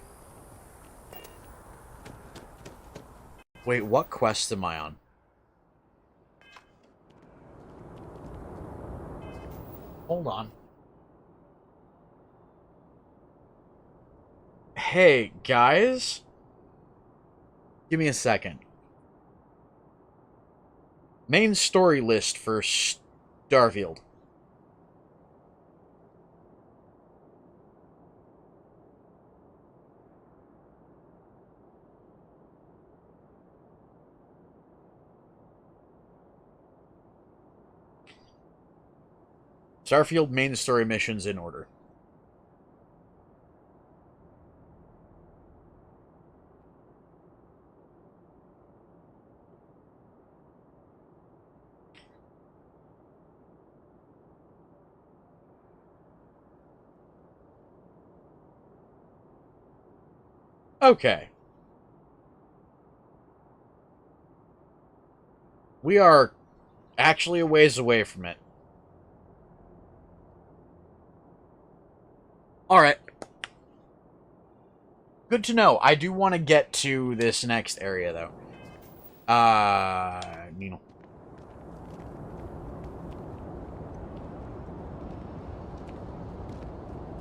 Wait, what quest am I on? Hold on. Hey, guys? Give me a second. Main story list for Starfield. Starfield main story missions in order. Okay. We are actually a ways away from it. Alright. Good to know. I do want to get to this next area, though. Needle.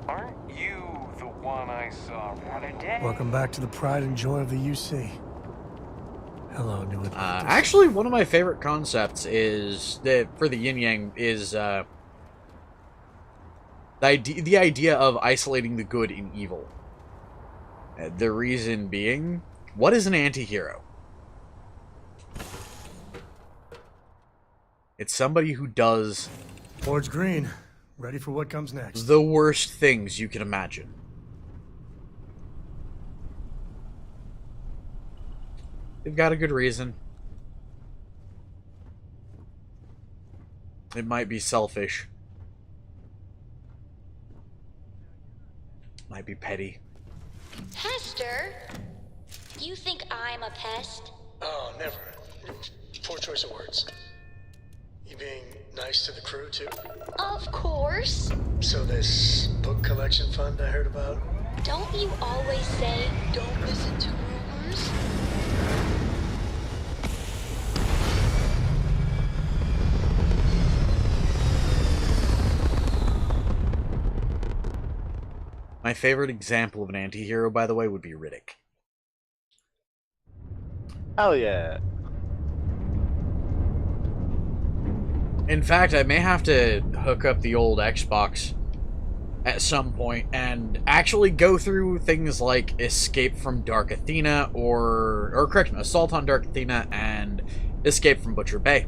Aren't you the one I saw running? Welcome back to the pride and joy of the UC. Hello, new Atlantis. Actually, one of my favorite concepts is that for the yin yang is the idea of isolating the good in evil. The reason being, what is an anti-hero? It's somebody who does Forge green, ready for what comes next. the worst things you can imagine. They've got a good reason. It might be selfish. Might be petty. Hester? You think I'm a pest? Oh, never. Poor choice of words. You being nice to the crew, too? Of course. So this book collection fund I heard about? Don't you always say, don't listen to rumors? My favorite example of an anti-hero, by the way, would be Riddick. Hell yeah. In fact, I may have to hook up the old Xbox at some point and actually go through things like Escape from Dark Athena or correction, Assault on Dark Athena and Escape from Butcher Bay.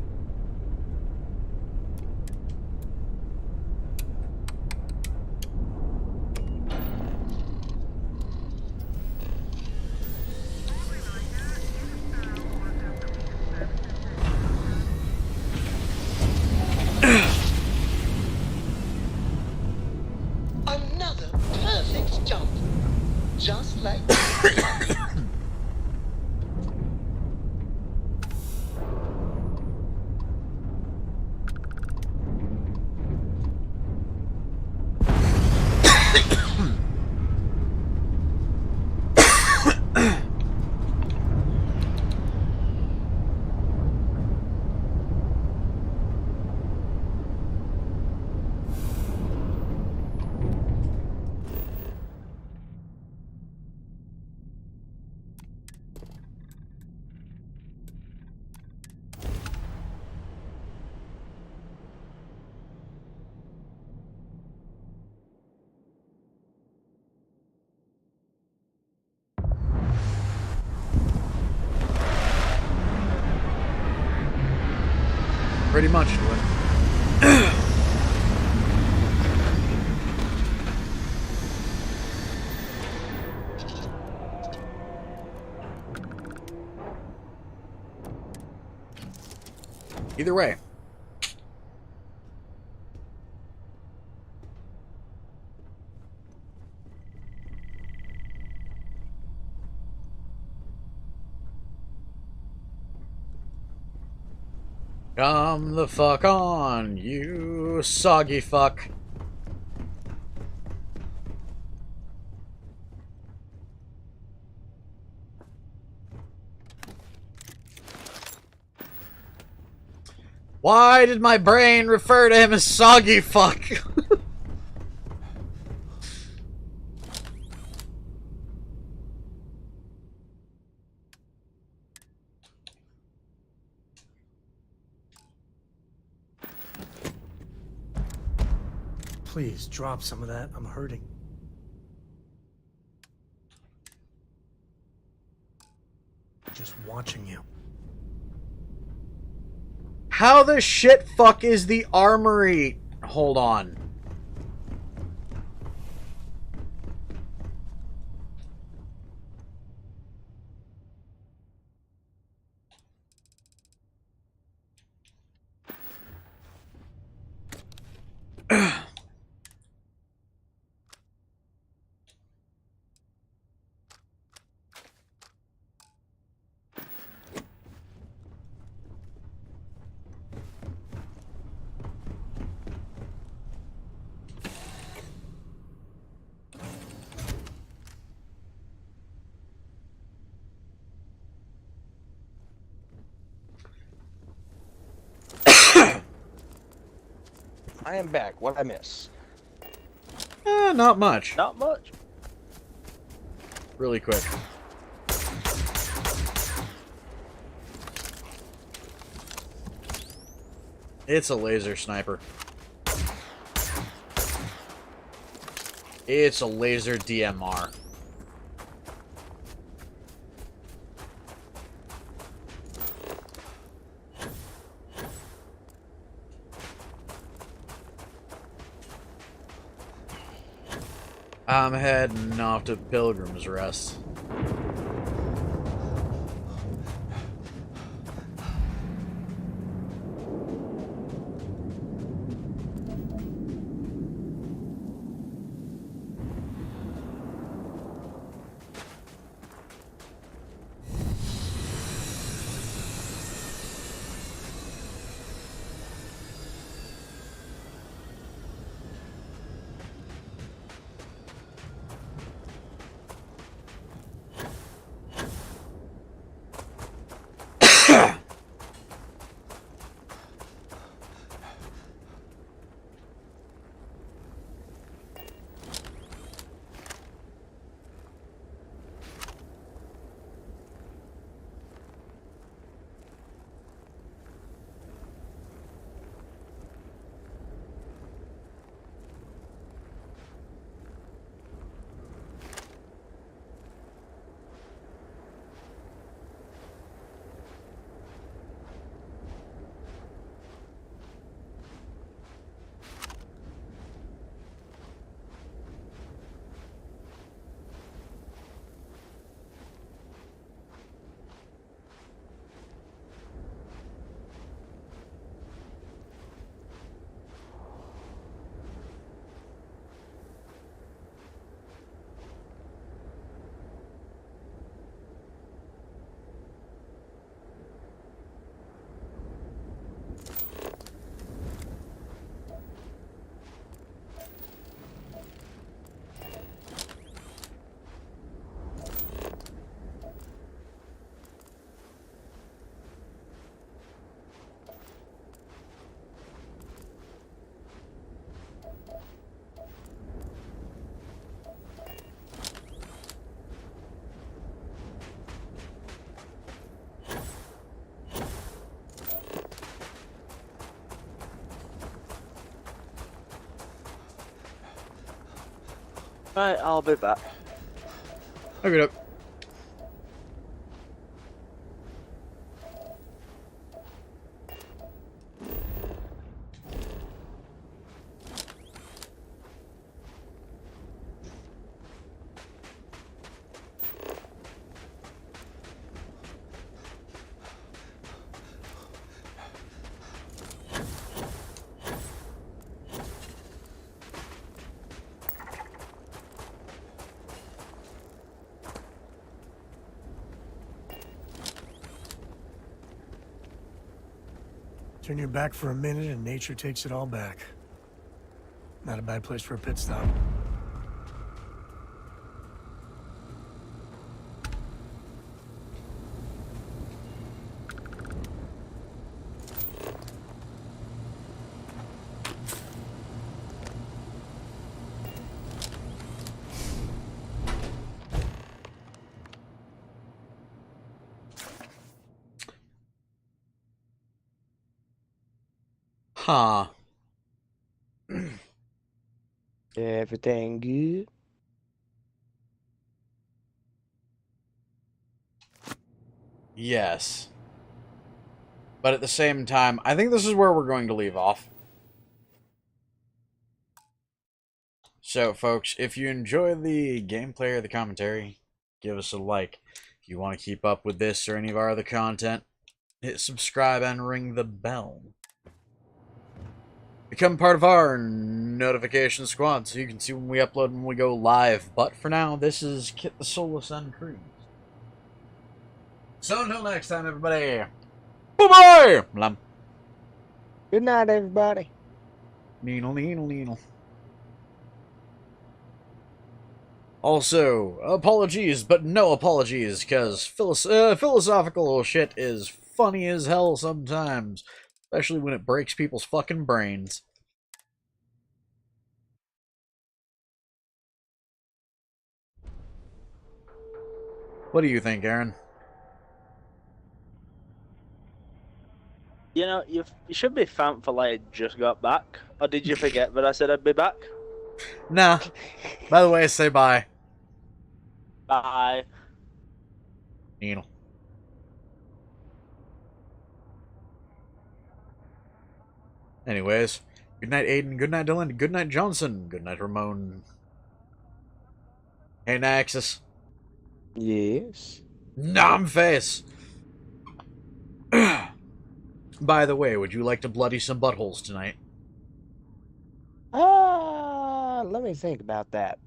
Another perfect jump. Just like pretty much to it. Either way. Come the fuck on, you soggy fuck. Why did my brain refer to him as soggy fuck? Please, drop some of that. I'm hurting. Just watching you. How the shit fuck is the armory? Hold on. I am back. What I miss? Not much. Not much. Really quick. It's a laser sniper. It's a laser DMR. I'm heading off to Pilgrim's Rest. Right, I'll be back. Okay, up. Turn your back for a minute and nature takes it all back. Not a bad place for a pit stop. Huh. Everything good? Yes. But at the same time, I think this is where we're going to leave off. So, folks, if you enjoy the gameplay or the commentary, give us a like. If you want to keep up with this or any of our other content, hit subscribe and ring the bell. Become part of our notification squad so you can see when we upload and when we go live. But for now, this is Kitthesoulless and Cruise. So until next time, everybody. Bye-bye! Good night, everybody. Needle. Also, apologies, but no apologies, because philosophical shit is funny as hell sometimes. Especially when it breaks people's fucking brains. What do you think, Aaron? You know, you should be thankful I just got back. Or did you forget that I said I'd be back? Nah. By the way, say bye. Bye. Needle. Anyways, good night, Aiden. Good night, Dylan. Good night, Johnson. Good night, Ramon. Hey, Naxus. Yes. Nom face. By the way, would you like to bloody some buttholes tonight? Let me think about that.